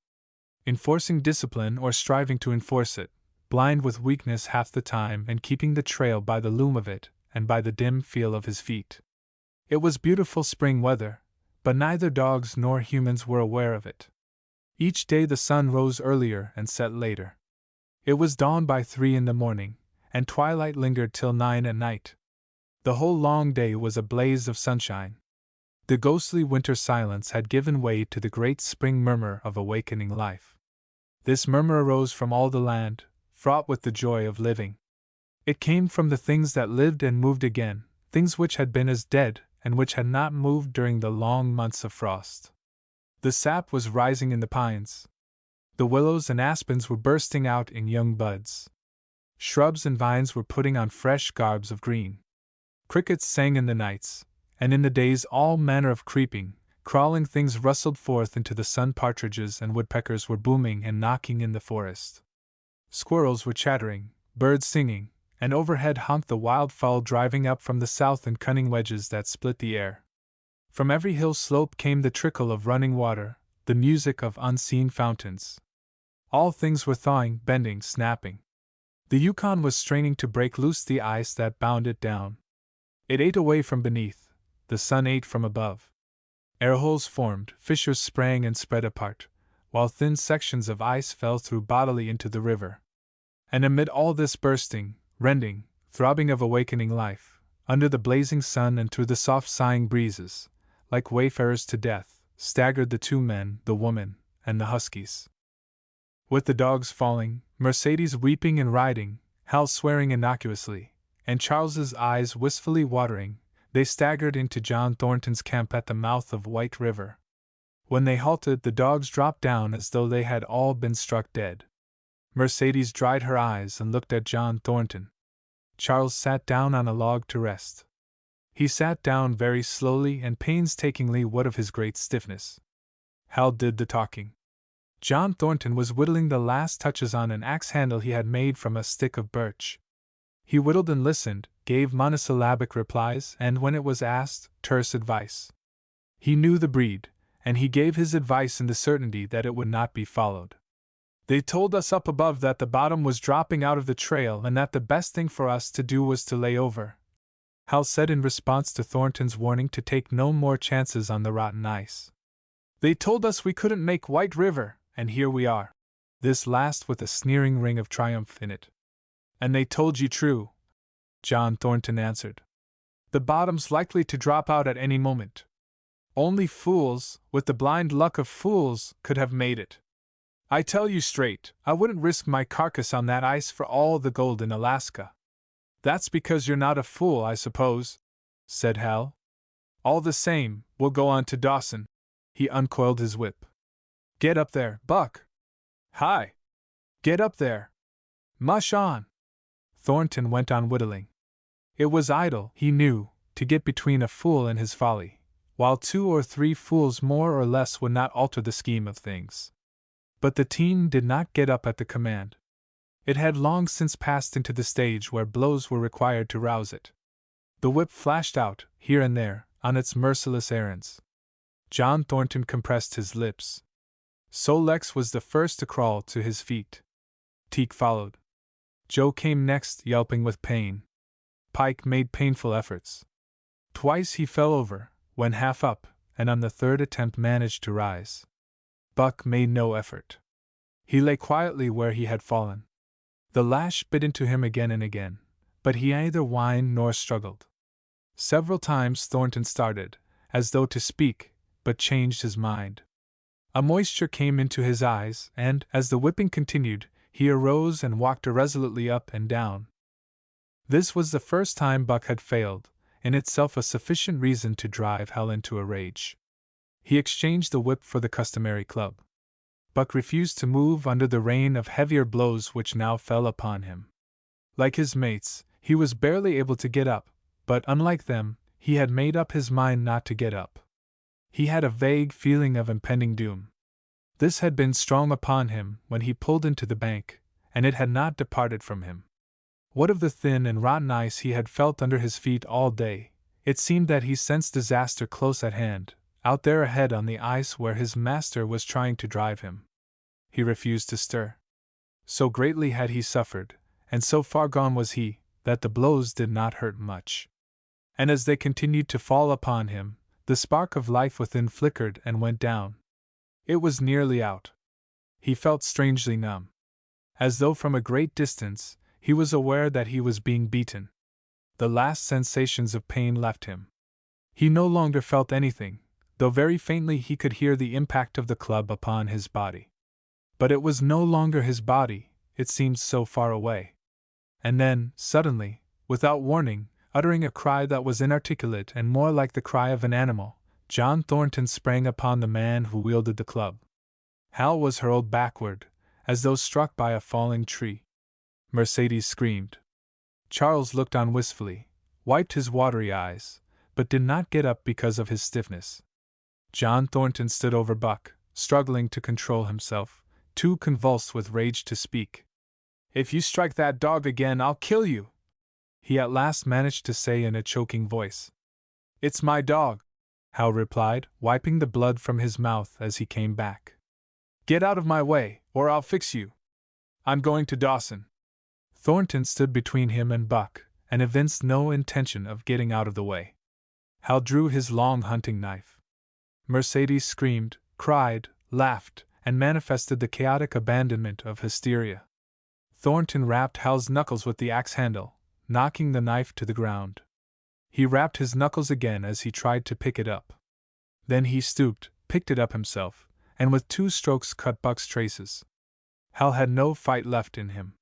Speaker 1: enforcing discipline or striving to enforce it, blind with weakness half the time and keeping the trail by the loom of it and by the dim feel of his feet. It was beautiful spring weather, but neither dogs nor humans were aware of it. Each day the sun rose earlier and set later. It was dawn by 3 in the morning, and twilight lingered till 9 at night. The whole long day was a blaze of sunshine. The ghostly winter silence had given way to the great spring murmur of awakening life. This murmur arose from all the land, fraught with the joy of living. It came from the things that lived and moved again, things which had been as dead and which had not moved during the long months of frost. The sap was rising in the pines. The willows and aspens were bursting out in young buds. Shrubs and vines were putting on fresh garbs of green. Crickets sang in the nights, and in the days all manner of creeping, crawling things rustled forth into the sun. Partridges and woodpeckers were booming and knocking in the forest. Squirrels were chattering, birds singing, and overhead honked the wildfowl driving up from the south in cunning wedges that split the air. From every hill slope came the trickle of running water, the music of unseen fountains. All things were thawing, bending, snapping. The Yukon was straining to break loose the ice that bound it down. It ate away from beneath, the sun ate from above. Airholes formed, fissures sprang and spread apart, while thin sections of ice fell through bodily into the river. And amid all this bursting, rending, throbbing of awakening life, under the blazing sun and through the soft sighing breezes, like wayfarers to death, staggered the 2 men, the woman, and the huskies. With the dogs falling, Mercedes weeping and riding, Hal swearing innocuously, and Charles's eyes wistfully watering, they staggered into John Thornton's camp at the mouth of White River. When they halted, the dogs dropped down as though they had all been struck dead. Mercedes dried her eyes and looked at John Thornton. Charles sat down on a log to rest. He sat down very slowly and painstakingly, what of his great stiffness. Hal did the talking. John Thornton was whittling the last touches on an axe handle he had made from a stick of birch. He whittled and listened, gave monosyllabic replies, and when it was asked, terse advice. He knew the breed, and he gave his advice in the certainty that it would not be followed. They told us up above that the bottom was dropping out of the trail and that the best thing for us to do was to lay over, Hal said in response to Thornton's warning to take no more chances on the rotten ice. They told us we couldn't make White River, and here we are. This last with a sneering ring of triumph in it. And they told you true, John Thornton answered. The bottom's likely to drop out at any moment. Only fools, with the blind luck of fools, could have made it. I tell you straight, I wouldn't risk my carcass on that ice for all the gold in Alaska. That's because you're not a fool, I suppose, said Hal. All the same, we'll go on to Dawson. He uncoiled his whip. Get up there, Buck. Hi. Get up there. Mush on. Thornton went on whittling. It was idle, he knew, to get between a fool and his folly, while 2 or 3 fools more or less would not alter the scheme of things. But the team did not get up at the command. It had long since passed into the stage where blows were required to rouse it. The whip flashed out, here and there, on its merciless errands. John Thornton compressed his lips. Sol-leks was the first to crawl to his feet. Teak followed. Joe came next, yelping with pain. Pike made painful efforts. Twice he fell over, when half up, and on the 3rd attempt managed to rise. Buck made no effort. He lay quietly where he had fallen. The lash bit into him again and again, but he neither whined nor struggled. Several times Thornton started, as though to speak, but changed his mind. A moisture came into his eyes, and, as the whipping continued, he arose and walked irresolutely up and down. This was the first time Buck had failed, in itself a sufficient reason to drive Hal into a rage. He exchanged the whip for the customary club. Buck refused to move under the rain of heavier blows which now fell upon him. Like his mates, he was barely able to get up, but unlike them, he had made up his mind not to get up. He had a vague feeling of impending doom. This had been strong upon him when he pulled into the bank, and it had not departed from him. What of the thin and rotten ice he had felt under his feet all day? It seemed that he sensed disaster close at hand, out there ahead on the ice where his master was trying to drive him. He refused to stir. So greatly had he suffered, and so far gone was he, that the blows did not hurt much. And as they continued to fall upon him, the spark of life within flickered and went down. It was nearly out. He felt strangely numb. As though from a great distance, he was aware that he was being beaten. The last sensations of pain left him. He no longer felt anything, though very faintly he could hear the impact of the club upon his body. But it was no longer his body, it seemed so far away. And then, suddenly, without warning, uttering a cry that was inarticulate and more like the cry of an animal, John Thornton sprang upon the man who wielded the club. Hal was hurled backward, as though struck by a falling tree. Mercedes screamed. Charles looked on wistfully, wiped his watery eyes, but did not get up because of his stiffness. John Thornton stood over Buck, struggling to control himself, too convulsed with rage to speak. "If you strike that dog again, I'll kill you," he at last managed to say in a choking voice. "It's my dog," Hal replied, wiping the blood from his mouth as he came back. "Get out of my way, or I'll fix you. I'm going to Dawson." Thornton stood between him and Buck, and evinced no intention of getting out of the way. Hal drew his long hunting knife. Mercedes screamed, cried, laughed, and manifested the chaotic abandonment of hysteria. Thornton rapped Hal's knuckles with the axe handle, knocking the knife to the ground. He rapped his knuckles again as he tried to pick it up. Then he stooped, picked it up himself, and with 2 strokes cut Buck's traces. Hal had no fight left in him.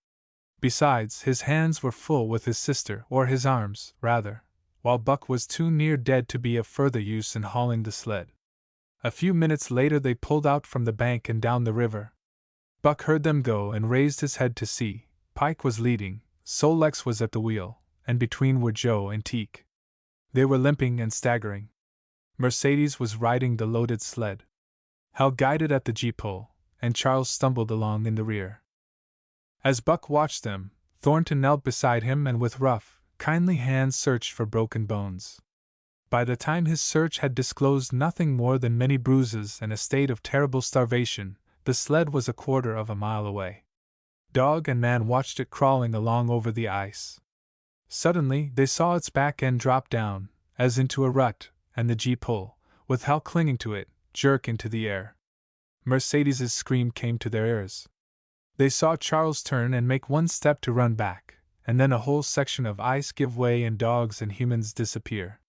Speaker 1: Besides, his hands were full with his sister, or his arms, rather, while Buck was too near dead to be of further use in hauling the sled. A few minutes later they pulled out from the bank and down the river. Buck heard them go and raised his head to see. Pike was leading, Sol-leks was at the wheel, and between were Joe and Teak. They were limping and staggering. Mercedes was riding the loaded sled. Hal guided at the gee-pole, and Charles stumbled along in the rear. As Buck watched them, Thornton knelt beside him and with rough, kindly hands searched for broken bones. By the time his search had disclosed nothing more than many bruises and a state of terrible starvation, the sled was 1/4 of a mile away. Dog and man watched it crawling along over the ice. Suddenly, they saw its back end drop down, as into a rut, and the gee-pole, with Hal clinging to it, jerk into the air. Mercedes's scream came to their ears. They saw Charles turn and make 1 step to run back, and then a whole section of ice give way and dogs and humans disappear.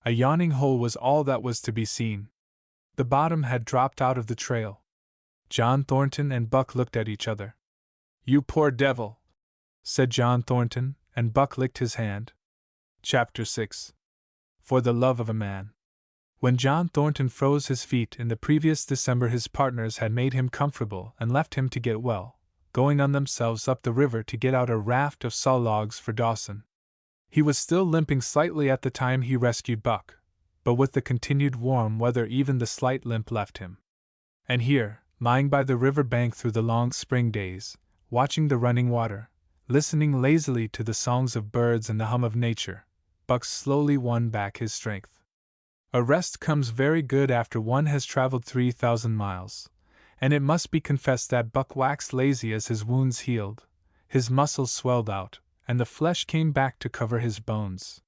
Speaker 1: A yawning hole was all that was to be seen. The bottom had dropped out of the trail. John Thornton and Buck looked at each other. "You poor devil," said John Thornton, and Buck licked his hand. Chapter 6. For the Love of a Man. When John Thornton froze his feet in the previous December, his partners had made him comfortable and left him to get well, going on themselves up the river to get out a raft of saw logs for Dawson. He was still limping slightly at the time he rescued Buck, but with the continued warm weather even the slight limp left him. And here, lying by the river bank through the long spring days, watching the running water, listening lazily to the songs of birds and the hum of nature, Buck slowly won back his strength. A rest comes very good after one has traveled 3,000 miles, and it must be confessed that Buck waxed lazy as his wounds healed, his muscles swelled out, and the flesh came back to cover his bones.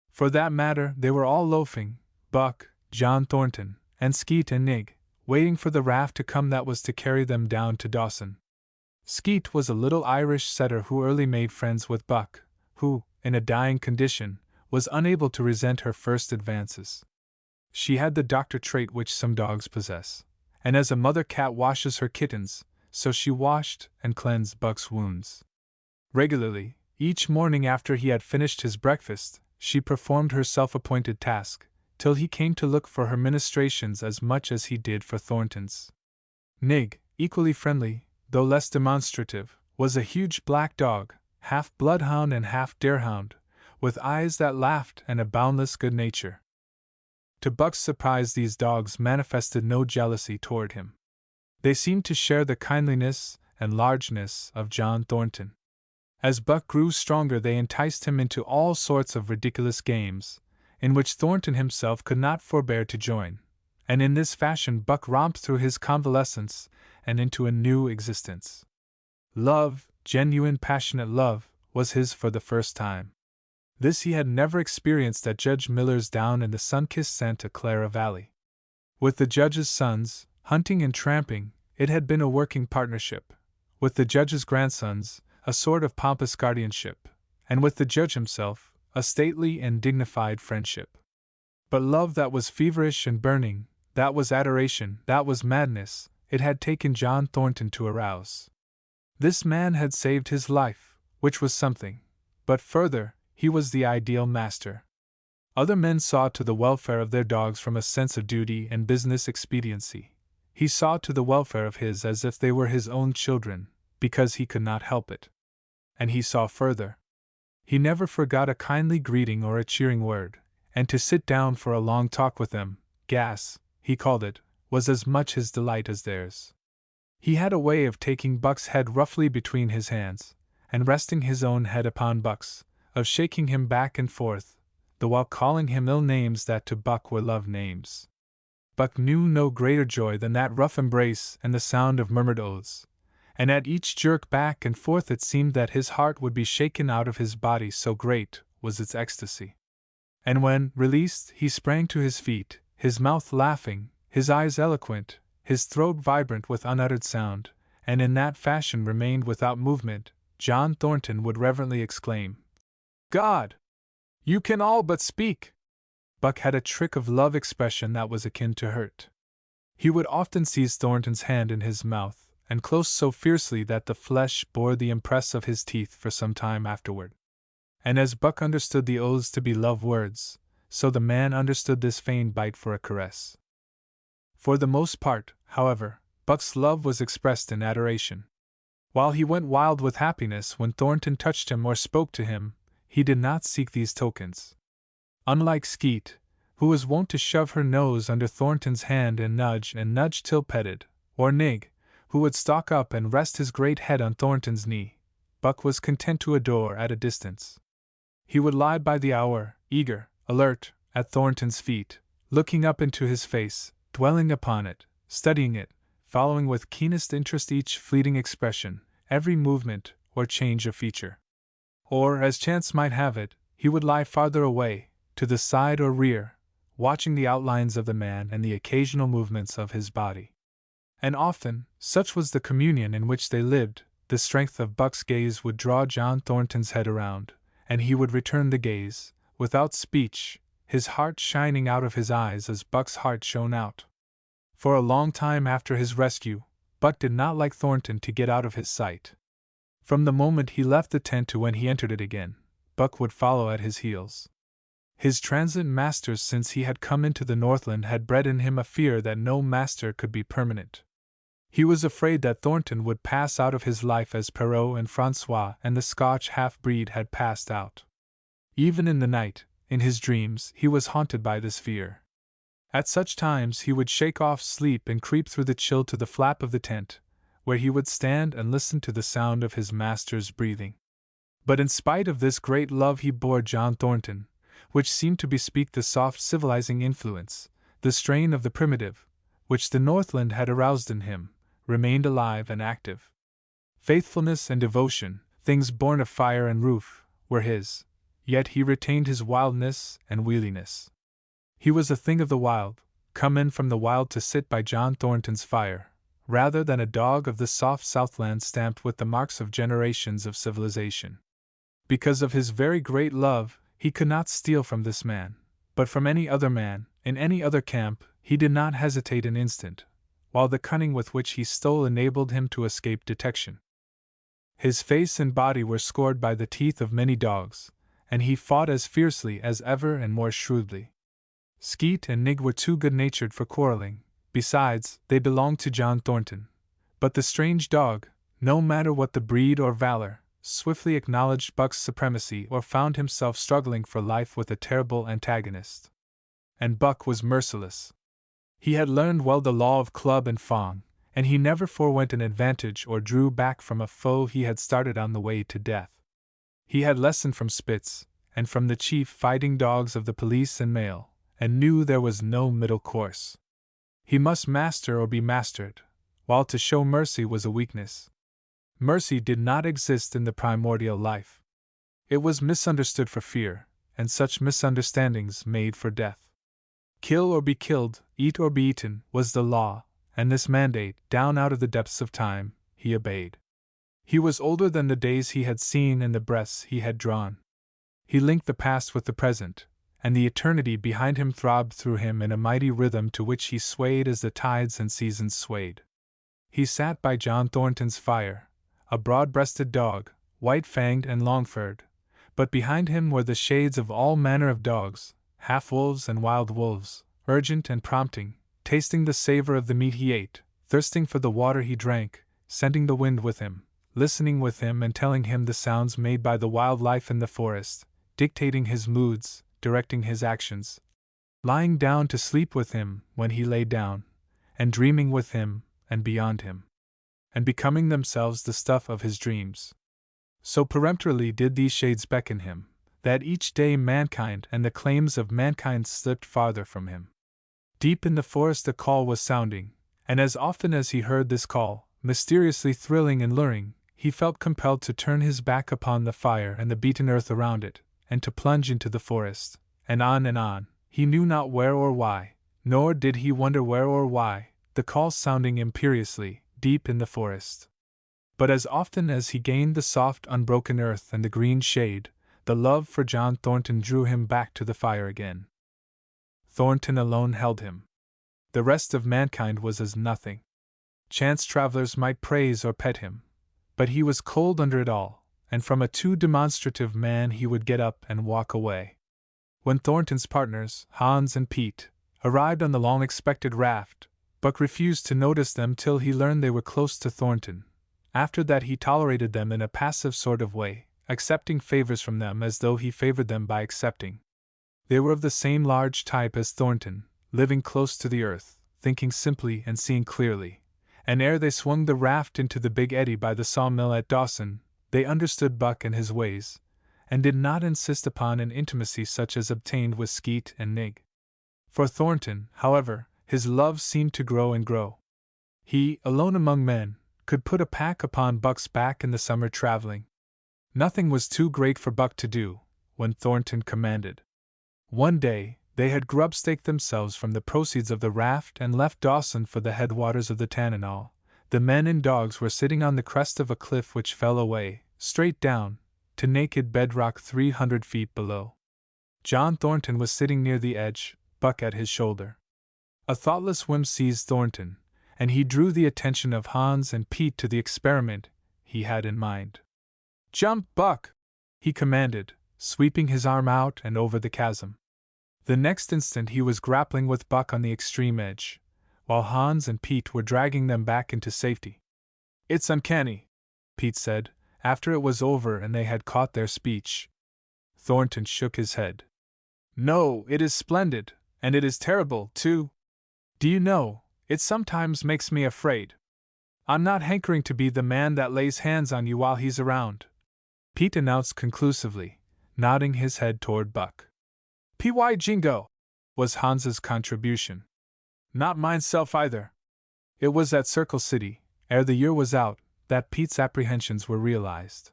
Speaker 1: For that matter, they were all loafing, Buck, John Thornton, and Skeet and Nig, waiting for the raft to come that was to carry them down to Dawson. Skeet was a little Irish setter who early made friends with Buck, who, in a dying condition, was unable to resent her first advances. She had the doctor trait which some dogs possess, and as a mother cat washes her kittens, so she washed and cleansed Buck's wounds. Regularly, each morning after he had finished his breakfast, she performed her self-appointed task, till he came to look for her ministrations as much as he did for Thornton's. Nig, equally friendly, though less demonstrative, was a huge black dog, half bloodhound and half deerhound, with eyes that laughed and a boundless good nature. To Buck's surprise, these dogs manifested no jealousy toward him. They seemed to share the kindliness and largeness of John Thornton. As Buck grew stronger, they enticed him into all sorts of ridiculous games, in which Thornton himself could not forbear to join, and in this fashion Buck romped through his convalescence and into a new existence. Love, genuine passionate love, was his for the first time. This he had never experienced at Judge Miller's down in the sun-kissed Santa Clara Valley. With the judge's sons, hunting and tramping, it had been a working partnership. With the judge's grandsons, a sort of pompous guardianship, and with the judge himself, a stately and dignified friendship. But love that was feverish and burning, that was adoration, that was madness, it had taken John Thornton to arouse. This man had saved his life, which was something, but further, he was the ideal master. Other men saw to the welfare of their dogs from a sense of duty and business expediency. He saw to the welfare of his as if they were his own children, because he could not help it. And he saw further. He never forgot a kindly greeting or a cheering word, and to sit down for a long talk with them, gas, he called it, was as much his delight as theirs. He had a way of taking Buck's head roughly between his hands, and resting his own head upon Buck's, of shaking him back and forth, the while calling him ill names that to Buck were love names. Buck knew no greater joy than that rough embrace and the sound of murmured oaths, and at each jerk back and forth it seemed that his heart would be shaken out of his body, so great was its ecstasy. And when, released, he sprang to his feet, his mouth laughing, his eyes eloquent, his throat vibrant with unuttered sound, and in that fashion remained without movement, John Thornton would reverently exclaim, "God! You can all but speak!" Buck had a trick of love expression that was akin to hurt. He would often seize Thornton's hand in his mouth, and close so fiercely that the flesh bore the impress of his teeth for some time afterward. And as Buck understood the oaths to be love words, so the man understood this feigned bite for a caress. For the most part, however, Buck's love was expressed in adoration. While he went wild with happiness when Thornton touched him or spoke to him, he did not seek these tokens. Unlike Skeet, who was wont to shove her nose under Thornton's hand and nudge till petted, or Nig, who would stalk up and rest his great head on Thornton's knee, Buck was content to adore at a distance. He would lie by the hour, eager, alert, at Thornton's feet, looking up into his face, dwelling upon it, studying it, following with keenest interest each fleeting expression, every movement or change of feature. Or, as chance might have it, he would lie farther away, to the side or rear, watching the outlines of the man and the occasional movements of his body. And often, such was the communion in which they lived, the strength of Buck's gaze would draw John Thornton's head around, and he would return the gaze, without speech, his heart shining out of his eyes as Buck's heart shone out. For a long time after his rescue, Buck did not like Thornton to get out of his sight. From the moment he left the tent to when he entered it again, Buck would follow at his heels. His transient masters since he had come into the Northland had bred in him a fear that no master could be permanent. He was afraid that Thornton would pass out of his life as Perrault and Francois and the Scotch half-breed had passed out. Even in the night, in his dreams, he was haunted by this fear. At such times he would shake off sleep and creep through the chill to the flap of the tent, where he would stand and listen to the sound of his master's breathing. But in spite of this great love he bore John Thornton, which seemed to bespeak the soft civilizing influence, the strain of the primitive, which the Northland had aroused in him, remained alive and active. Faithfulness and devotion, things born of fire and roof, were his, yet he retained his wildness and wheeliness. He was a thing of the wild, come in from the wild to sit by John Thornton's fire, rather than a dog of the soft Southland stamped with the marks of generations of civilization. Because of his very great love, he could not steal from this man, but from any other man, in any other camp, he did not hesitate an instant, while the cunning with which he stole enabled him to escape detection. His face and body were scored by the teeth of many dogs, and he fought as fiercely as ever and more shrewdly. Skeet and Nig were too good-natured for quarreling, besides, they belonged to John Thornton. But the strange dog, no matter what the breed or valor, swiftly acknowledged Buck's supremacy or found himself struggling for life with a terrible antagonist. and Buck was merciless. He had learned well the law of club and fang, and he never forewent an advantage or drew back from a foe he had started on the way to death. He had lessoned from Spitz, and from the chief fighting dogs of the police and mail, and knew there was no middle course. He must master or be mastered, while to show mercy was a weakness. Mercy did not exist in the primordial life. It was misunderstood for fear, and such misunderstandings made for death. Kill or be killed, eat or be eaten, was the law, and this mandate, down out of the depths of time, he obeyed. He was older than the days he had seen and the breaths he had drawn. He linked the past with the present, and the eternity behind him throbbed through him in a mighty rhythm to which he swayed as the tides and seasons swayed. He sat by John Thornton's fire, a broad-breasted dog, white-fanged and long-furred, but behind him were the shades of all manner of dogs, half-wolves and wild wolves, urgent and prompting, tasting the savor of the meat he ate, thirsting for the water he drank, scenting the wind with him, listening with him and telling him the sounds made by the wild life in the forest, dictating his moods, directing his actions, lying down to sleep with him when he lay down, and dreaming with him and beyond him, and becoming themselves the stuff of his dreams. So peremptorily did these shades beckon him, that each day mankind and the claims of mankind slipped farther from him. Deep in the forest a call was sounding, and as often as he heard this call, mysteriously thrilling and luring, he felt compelled to turn his back upon the fire and the beaten earth around it, and to plunge into the forest, and on, he knew not where or why, nor did he wonder where or why, the call sounding imperiously, deep in the forest. But as often as he gained the soft unbroken earth and the green shade, the love for John Thornton drew him back to the fire again. Thornton alone held him. The rest of mankind was as nothing. Chance travelers might praise or pet him, but he was cold under it all, and from a too demonstrative man he would get up and walk away. When Thornton's partners, Hans and Pete, arrived on the long-expected raft, Buck refused to notice them till he learned they were close to Thornton. After that he tolerated them in a passive sort of way, accepting favors from them as though he favored them by accepting. They were of the same large type as Thornton, living close to the earth, thinking simply and seeing clearly, and ere they swung the raft into the big eddy by the sawmill at Dawson, they understood Buck and his ways, and did not insist upon an intimacy such as obtained with Skeet and Nig. For Thornton, however, his love seemed to grow and grow. He, alone among men, could put a pack upon Buck's back in the summer traveling. Nothing was too great for Buck to do, when Thornton commanded. One day, they had grub-staked themselves from the proceeds of the raft and left Dawson for the headwaters of the Tananal. The men and dogs were sitting on the crest of a cliff which fell away, straight down, to naked bedrock 300 feet below. John Thornton was sitting near the edge, Buck at his shoulder. A thoughtless whim seized Thornton, and he drew the attention of Hans and Pete to the experiment he had in mind. "Jump, Buck!" he commanded, sweeping his arm out and over the chasm. The next instant he was grappling with Buck on the extreme edge, while Hans and Pete were dragging them back into safety. "It's uncanny," Pete said, after it was over and they had caught their speech. Thornton shook his head. "No, it is splendid, and it is terrible, too. Do you know, it sometimes makes me afraid. I'm not hankering to be the man that lays hands on you while he's around," Pete announced conclusively, nodding his head toward Buck. "Py jingo," was Hans's contribution. "Not mineself either." It was at Circle City, ere the year was out, that Pete's apprehensions were realized.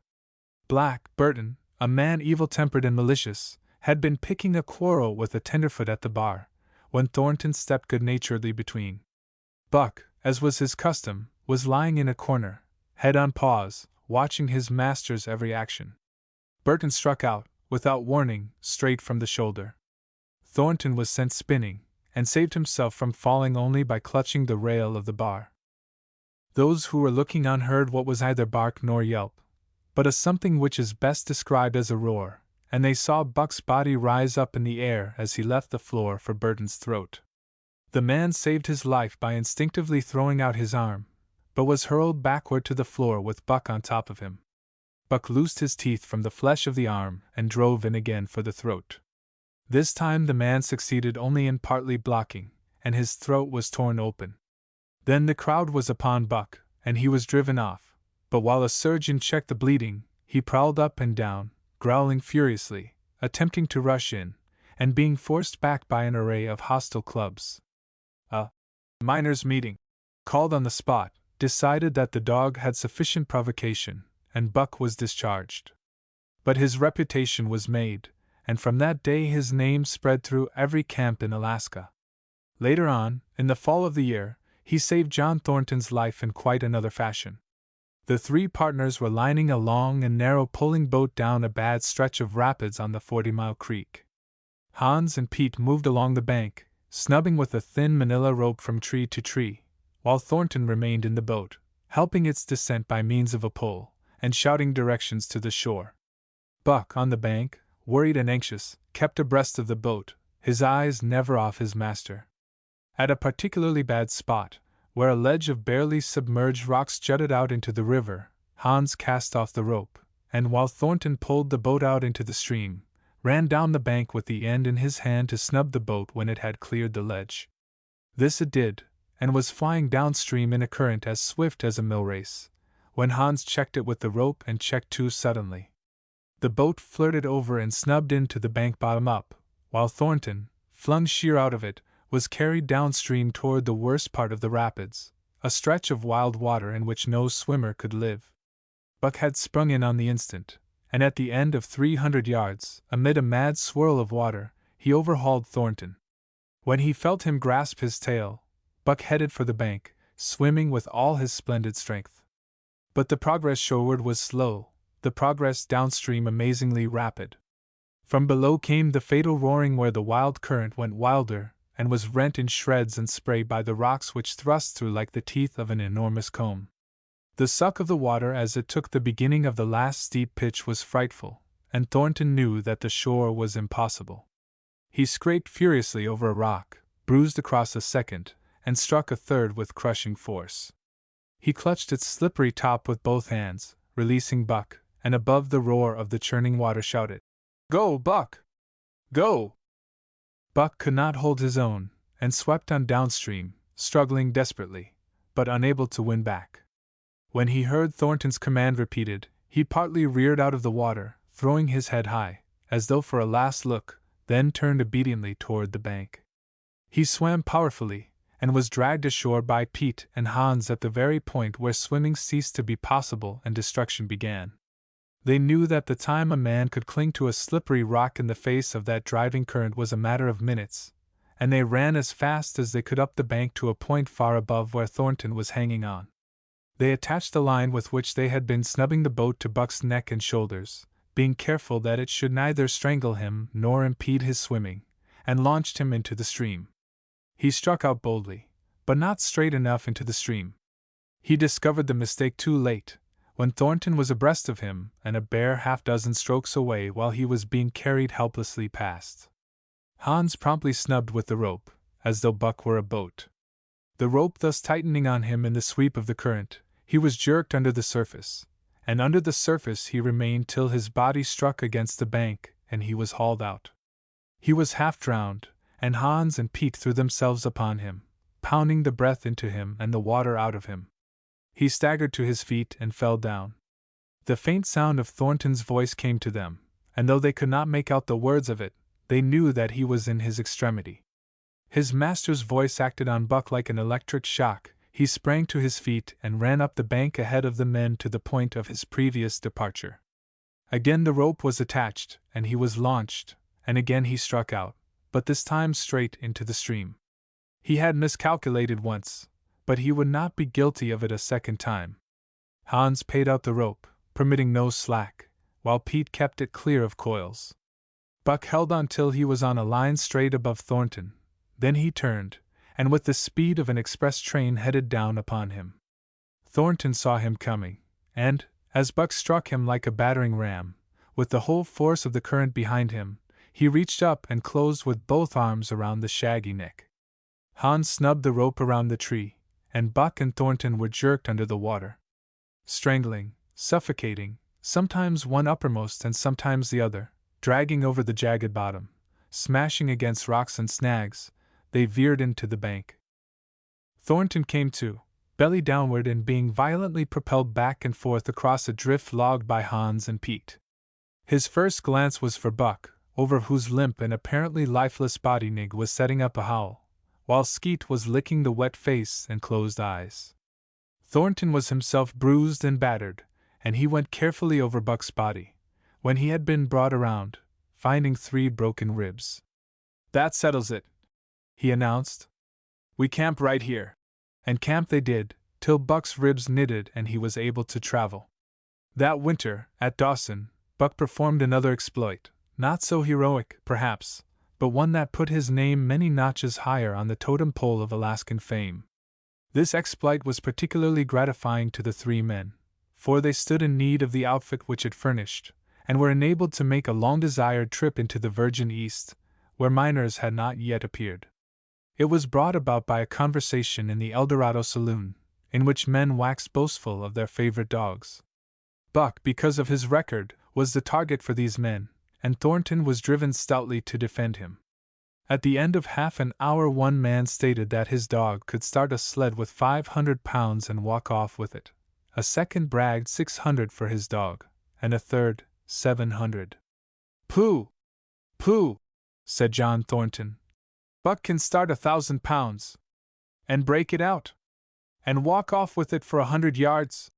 Speaker 1: Black Burton, a man evil-tempered and malicious, had been picking a quarrel with a tenderfoot at the bar, when Thornton stepped good-naturedly between. Buck, as was his custom, was lying in a corner, head on paws, watching his master's every action. Burton struck out, without warning, straight from the shoulder. Thornton was sent spinning, and saved himself from falling only by clutching the rail of the bar. Those who were looking on heard what was neither bark nor yelp, but a something which is best described as a roar, and they saw Buck's body rise up in the air as he left the floor for Burton's throat. The man saved his life by instinctively throwing out his arm, but was hurled backward to the floor with Buck on top of him. Buck loosed his teeth from the flesh of the arm and drove in again for the throat. This time the man succeeded only in partly blocking, and his throat was torn open. Then the crowd was upon Buck, and he was driven off, but while a surgeon checked the bleeding, he prowled up and down, growling furiously, attempting to rush in, and being forced back by an array of hostile clubs. A miners' meeting, called on the spot, decided that the dog had sufficient provocation, and Buck was discharged. But his reputation was made, and from that day his name spread through every camp in Alaska. Later on, in the fall of the year, he saved John Thornton's life in quite another fashion. The three partners were lining a long and narrow poling boat down a bad stretch of rapids on the 40-mile creek. Hans and Pete moved along the bank, snubbing with a thin manila rope from tree to tree, while Thornton remained in the boat, helping its descent by means of a pole, and shouting directions to the shore. Buck, on the bank, worried and anxious, kept abreast of the boat, his eyes never off his master. At a particularly bad spot, where a ledge of barely submerged rocks jutted out into the river, Hans cast off the rope, and while Thornton pulled the boat out into the stream, ran down the bank with the end in his hand to snub the boat when it had cleared the ledge. This it did, and was flying downstream in a current as swift as a mill race, when Hans checked it with the rope and checked too suddenly. The boat flirted over and snubbed into the bank bottom up, while Thornton, flung sheer out of it, was carried downstream toward the worst part of the rapids, a stretch of wild water in which no swimmer could live. Buck had sprung in on the instant, and at the end of 300 yards, amid a mad swirl of water, he overhauled Thornton. When he felt him grasp his tail, Buck headed for the bank, swimming with all his splendid strength. But the progress shoreward was slow, the progress downstream amazingly rapid. From below came the fatal roaring where the wild current went wilder, and was rent in shreds and spray by the rocks which thrust through like the teeth of an enormous comb. The suck of the water as it took the beginning of the last steep pitch was frightful, and Thornton knew that the shore was impossible. He scraped furiously over a rock, bruised across a second, and struck a third with crushing force. He clutched its slippery top with both hands, releasing Buck, and above the roar of the churning water shouted, "Go, Buck! Go!" Buck could not hold his own, and swept on downstream, struggling desperately, but unable to win back. When he heard Thornton's command repeated, he partly reared out of the water, throwing his head high, as though for a last look, then turned obediently toward the bank. He swam powerfully, and was dragged ashore by Pete and Hans at the very point where swimming ceased to be possible and destruction began. They knew that the time a man could cling to a slippery rock in the face of that driving current was a matter of minutes, and they ran as fast as they could up the bank to a point far above where Thornton was hanging on. They attached the line with which they had been snubbing the boat to Buck's neck and shoulders, being careful that it should neither strangle him nor impede his swimming, and launched him into the stream. He struck out boldly, but not straight enough into the stream. He discovered the mistake too late, when Thornton was abreast of him and a bare half-dozen strokes away while he was being carried helplessly past. Hans promptly snubbed with the rope, as though Buck were a boat. The rope thus tightening on him in the sweep of the current, he was jerked under the surface, and under the surface he remained till his body struck against the bank and he was hauled out. He was half drowned, and Hans and Pete threw themselves upon him, pounding the breath into him and the water out of him. He staggered to his feet and fell down. The faint sound of Thornton's voice came to them, and though they could not make out the words of it, they knew that he was in his extremity. His master's voice acted on Buck like an electric shock. He sprang to his feet and ran up the bank ahead of the men to the point of his previous departure. Again the rope was attached, and he was launched, and again he struck out, but this time straight into the stream. He had miscalculated once, but he would not be guilty of it a second time. Hans paid out the rope, permitting no slack, while Pete kept it clear of coils. Buck held on till he was on a line straight above Thornton, then he turned, and with the speed of an express train headed down upon him. Thornton saw him coming, and, as Buck struck him like a battering ram, with the whole force of the current behind him, he reached up and closed with both arms around the shaggy neck. Hans snubbed the rope around the tree, and Buck and Thornton were jerked under the water. Strangling, suffocating, sometimes one uppermost and sometimes the other, dragging over the jagged bottom, smashing against rocks and snags, they veered into the bank. Thornton came to, belly downward and being violently propelled back and forth across a drift logged by Hans and Pete. His first glance was for Buck, over whose limp and apparently lifeless body Nig was setting up a howl, while Skeet was licking the wet face and closed eyes. Thornton was himself bruised and battered, and he went carefully over Buck's body, when he had been brought around, finding 3 broken ribs. "That settles it," he announced. "We camp right here." And camp they did, till Buck's ribs knitted and he was able to travel. That winter, at Dawson, Buck performed another exploit, not so heroic, perhaps, but one that put his name many notches higher on the totem pole of Alaskan fame. This exploit was particularly gratifying to the 3 men, for they stood in need of the outfit which it furnished, and were enabled to make a long-desired trip into the Virgin East, where miners had not yet appeared. It was brought about by a conversation in the Eldorado saloon, in which men waxed boastful of their favorite dogs. Buck, because of his record, was the target for these men, and Thornton was driven stoutly to defend him. At the end of half an hour, one man stated that his dog could start a sled with 500 pounds and walk off with it. A second bragged 600 for his dog, and a third 700. "Pooh! Pooh!" said John Thornton. "Buck can start 1,000 pounds. And break it out. And walk off with it for 100 yards?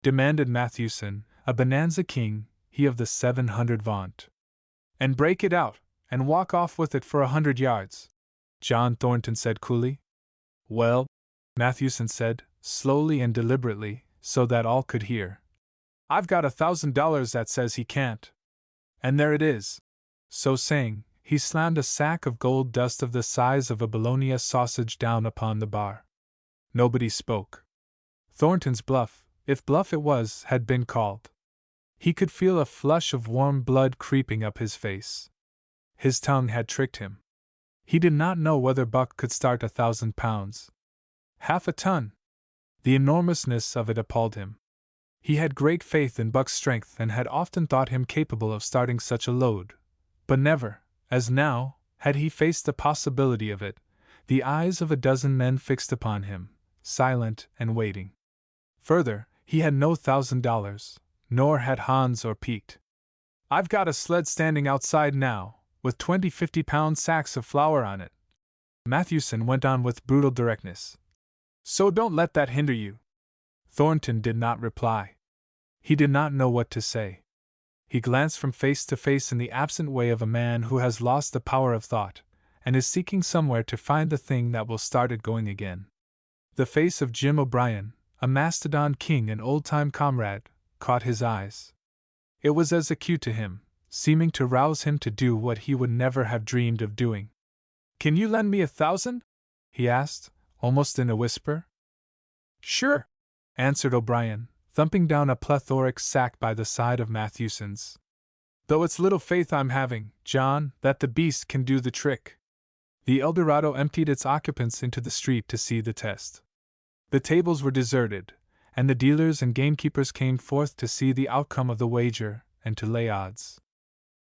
Speaker 1: Demanded Mathewson, a bonanza king, he of the 700 vaunt. "And break it out, and walk off with it for 100 yards, John Thornton said coolly. "Well," Mathewson said, slowly and deliberately, so that all could hear, "I've got $1,000 that says he can't. And there it is." So saying, he slammed a sack of gold dust of the size of a bologna sausage down upon the bar. Nobody spoke. Thornton's bluff, if bluff it was, had been called. He could feel a flush of warm blood creeping up his face. His tongue had tricked him. He did not know whether Buck could start 1,000 pounds. Half a ton! The enormousness of it appalled him. He had great faith in Buck's strength and had often thought him capable of starting such a load, but never, as now, had he faced the possibility of it, the eyes of a dozen men fixed upon him, silent and waiting. Further, he had no $1,000, nor had Hans or Pete. "I've got a sled standing outside now, with 20 50-pound sacks of flour on it," Mathewson went on with brutal directness. "So don't let that hinder you." Thornton did not reply. He did not know what to say. He glanced from face to face in the absent way of a man who has lost the power of thought, and is seeking somewhere to find the thing that will start it going again. The face of Jim O'Brien, a Mastodon king and old-time comrade, caught his eyes. It was as acute to him, seeming to rouse him to do what he would never have dreamed of doing. "Can you lend me 1,000?" he asked, almost in a whisper. "Sure," answered O'Brien, thumping down a plethoric sack by the side of Mathewson's. "Though it's little faith I'm having, John, that the beast can do the trick." The Eldorado emptied its occupants into the street to see the test. The tables were deserted, and the dealers and gamekeepers came forth to see the outcome of the wager and to lay odds.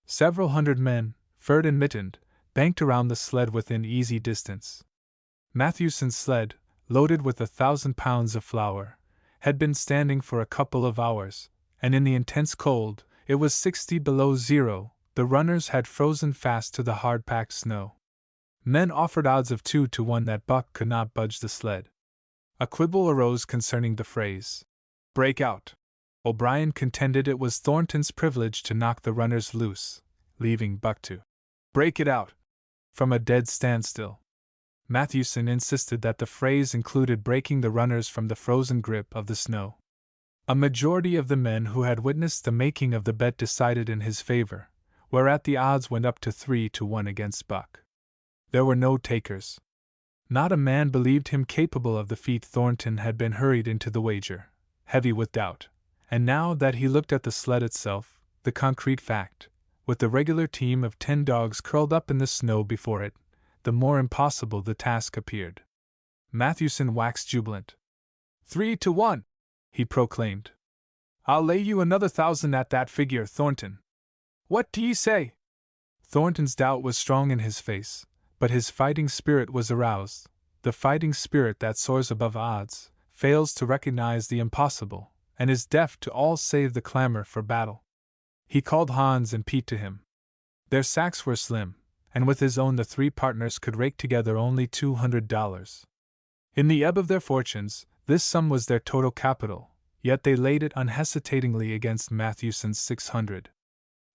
Speaker 1: Several hundred men, furred and mittened, banked around the sled within easy distance. Mathewson's sled, loaded with 1,000 pounds of flour, had been standing for a couple of hours, and in the intense cold, it was 60 below zero, the runners had frozen fast to the hard-packed snow. Men offered odds of 2 to 1 that Buck could not budge the sled. A quibble arose concerning the phrase, "break out." O'Brien contended it was Thornton's privilege to knock the runners loose, leaving Buck to break it out from a dead standstill. Mathewson insisted that the phrase included breaking the runners from the frozen grip of the snow. A majority of the men who had witnessed the making of the bet decided in his favor, whereat the odds went up to 3 to 1 against Buck. There were no takers. Not a man believed him capable of the feat. Thornton had been hurried into the wager, heavy with doubt, and now that he looked at the sled itself, the concrete fact, with the regular team of 10 dogs curled up in the snow before it, the more impossible the task appeared. Mathewson waxed jubilant. 3 to 1, he proclaimed. "I'll lay you another 1,000 at that figure, Thornton. What do ye say?" Thornton's doubt was strong in his face, but his fighting spirit was aroused, the fighting spirit that soars above odds, fails to recognize the impossible, and is deaf to all save the clamor for battle. He called Hans and Pete to him. Their sacks were slim, and with his own the three partners could rake together only $200. In the ebb of their fortunes, this sum was their total capital, yet they laid it unhesitatingly against Matthewson's 600.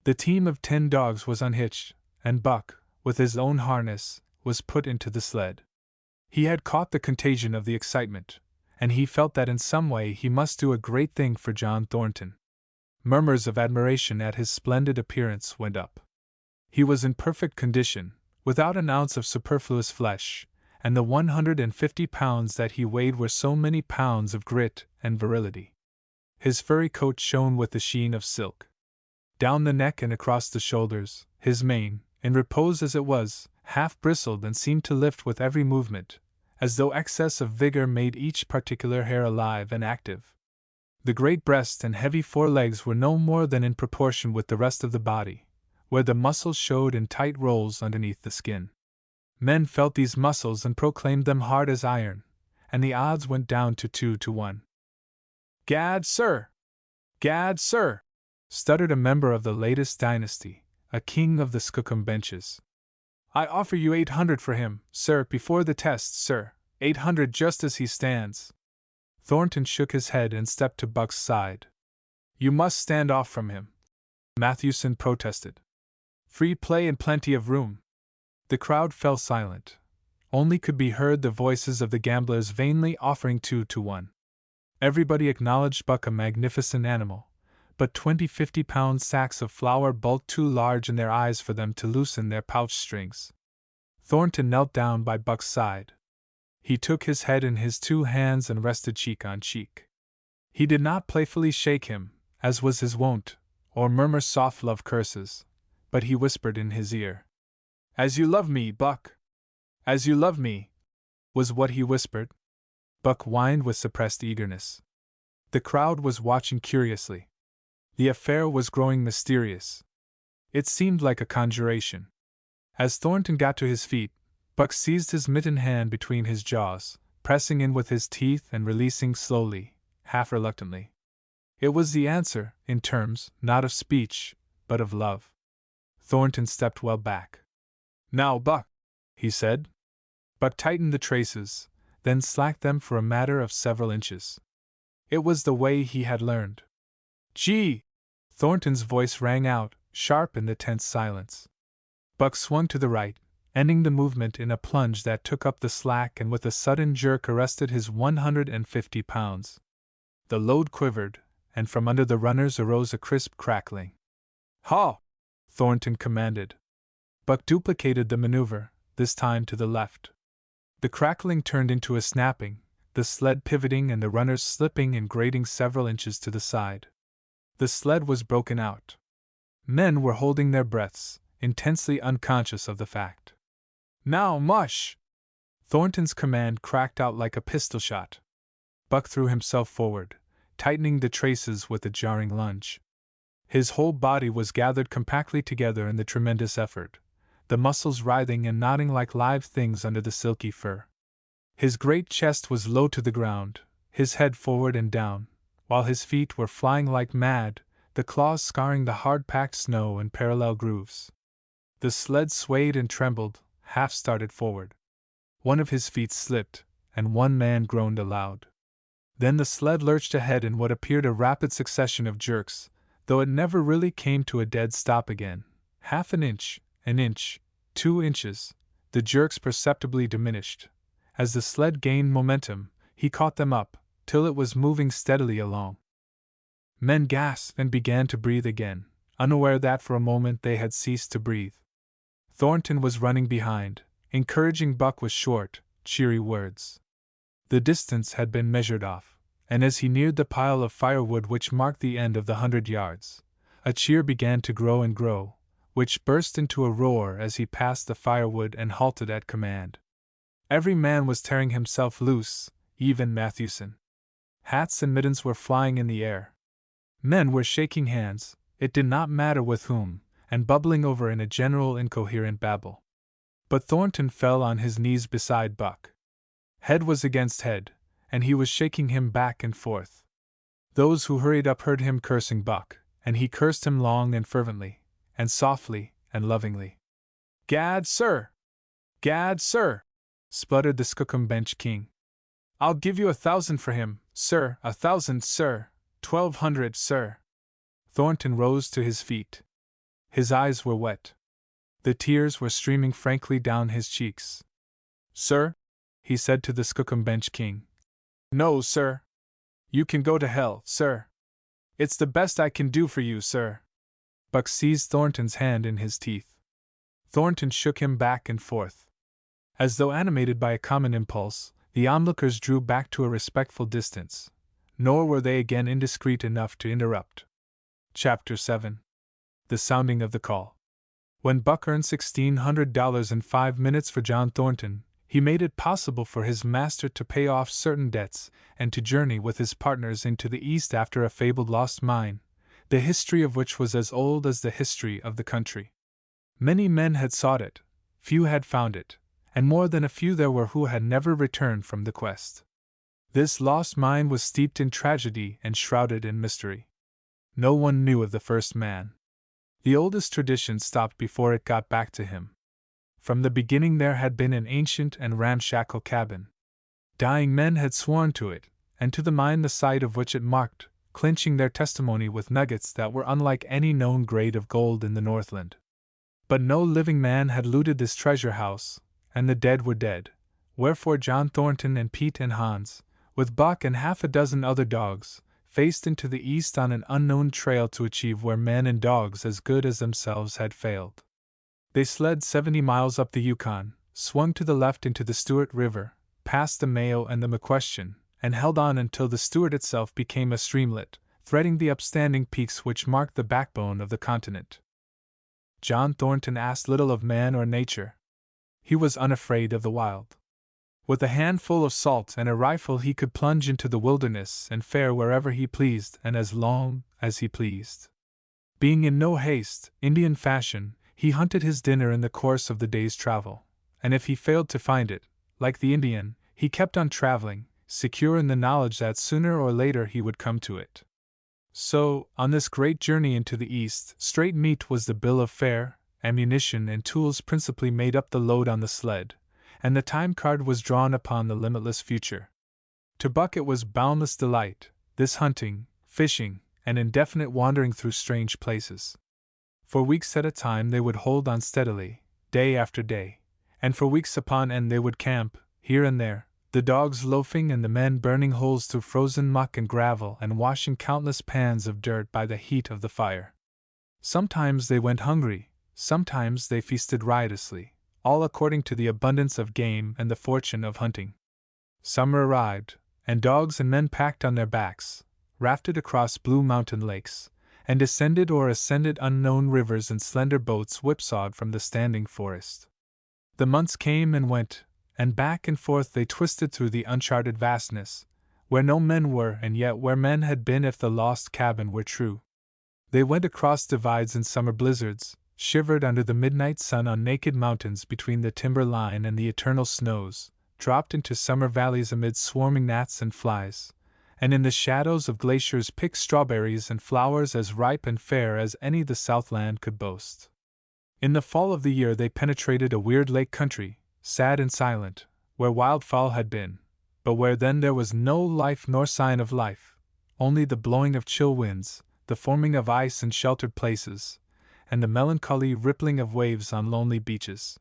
Speaker 1: The team of 10 dogs was unhitched, and Buck, with his own harness, was put into the sled. He had caught the contagion of the excitement, and he felt that in some way he must do a great thing for John Thornton. Murmurs of admiration at his splendid appearance went up. He was in perfect condition, without an ounce of superfluous flesh, and the 150 pounds that he weighed were so many pounds of grit and virility. His furry coat shone with the sheen of silk. Down the neck and across the shoulders, his mane, in repose as it was, half bristled and seemed to lift with every movement, as though excess of vigor made each particular hair alive and active. The great breast and heavy forelegs were no more than in proportion with the rest of the body, where the muscles showed in tight rolls underneath the skin. Men felt these muscles and proclaimed them hard as iron, and the odds went down to 2 to 1. "Gad, sir! Gad, sir!" stuttered a member of the latest dynasty, a king of the Skookum benches. "I offer you 800 for him, sir, before the test, sir, 800 just as he stands." Thornton shook his head and stepped to Buck's side. "You must stand off from him," Matthewson protested. "Free play and plenty of room." The crowd fell silent. Only could be heard the voices of the gamblers vainly offering 2 to 1. Everybody acknowledged Buck a magnificent animal, but 20 50-pound sacks of flour bulked too large in their eyes for them to loosen their pouch strings. Thornton knelt down by Buck's side. He took his head in his 2 hands and rested cheek on cheek. He did not playfully shake him, as was his wont, or murmur soft love curses, but he whispered in his ear. "As you love me, Buck! As you love me!" was what he whispered. Buck whined with suppressed eagerness. The crowd was watching curiously. The affair was growing mysterious. It seemed like a conjuration. As Thornton got to his feet, Buck seized his mittened hand between his jaws, pressing in with his teeth and releasing slowly, half reluctantly. It was the answer, in terms, not of speech, but of love. Thornton stepped well back. "Now, Buck," he said. Buck tightened the traces, then slacked them for a matter of several inches. It was the way he had learned. "Gee!" Thornton's voice rang out, sharp in the tense silence. Buck swung to the right, ending the movement in a plunge that took up the slack and with a sudden jerk arrested his 150 pounds. The load quivered, and from under the runners arose a crisp crackling. "Haw!" Thornton commanded. Buck duplicated the maneuver, this time to the left. The crackling turned into a snapping, the sled pivoting and the runners slipping and grating several inches to the side. The sled was broken out. Men were holding their breaths, intensely unconscious of the fact. "Now, mush!" Thornton's command cracked out like a pistol shot. Buck threw himself forward, tightening the traces with a jarring lunge. His whole body was gathered compactly together in the tremendous effort, the muscles writhing and knotting like live things under the silky fur. His great chest was low to the ground, his head forward and down, while his feet were flying like mad, the claws scarring the hard-packed snow in parallel grooves. The sled swayed and trembled, half started forward. One of his feet slipped, and one man groaned aloud. Then the sled lurched ahead in what appeared a rapid succession of jerks, though it never really came to a dead stop again. Half an inch, 2 inches, the jerks perceptibly diminished. As the sled gained momentum, he caught them up, till it was moving steadily along. Men gasped and began to breathe again, unaware that for a moment they had ceased to breathe. Thornton was running behind, encouraging Buck with short, cheery words. The distance had been measured off, and as he neared the pile of firewood which marked the end of the 100 yards, a cheer began to grow and grow, which burst into a roar as he passed the firewood and halted at command. Every man was tearing himself loose, even Matthewson. Hats and mittens were flying in the air. Men were shaking hands, it did not matter with whom, and bubbling over in a general incoherent babble. But Thornton fell on his knees beside Buck. Head was against head, and he was shaking him back and forth. Those who hurried up heard him cursing Buck, and he cursed him long and fervently, and softly and lovingly. "Gad, sir! Gad, sir!" spluttered the Skookum Bench King. "I'll give you 1,000 for him, sir, 1,000, sir, 1,200, sir." Thornton rose to his feet. His eyes were wet. The tears were streaming frankly down his cheeks. "Sir," he said to the Skookum Bench King. "No, sir. You can go to hell, sir. It's the best I can do for you, sir." Buck seized Thornton's hand in his teeth. Thornton shook him back and forth. As though animated by a common impulse, the onlookers drew back to a respectful distance, nor were they again indiscreet enough to interrupt. Chapter 7. The Sounding of the Call. When Buck earned $1,600 in 5 minutes for John Thornton, he made it possible for his master to pay off certain debts and to journey with his partners into the East after a fabled lost mine, the history of which was as old as the history of the country. Many men had sought it, few had found it, and more than a few there were who had never returned from the quest. This lost mine was steeped in tragedy and shrouded in mystery. No one knew of the first man. The oldest tradition stopped before it got back to him. From the beginning there had been an ancient and ramshackle cabin. Dying men had sworn to it, and to the mine the site of which it marked, clinching their testimony with nuggets that were unlike any known grade of gold in the Northland. But no living man had looted this treasure house, and the dead were dead, wherefore John Thornton and Pete and Hans, with Buck and half a dozen other dogs, faced into the East on an unknown trail to achieve where men and dogs as good as themselves had failed. They sled 70 miles up the Yukon, swung to the left into the Stewart River, past the Mayo and the McQuestion, and held on until the Stewart itself became a streamlet, threading the upstanding peaks which marked the backbone of the continent. John Thornton asked little of man or nature. He was unafraid of the wild. With a handful of salt and a rifle he could plunge into the wilderness and fare wherever he pleased and as long as he pleased. Being in no haste, Indian fashion, he hunted his dinner in the course of the day's travel, and if he failed to find it, like the Indian, he kept on traveling, secure in the knowledge that sooner or later he would come to it. So, on this great journey into the East, straight meat was the bill of fare, ammunition and tools principally made up the load on the sled, and the time card was drawn upon the limitless future. To Buck it was boundless delight, this hunting, fishing, and indefinite wandering through strange places. For weeks at a time they would hold on steadily, day after day, and for weeks upon end they would camp, here and there, the dogs loafing and the men burning holes through frozen muck and gravel and washing countless pans of dirt by the heat of the fire. Sometimes they went hungry, sometimes they feasted riotously, all according to the abundance of game and the fortune of hunting. Summer arrived, and dogs and men packed on their backs, rafted across blue mountain lakes, and descended or ascended unknown rivers in slender boats whipsawed from the standing forest. The months came and went, and back and forth they twisted through the uncharted vastness, where no men were and yet where men had been if the lost cabin were true. They went across divides in summer blizzards, shivered under the midnight sun on naked mountains between the timber line and the eternal snows, dropped into summer valleys amid swarming gnats and flies, and in the shadows of glaciers picked strawberries and flowers as ripe and fair as any the Southland could boast. In the fall of the year they penetrated a weird lake country, sad and silent, where wildfowl had been, but where then there was no life nor sign of life, only the blowing of chill winds, the forming of ice in sheltered places, and the melancholy rippling of waves on lonely beaches.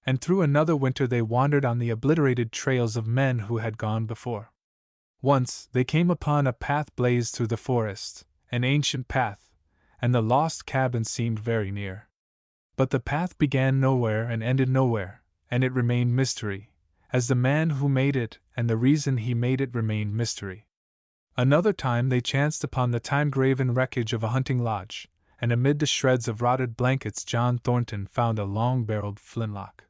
Speaker 1: And through another winter they wandered on the obliterated trails of men who had gone before. Once they came upon a path blazed through the forest, an ancient path, and the lost cabin seemed very near. But the path began nowhere and ended nowhere, and it remained mystery, as the man who made it and the reason he made it remained mystery. Another time they chanced upon the time-graven wreckage of a hunting lodge, and amid the shreds of rotted blankets John Thornton found a long-barreled flintlock.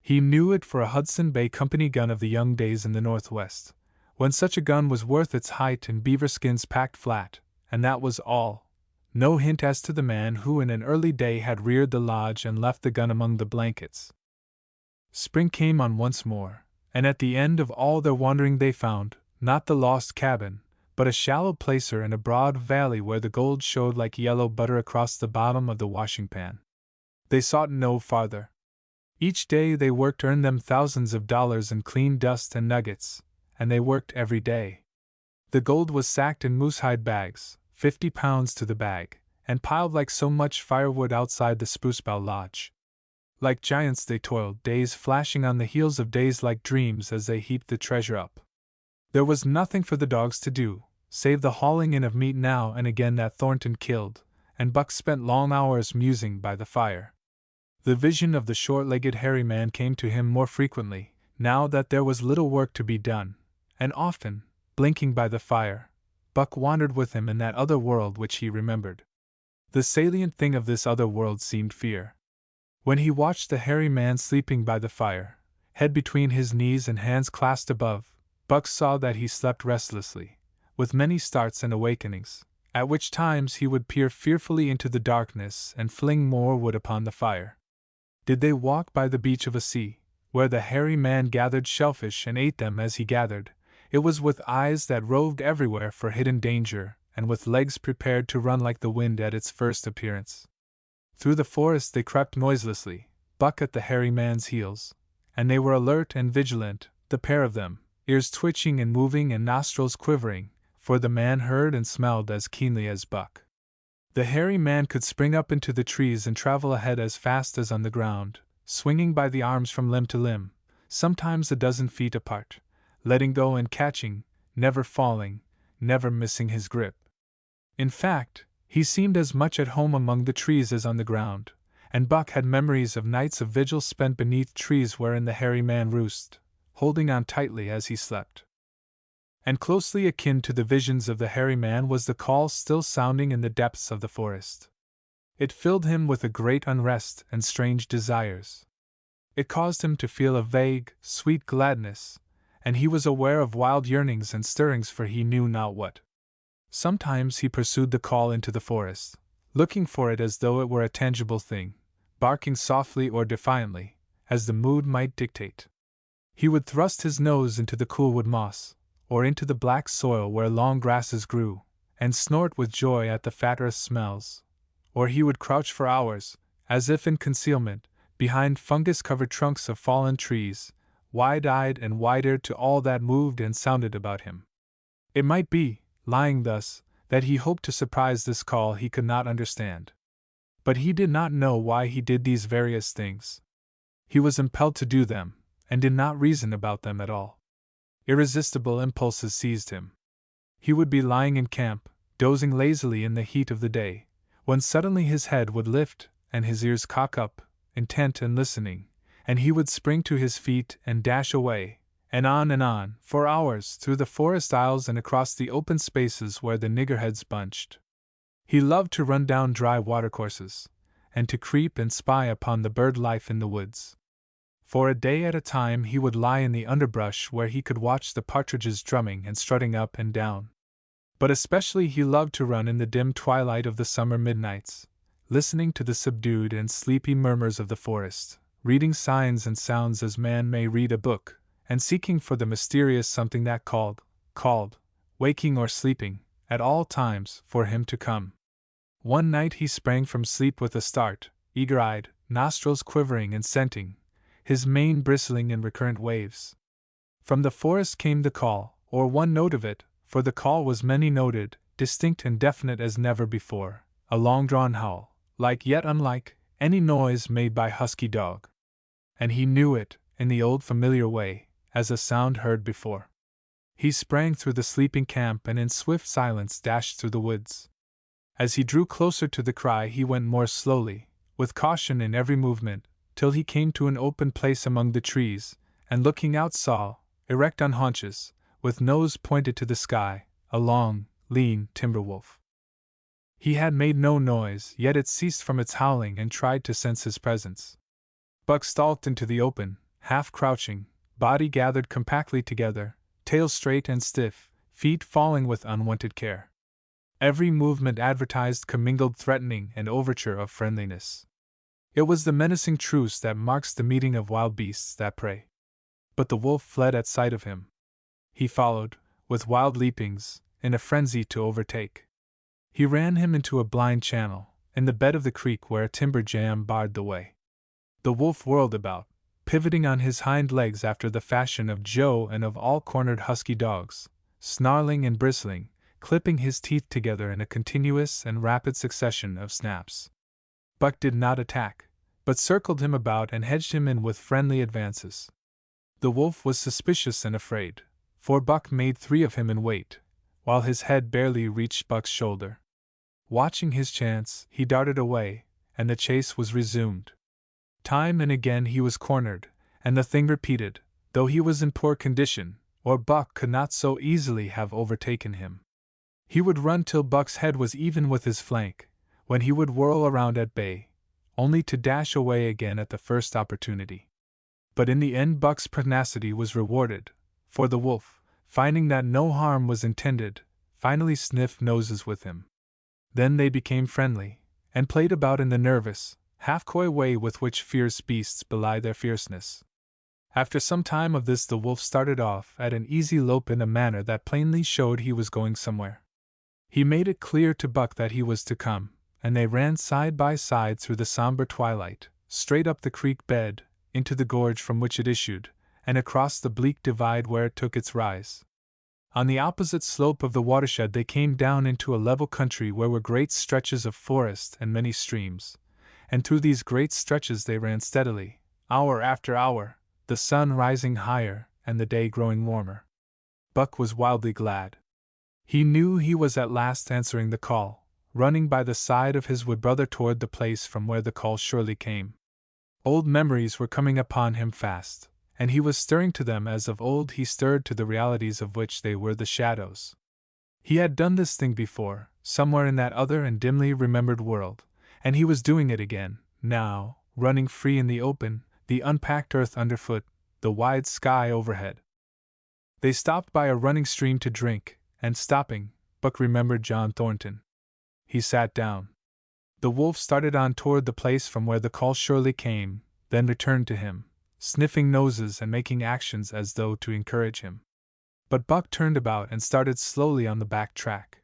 Speaker 1: He knew it for a Hudson Bay Company gun of the young days in the Northwest, when such a gun was worth its height in beaver skins packed flat, and that was all, no hint as to the man who in an early day had reared the lodge and left the gun among the blankets. Spring came on once more, and at the end of all their wandering they found, not the lost cabin, but a shallow placer in a broad valley where the gold showed like yellow butter across the bottom of the washing pan. They sought no farther. Each day they worked earned them thousands of dollars in clean dust and nuggets, and they worked every day. The gold was sacked in moosehide bags, 50 pounds to the bag, and piled like so much firewood outside the Sprucebough Lodge. Like giants they toiled, days flashing on the heels of days like dreams as they heaped the treasure up. There was nothing for the dogs to do, save the hauling in of meat now and again that Thornton killed, and Buck spent long hours musing by the fire. The vision of the short-legged hairy man came to him more frequently, now that there was little work to be done, and often, blinking by the fire, Buck wandered with him in that other world which he remembered. The salient thing of this other world seemed fear. When he watched the hairy man sleeping by the fire, head between his knees and hands clasped above, Buck saw that he slept restlessly, with many starts and awakenings, at which times he would peer fearfully into the darkness and fling more wood upon the fire. Did they walk by the beach of a sea, where the hairy man gathered shellfish and ate them as he gathered, it was with eyes that roved everywhere for hidden danger, and with legs prepared to run like the wind at its first appearance. Through the forest they crept noiselessly, Buck at the hairy man's heels, and they were alert and vigilant, the pair of them, ears twitching and moving and nostrils quivering, for the man heard and smelled as keenly as Buck. The hairy man could spring up into the trees and travel ahead as fast as on the ground, swinging by the arms from limb to limb, sometimes a dozen feet apart, letting go and catching, never falling, never missing his grip. In fact, he seemed as much at home among the trees as on the ground, and Buck had memories of nights of vigil spent beneath trees wherein the hairy man roosted, holding on tightly as he slept. And closely akin to the visions of the hairy man was the call still sounding in the depths of the forest. It filled him with a great unrest and strange desires. It caused him to feel a vague, sweet gladness, and he was aware of wild yearnings and stirrings for he knew not what. Sometimes he pursued the call into the forest, looking for it as though it were a tangible thing, barking softly or defiantly, as the mood might dictate. He would thrust his nose into the cool wood moss, or into the black soil where long grasses grew, and snort with joy at the fat earth smells, or he would crouch for hours, as if in concealment, behind fungus-covered trunks of fallen trees, wide-eyed and wide-eared to all that moved and sounded about him. It might be, lying thus, that he hoped to surprise this call he could not understand. But he did not know why he did these various things. He was impelled to do them, and did not reason about them at all. Irresistible impulses seized him. He would be lying in camp, dozing lazily in the heat of the day, when suddenly his head would lift, and his ears cock up, intent and listening, and he would spring to his feet and dash away, and on, for hours, through the forest aisles and across the open spaces where the niggerheads bunched. He loved to run down dry watercourses, and to creep and spy upon the bird life in the woods. For a day at a time he would lie in the underbrush where he could watch the partridges drumming and strutting up and down. But especially he loved to run in the dim twilight of the summer midnights, listening to the subdued and sleepy murmurs of the forest, reading signs and sounds as man may read a book, and seeking for the mysterious something that called, waking or sleeping, at all times, for him to come. One night he sprang from sleep with a start, eager-eyed, nostrils quivering and scenting, his mane bristling in recurrent waves. From the forest came the call, or one note of it, for the call was many-noted, distinct and definite as never before, a long-drawn howl, like yet unlike any noise made by husky dog. And he knew it, in the old familiar way, as a sound heard before. He sprang through the sleeping camp and in swift silence dashed through the woods. As he drew closer to the cry he went more slowly, with caution in every movement, till he came to an open place among the trees, and looking out saw, erect on haunches, with nose pointed to the sky, a long, lean timber wolf. He had made no noise, yet it ceased from its howling and tried to sense his presence. Buck stalked into the open, half crouching, body gathered compactly together, tail straight and stiff, feet falling with unwonted care. Every movement advertised commingled threatening and overture of friendliness. It was the menacing truce that marks the meeting of wild beasts that prey. But the wolf fled at sight of him. He followed, with wild leapings, in a frenzy to overtake. He ran him into a blind channel, in the bed of the creek where a timber jam barred the way. The wolf whirled about, pivoting on his hind legs after the fashion of Joe and of all cornered husky dogs, snarling and bristling, clipping his teeth together in a continuous and rapid succession of snaps. Buck did not attack, but circled him about and hedged him in with friendly advances. The wolf was suspicious and afraid, for Buck made 3 of him in weight, while his head barely reached Buck's shoulder. Watching his chance, he darted away, and the chase was resumed. Time and again he was cornered, and the thing repeated, though he was in poor condition, or Buck could not so easily have overtaken him. He would run till Buck's head was even with his flank, when he would whirl around at bay, only to dash away again at the first opportunity. But in the end Buck's pertinacity was rewarded, for the wolf, finding that no harm was intended, finally sniffed noses with him. Then they became friendly, and played about in the nervous, half-coy way with which fierce beasts belie their fierceness. After some time of this the wolf started off at an easy lope in a manner that plainly showed he was going somewhere. He made it clear to Buck that he was to come, and they ran side by side through the somber twilight, straight up the creek bed, into the gorge from which it issued, and across the bleak divide where it took its rise. On the opposite slope of the watershed they came down into a level country where were great stretches of forest and many streams, and through these great stretches they ran steadily, hour after hour, the sun rising higher and the day growing warmer. Buck was wildly glad. He knew he was at last answering the call, running by the side of his wood brother toward the place from where the call surely came. Old memories were coming upon him fast, and he was stirring to them as of old he stirred to the realities of which they were the shadows. He had done this thing before, somewhere in that other and dimly remembered world, and he was doing it again, now, running free in the open, the unpacked earth underfoot, the wide sky overhead. They stopped by a running stream to drink, and stopping, Buck remembered John Thornton. He sat down. The wolf started on toward the place from where the call surely came, then returned to him, sniffing noses and making actions as though to encourage him. But Buck turned about and started slowly on the back track.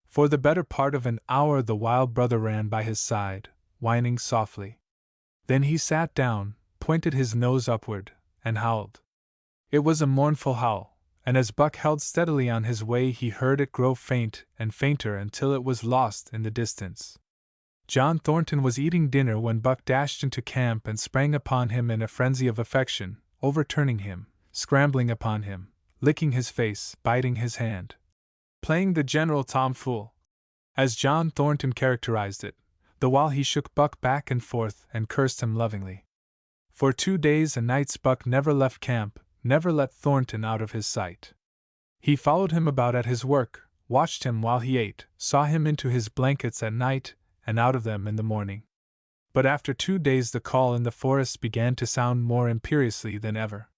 Speaker 1: For the better part of an hour the wild brother ran by his side, whining softly. Then he sat down, pointed his nose upward, and howled. It was a mournful howl, and as Buck held steadily on his way he heard it grow faint and fainter until it was lost in the distance. John Thornton was eating dinner when Buck dashed into camp and sprang upon him in a frenzy of affection, overturning him, scrambling upon him, licking his face, biting his hand. Playing the general tomfool, as John Thornton characterized it, the while he shook Buck back and forth and cursed him lovingly. For 2 days and nights Buck never left camp, never let Thornton out of his sight. He followed him about at his work, watched him while he ate, saw him into his blankets at night, and out of them in the morning. But after 2 days the call in the forest began to sound more imperiously than ever.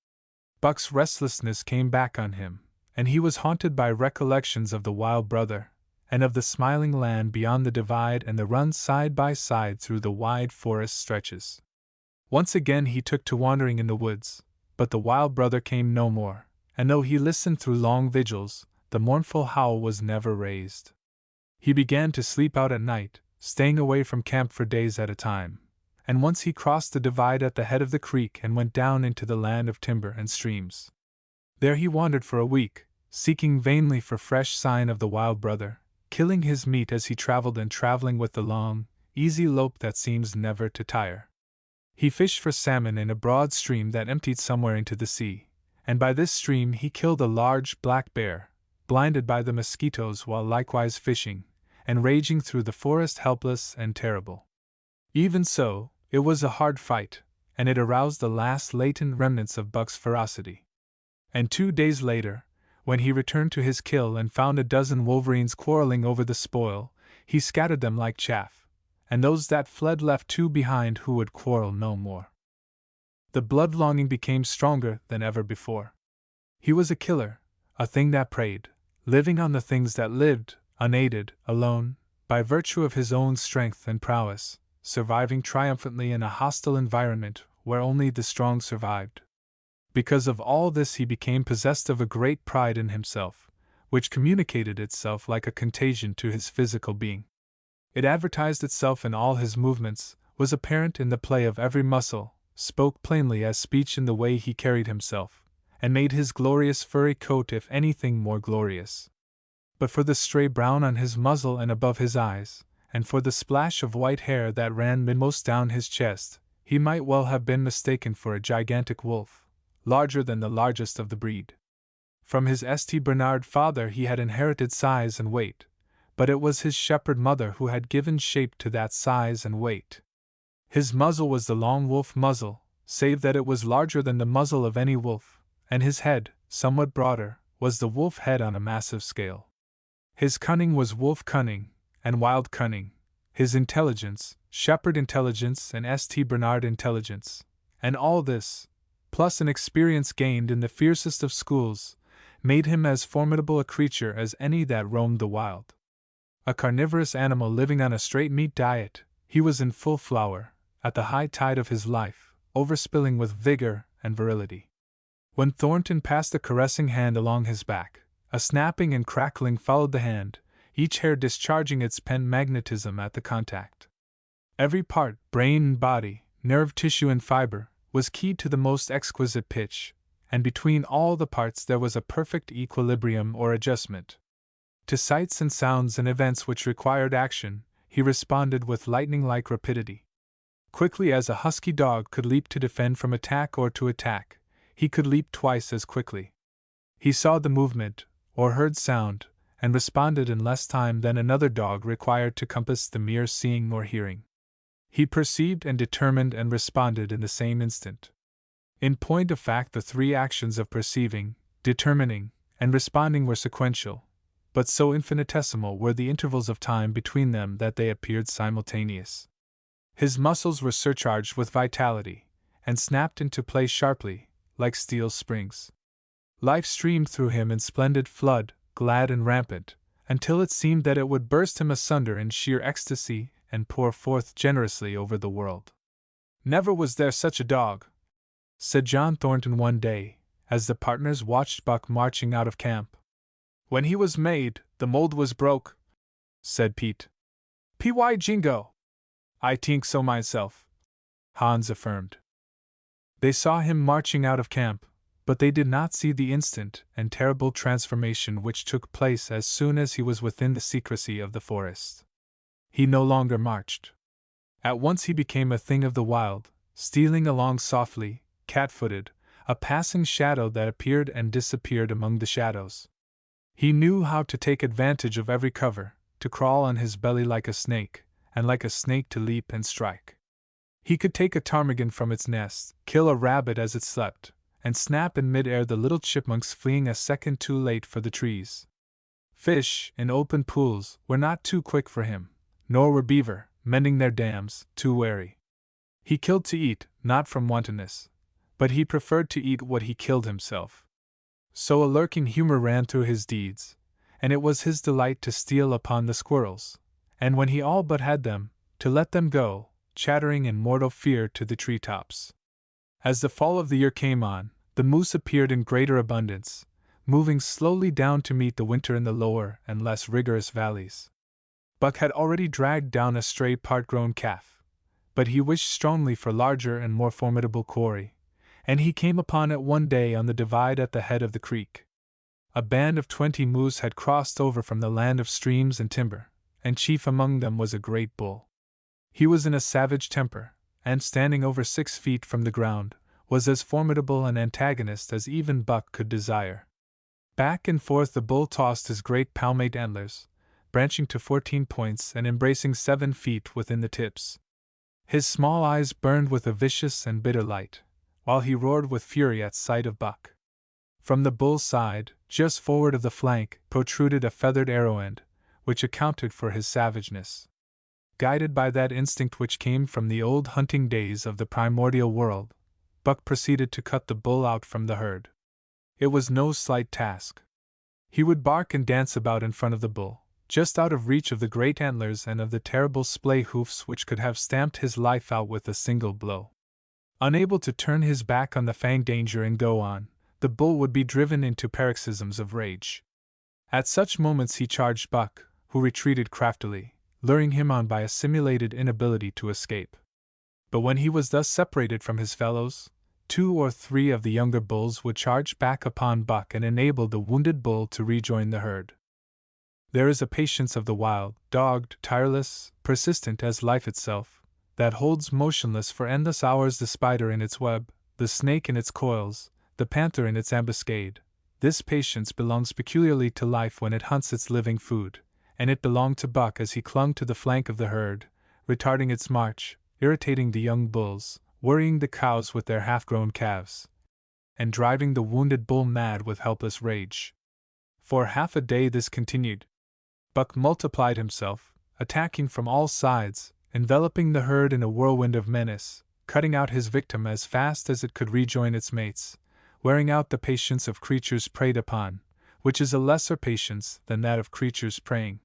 Speaker 1: Buck's restlessness came back on him, and he was haunted by recollections of the wild brother, and of the smiling land beyond the divide and the run side by side through the wide forest stretches. Once again he took to wandering in the woods, but the wild brother came no more, and though he listened through long vigils, the mournful howl was never raised. He began to sleep out at night, staying away from camp for days at a time, and once he crossed the divide at the head of the creek and went down into the land of timber and streams. There he wandered for a week, seeking vainly for fresh sign of the wild brother, killing his meat as he traveled and traveling with the long, easy lope that seems never to tire. He fished for salmon in a broad stream that emptied somewhere into the sea, and by this stream he killed a large black bear, blinded by the mosquitoes while likewise fishing, and raging through the forest helpless and terrible. Even so, it was a hard fight, and it aroused the last latent remnants of Buck's ferocity. And 2 days later, when he returned to his kill and found a dozen wolverines quarreling over the spoil, he scattered them like chaff, and those that fled left 2 behind who would quarrel no more. The blood-longing became stronger than ever before. He was a killer, a thing that preyed, living on the things that lived, unaided, alone, by virtue of his own strength and prowess, surviving triumphantly in a hostile environment where only the strong survived. Because of all this, he became possessed of a great pride in himself, which communicated itself like a contagion to his physical being. It advertised itself in all his movements, was apparent in the play of every muscle, spoke plainly as speech in the way he carried himself, and made his glorious furry coat if anything more glorious. But for the stray brown on his muzzle and above his eyes, and for the splash of white hair that ran midmost down his chest, he might well have been mistaken for a gigantic wolf, larger than the largest of the breed. From his St. Bernard father he had inherited size and weight, but it was his shepherd mother who had given shape to that size and weight. His muzzle was the long wolf muzzle, save that it was larger than the muzzle of any wolf, and his head, somewhat broader, was the wolf head on a massive scale. His cunning was wolf cunning, and wild cunning, his intelligence, shepherd intelligence and St. Bernard intelligence, and all this, plus an experience gained in the fiercest of schools, made him as formidable a creature as any that roamed the wild. A carnivorous animal living on a straight meat diet, he was in full flower, at the high tide of his life, overspilling with vigor and virility. When Thornton passed a caressing hand along his back, a snapping and crackling followed the hand, each hair discharging its pent magnetism at the contact. Every part, brain and body, nerve tissue and fiber, was keyed to the most exquisite pitch, and between all the parts there was a perfect equilibrium or adjustment. To sights and sounds and events which required action, he responded with lightning-like rapidity. Quickly as a husky dog could leap to defend from attack or to attack, he could leap twice as quickly. He saw the movement, or heard sound, and responded in less time than another dog required to compass the mere seeing or hearing. He perceived and determined and responded in the same instant. In point of fact, the three actions of perceiving, determining, and responding were sequential, but so infinitesimal were the intervals of time between them that they appeared simultaneous. His muscles were surcharged with vitality, and snapped into place sharply, like steel springs. Life streamed through him in splendid flood, glad and rampant, until it seemed that it would burst him asunder in sheer ecstasy and pour forth generously over the world. "Never was there such a dog," said John Thornton one day, as the partners watched Buck marching out of camp. "When he was made, the mold was broke," said Pete. "Py jingo! I tink so myself," Hans affirmed. They saw him marching out of camp, but they did not see the instant and terrible transformation which took place as soon as he was within the secrecy of the forest. He no longer marched. At once he became a thing of the wild, stealing along softly, cat-footed, a passing shadow that appeared and disappeared among the shadows. He knew how to take advantage of every cover, to crawl on his belly like a snake, and like a snake to leap and strike. He could take a ptarmigan from its nest, kill a rabbit as it slept, and snap in mid-air the little chipmunks fleeing a second too late for the trees. Fish, in open pools, were not too quick for him, nor were beaver, mending their dams, too wary. He killed to eat, not from wantonness, but he preferred to eat what he killed himself. So a lurking humor ran through his deeds, and it was his delight to steal upon the squirrels, and when he all but had them, to let them go, chattering in mortal fear to the treetops. As the fall of the year came on, the moose appeared in greater abundance, moving slowly down to meet the winter in the lower and less rigorous valleys. Buck had already dragged down a stray part-grown calf, but he wished strongly for larger and more formidable quarry, and he came upon it one day on the divide at the head of the creek. A band of 20 moose had crossed over from the land of streams and timber, and chief among them was a great bull. He was in a savage temper, and standing over 6 feet from the ground, was as formidable an antagonist as even Buck could desire. Back and forth the bull tossed his great palmate antlers, branching to 14 points and embracing 7 feet within the tips. His small eyes burned with a vicious and bitter light, while he roared with fury at sight of Buck. From the bull's side, just forward of the flank, protruded a feathered arrow end, which accounted for his savageness. Guided by that instinct which came from the old hunting days of the primordial world, Buck proceeded to cut the bull out from the herd. It was no slight task. He would bark and dance about in front of the bull, just out of reach of the great antlers and of the terrible splay hoofs which could have stamped his life out with a single blow. Unable to turn his back on the fang danger and go on, the bull would be driven into paroxysms of rage. At such moments he charged Buck, who retreated craftily, luring him on by a simulated inability to escape. But when he was thus separated from his fellows, 2 or 3 of the younger bulls would charge back upon Buck and enable the wounded bull to rejoin the herd. There is a patience of the wild, dogged, tireless, persistent as life itself, that holds motionless for endless hours the spider in its web, the snake in its coils, the panther in its ambuscade. This patience belongs peculiarly to life when it hunts its living food, and it belonged to Buck as he clung to the flank of the herd, retarding its march, irritating the young bulls, worrying the cows with their half-grown calves, and driving the wounded bull mad with helpless rage. For half a day this continued. Buck multiplied himself, attacking from all sides, enveloping the herd in a whirlwind of menace, cutting out his victim as fast as it could rejoin its mates, wearing out the patience of creatures preyed upon, which is a lesser patience than that of creatures preying.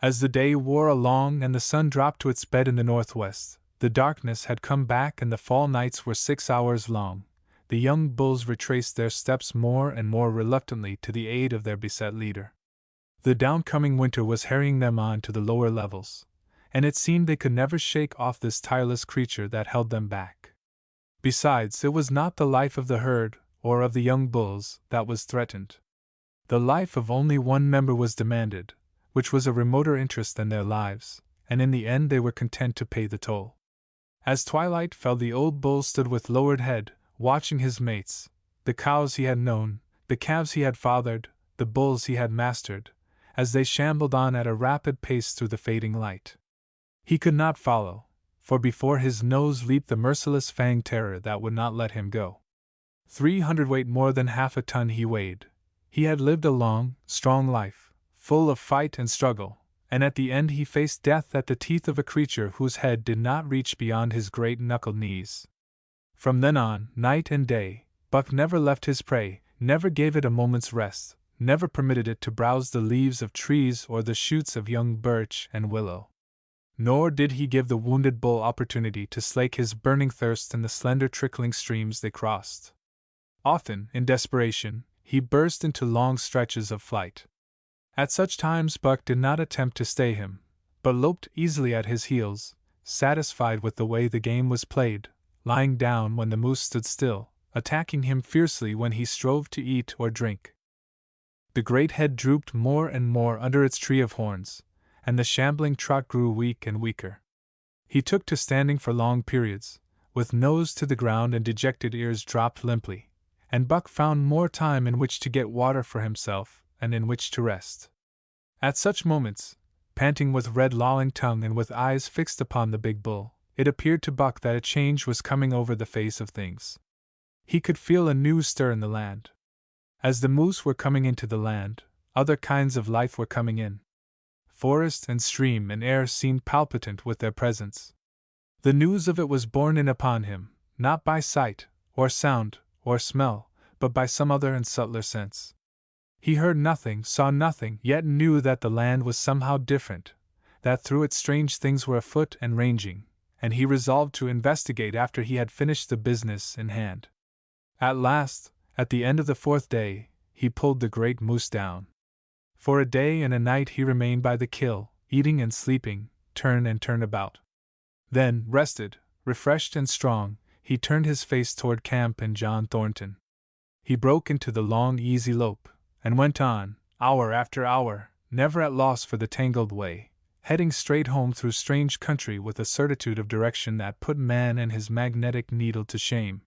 Speaker 1: As the day wore along and the sun dropped to its bed in the northwest, the darkness had come back and the fall nights were 6 hours long. The young bulls retraced their steps more and more reluctantly to the aid of their beset leader. The downcoming winter was harrying them on to the lower levels, and it seemed they could never shake off this tireless creature that held them back. Besides, it was not the life of the herd, or of the young bulls, that was threatened. The life of only one member was demanded, which was a remoter interest than their lives, and in the end they were content to pay the toll. As twilight fell, the old bull stood with lowered head, watching his mates, the cows he had known, the calves he had fathered, the bulls he had mastered, as they shambled on at a rapid pace through the fading light. He could not follow, for before his nose leaped the merciless fang terror that would not let him go. 300 weight, more than half a ton he weighed. He had lived a long, strong life, full of fight and struggle, and at the end he faced death at the teeth of a creature whose head did not reach beyond his great knuckled knees. From then on, night and day, Buck never left his prey, never gave it a moment's rest, never permitted it to browse the leaves of trees or the shoots of young birch and willow. Nor did he give the wounded bull opportunity to slake his burning thirst in the slender trickling streams they crossed. Often, in desperation, he burst into long stretches of flight. At such times Buck did not attempt to stay him, but loped easily at his heels, satisfied with the way the game was played, lying down when the moose stood still, attacking him fiercely when he strove to eat or drink. The great head drooped more and more under its tree of horns, and the shambling trot grew weak and weaker. He took to standing for long periods, with nose to the ground and dejected ears dropped limply, and Buck found more time in which to get water for himself and in which to rest. At such moments, panting with red lolling tongue and with eyes fixed upon the big bull, it appeared to Buck that a change was coming over the face of things. He could feel a new stir in the land. As the moose were coming into the land, other kinds of life were coming in. Forest and stream and air seemed palpitant with their presence. The news of it was borne in upon him, not by sight, or sound, or smell, but by some other and subtler sense. He heard nothing, saw nothing, yet knew that the land was somehow different, that through it strange things were afoot and ranging, and he resolved to investigate after he had finished the business in hand. At last, at the end of the 4th day, he pulled the great moose down. For a day and a night he remained by the kill, eating and sleeping, turn and turn about. Then, rested, refreshed and strong, he turned his face toward camp and John Thornton. He broke into the long easy lope, and went on, hour after hour, never at loss for the tangled way, heading straight home through strange country with a certitude of direction that put man and his magnetic needle to shame.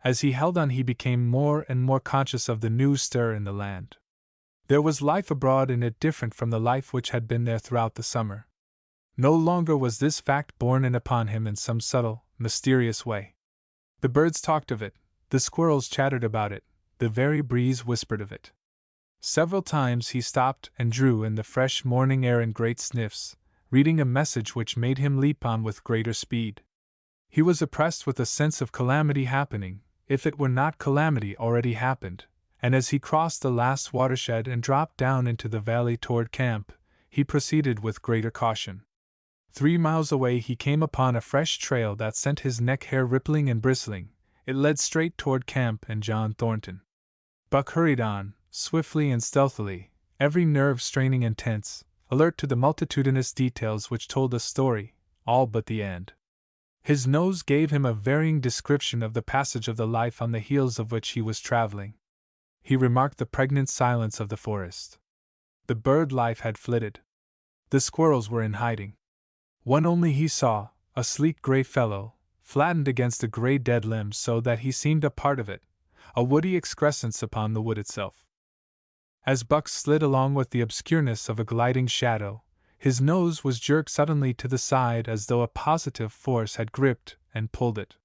Speaker 1: As he held on he became more and more conscious of the new stir in the land. There was life abroad in it different from the life which had been there throughout the summer. No longer was this fact borne in upon him in some subtle, mysterious way. The birds talked of it, the squirrels chattered about it, the very breeze whispered of it. Several times he stopped and drew in the fresh morning air in great sniffs, reading a message which made him leap on with greater speed. He was oppressed with a sense of calamity happening, if it were not calamity already happened, and as he crossed the last watershed and dropped down into the valley toward camp, he proceeded with greater caution. 3 miles away he came upon a fresh trail that sent his neck hair rippling and bristling. It led straight toward camp and John Thornton. Buck hurried on, swiftly and stealthily, every nerve straining and tense, alert to the multitudinous details which told a story, all but the end. His nose gave him a varying description of the passage of the life on the heels of which he was traveling. He remarked the pregnant silence of the forest. The bird life had flitted. The squirrels were in hiding. One only he saw, a sleek gray fellow, flattened against a gray dead limb so that he seemed a part of it, a woody excrescence upon the wood itself. As Buck slid along with the obscureness of a gliding shadow, his nose was jerked suddenly to the side as though a positive force had gripped and pulled it.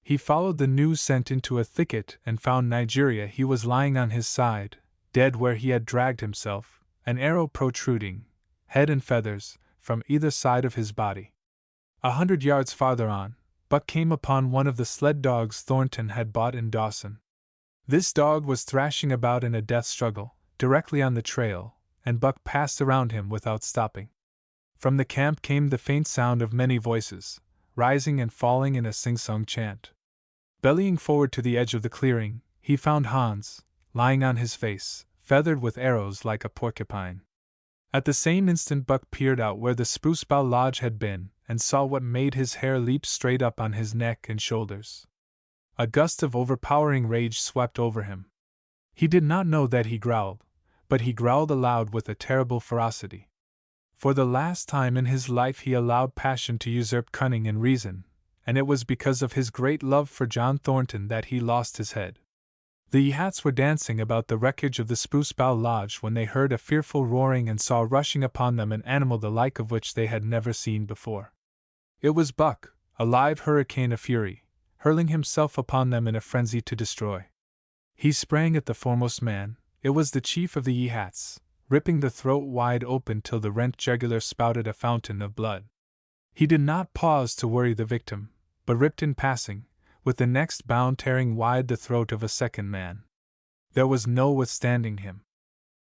Speaker 1: He followed the new scent into a thicket and found Nigeria. He was lying on his side, dead where he had dragged himself, an arrow protruding, head and feathers, from either side of his body. 100 yards farther on, Buck came upon one of the sled dogs Thornton had bought in Dawson. This dog was thrashing about in a death struggle, directly on the trail, and Buck passed around him without stopping. From the camp came the faint sound of many voices, rising and falling in a sing-song chant. Bellying forward to the edge of the clearing, he found Hans, lying on his face, feathered with arrows like a porcupine. At the same instant Buck peered out where the spruce bough lodge had been, and saw what made his hair leap straight up on his neck and shoulders. A gust of overpowering rage swept over him. He did not know that he growled, but he growled aloud with a terrible ferocity. For the last time in his life he allowed passion to usurp cunning and reason, and it was because of his great love for John Thornton that he lost his head. The Yehats were dancing about the wreckage of the Spruce Bough Lodge when they heard a fearful roaring and saw rushing upon them an animal the like of which they had never seen before. It was Buck, a live hurricane of fury, hurling himself upon them in a frenzy to destroy. He sprang at the foremost man. It was the chief of the Yehats, ripping the throat wide open till the rent jugular spouted a fountain of blood. He did not pause to worry the victim, but ripped in passing, with the next bound tearing wide the throat of a second man. There was no withstanding him.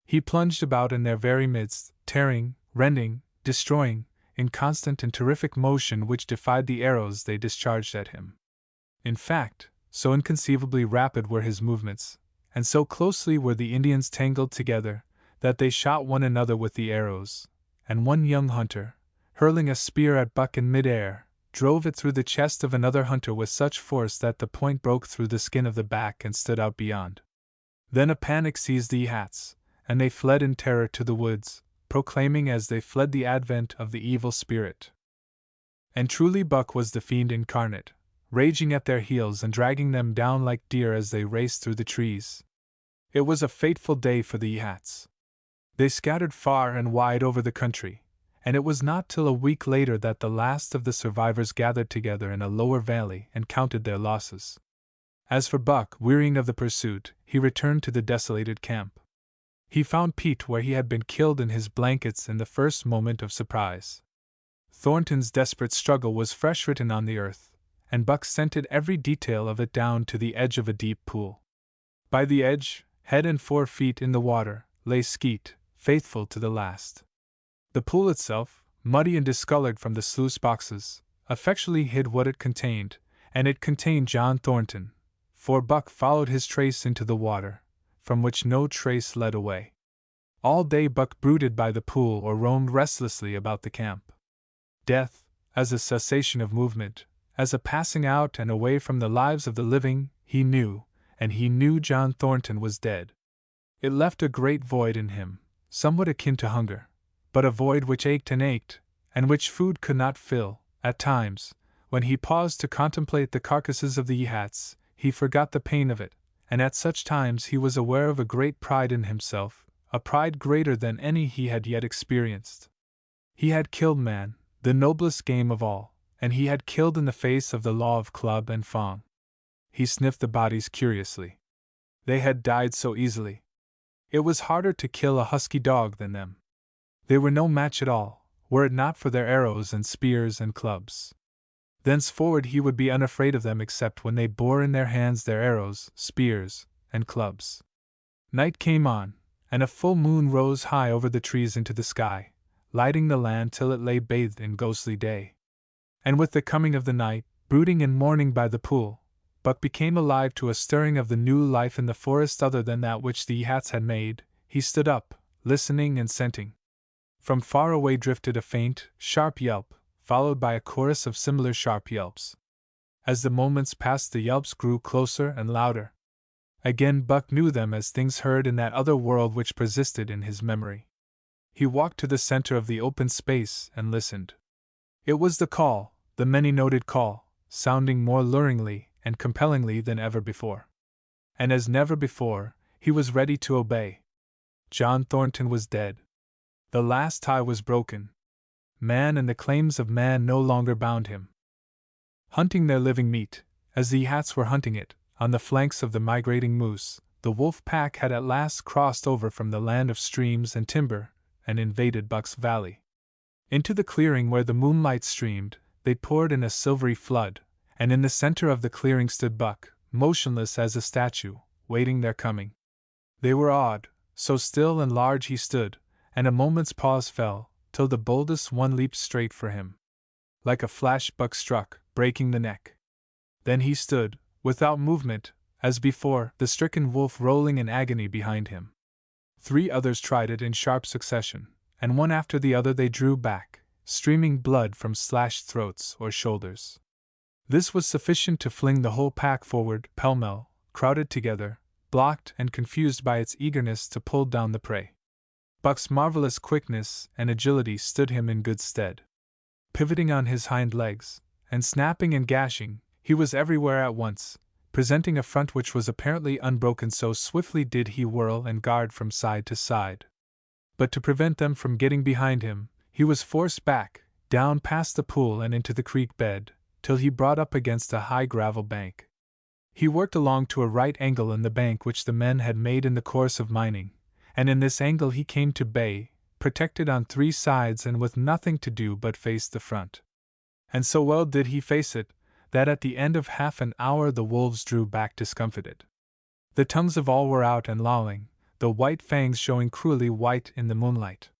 Speaker 1: He plunged about in their very midst, tearing, rending, destroying, in constant and terrific motion which defied the arrows they discharged at him. In fact, so inconceivably rapid were his movements, and so closely were the Indians tangled together, that they shot one another with the arrows, and one young hunter, hurling a spear at Buck in mid-air, drove it through the chest of another hunter with such force that the point broke through the skin of the back and stood out beyond. Then a panic seized the Yehats, and they fled in terror to the woods, proclaiming as they fled the advent of the evil spirit. And truly Buck was the fiend incarnate, raging at their heels and dragging them down like deer as they raced through the trees. It was a fateful day for the Yehats. They scattered far and wide over the country, and it was not till a week later that the last of the survivors gathered together in a lower valley and counted their losses. As for Buck, wearying of the pursuit, he returned to the desolated camp. He found Pete where he had been killed in his blankets in the first moment of surprise. Thornton's desperate struggle was fresh written on the earth, and Buck scented every detail of it down to the edge of a deep pool. By the edge, head and 4 feet in the water, lay Skeet, faithful to the last. The pool itself, muddy and discolored from the sluice boxes, effectually hid what it contained, and it contained John Thornton, for Buck followed his trace into the water, from which no trace led away. All day Buck brooded by the pool or roamed restlessly about the camp. Death, as a cessation of movement, as a passing out and away from the lives of the living, he knew, and he knew John Thornton was dead. It left a great void in him, somewhat akin to hunger, but a void which ached, and which food could not fill. At times, when he paused to contemplate the carcasses of the Yehats, he forgot the pain of it, and at such times he was aware of a great pride in himself, a pride greater than any he had yet experienced. He had killed man, the noblest game of all, and he had killed in the face of the law of club and fang. He sniffed the bodies curiously. They had died so easily. It was harder to kill a husky dog than them. They were no match at all, were it not for their arrows and spears and clubs. Thenceforward he would be unafraid of them except when they bore in their hands their arrows, spears, and clubs. Night came on, and a full moon rose high over the trees into the sky, lighting the land till it lay bathed in ghostly day. And with the coming of the night, brooding in mourning by the pool, Buck became alive to a stirring of the new life in the forest other than that which the Yeehats had made. He stood up, listening and scenting. From far away drifted a faint, sharp yelp, followed by a chorus of similar sharp yelps. As the moments passed, the yelps grew closer and louder. Again Buck knew them as things heard in that other world which persisted in his memory. He walked to the center of the open space and listened. It was the call, the many-noted call, sounding more luringly and compellingly than ever before. And as never before, he was ready to obey. John Thornton was dead. The last tie was broken. Man and the claims of man no longer bound him. Hunting their living meat, as the Yeehats were hunting it, on the flanks of the migrating moose, the wolf pack had at last crossed over from the land of streams and timber and invaded Buck's Valley. Into the clearing where the moonlight streamed, they poured in a silvery flood, and in the center of the clearing stood Buck, motionless as a statue, waiting their coming. They were awed, so still and large he stood, and a moment's pause fell, till the boldest one leaped straight for him. Like a flash Buck struck, breaking the neck. Then he stood, without movement, as before, the stricken wolf rolling in agony behind him. 3 others tried it in sharp succession, and one after the other they drew back, streaming blood from slashed throats or shoulders. This was sufficient to fling the whole pack forward, pell-mell, crowded together, blocked and confused by its eagerness to pull down the prey. Buck's marvelous quickness and agility stood him in good stead. Pivoting on his hind legs, and snapping and gashing, he was everywhere at once, presenting a front which was apparently unbroken, so swiftly did he whirl and guard from side to side. But to prevent them from getting behind him, he was forced back, down past the pool and into the creek bed, till he brought up against a high gravel bank. He worked along to a right angle in the bank which the men had made in the course of mining, and in this angle he came to bay, protected on 3 sides and with nothing to do but face the front. And so well did he face it, that at the end of half an hour the wolves drew back discomfited. The tongues of all were out and lolling, the white fangs showing cruelly white in the moonlight.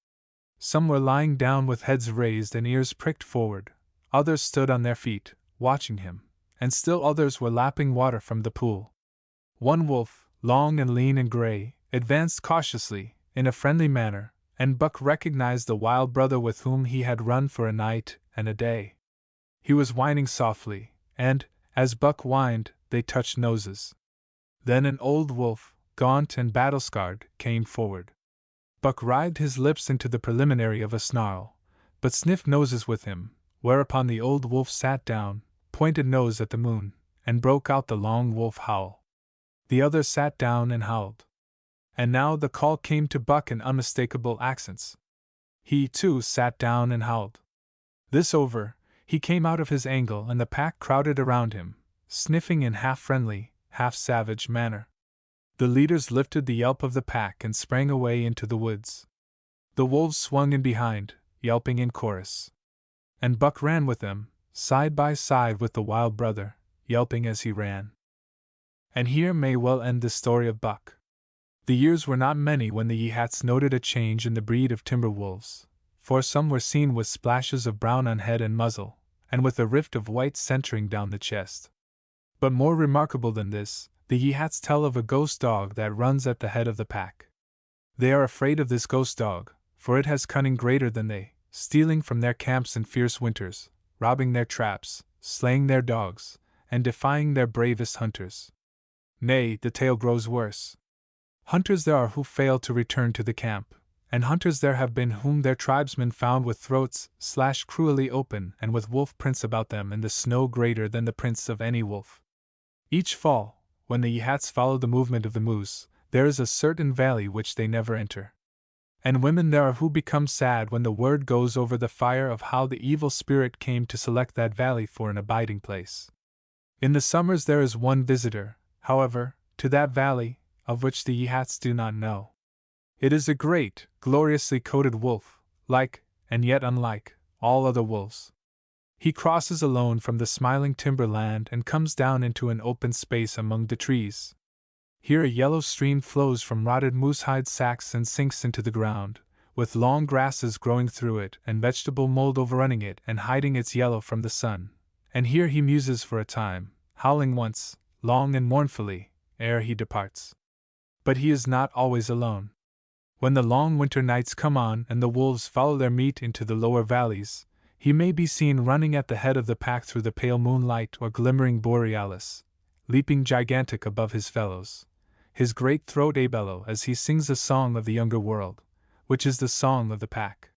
Speaker 1: Some were lying down with heads raised and ears pricked forward, others stood on their feet, watching him, and still others were lapping water from the pool. One wolf, long and lean and gray, advanced cautiously, in a friendly manner, and Buck recognized the wild brother with whom he had run for a night and a day. He was whining softly, and, as Buck whined, they touched noses. Then an old wolf, gaunt and battle-scarred, came forward. Buck writhed his lips into the preliminary of a snarl, but sniffed noses with him, whereupon the old wolf sat down, pointed nose at the moon, and broke out the long wolf howl. The other sat down and howled. And now the call came to Buck in unmistakable accents. He, too, sat down and howled. This over, he came out of his angle and the pack crowded around him, sniffing in half-friendly, half-savage manner. The leaders lifted the yelp of the pack and sprang away into the woods. The wolves swung in behind, yelping in chorus. And Buck ran with them, side by side with the wild brother, yelping as he ran. And here may well end the story of Buck. The years were not many when the Yeehats noted a change in the breed of timber wolves, for some were seen with splashes of brown on head and muzzle, and with a rift of white centering down the chest. But more remarkable than this, the Yeehats tell of a ghost dog that runs at the head of the pack. They are afraid of this ghost dog, for it has cunning greater than they, stealing from their camps in fierce winters, robbing their traps, slaying their dogs, and defying their bravest hunters. Nay, the tale grows worse. Hunters there are who fail to return to the camp, and hunters there have been whom their tribesmen found with throats slashed cruelly open and with wolf prints about them in the snow greater than the prints of any wolf. Each fall, when the Yeehats follow the movement of the moose, there is a certain valley which they never enter. And women there are who become sad when the word goes over the fire of how the evil spirit came to select that valley for an abiding place. In the summers there is one visitor, however, to that valley, of which the Yeehats do not know. It is a great, gloriously coated wolf, like, and yet unlike, all other wolves. He crosses alone from the smiling timberland and comes down into an open space among the trees. Here a yellow stream flows from rotted moosehide sacks and sinks into the ground, with long grasses growing through it and vegetable mold overrunning it and hiding its yellow from the sun. And here he muses for a time, howling once, long and mournfully, ere he departs. But he is not always alone. When the long winter nights come on and the wolves follow their meat into the lower valleys, he may be seen running at the head of the pack through the pale moonlight or glimmering borealis, leaping gigantic above his fellows, his great throat a bellow as he sings a song of the younger world, which is the song of the pack.